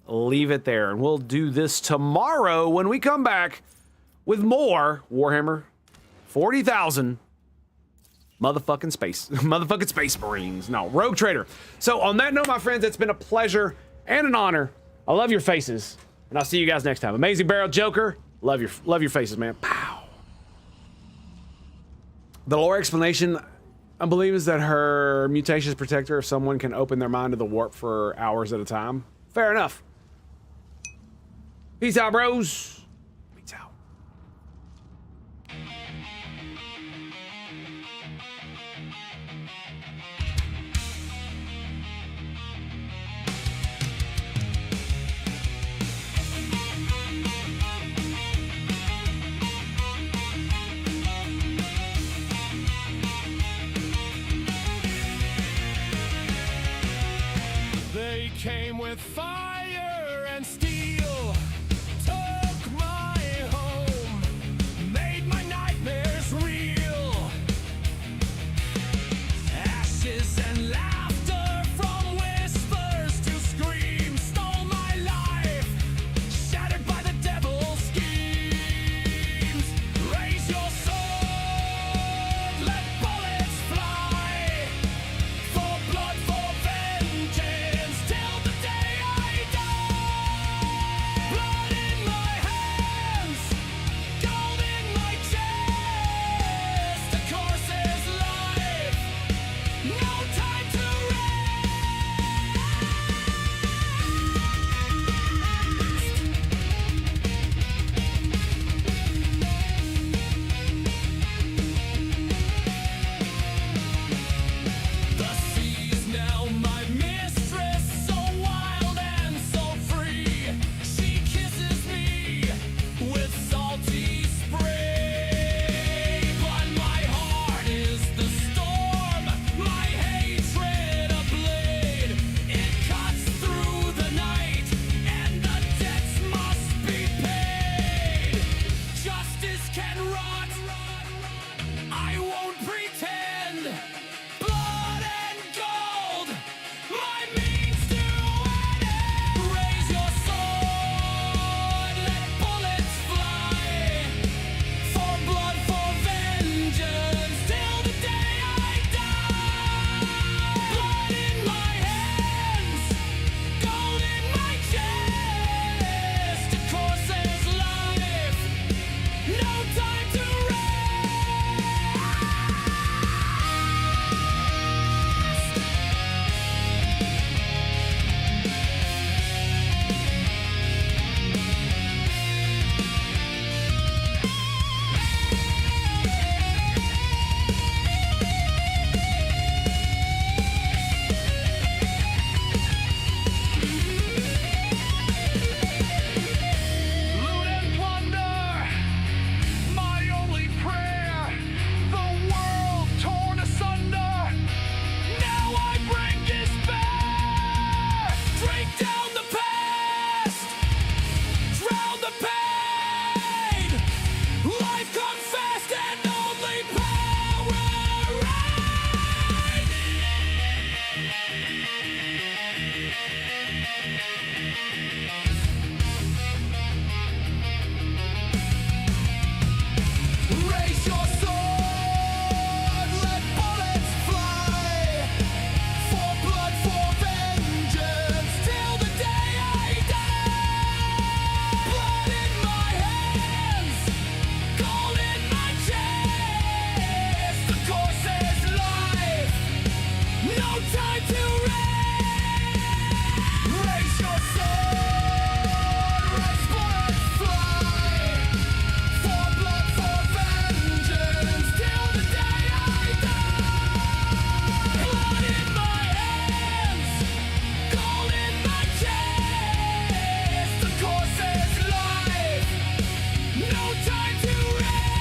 leave it there. And we'll do this tomorrow when we come back with more Warhammer 40,000 motherfucking space marines. No, Rogue Trader. So on that note, my friends, it's been a pleasure and an honor. I love your faces, and I'll see you guys next time. Amazing Barrel Joker, love your faces, man. Pow. The lore explanation, I believe, is that her mutations protect her if someone can open their mind to the warp for hours at a time. Fair enough. Peace out, bros. Peace out. Came with fire and steel, took my No!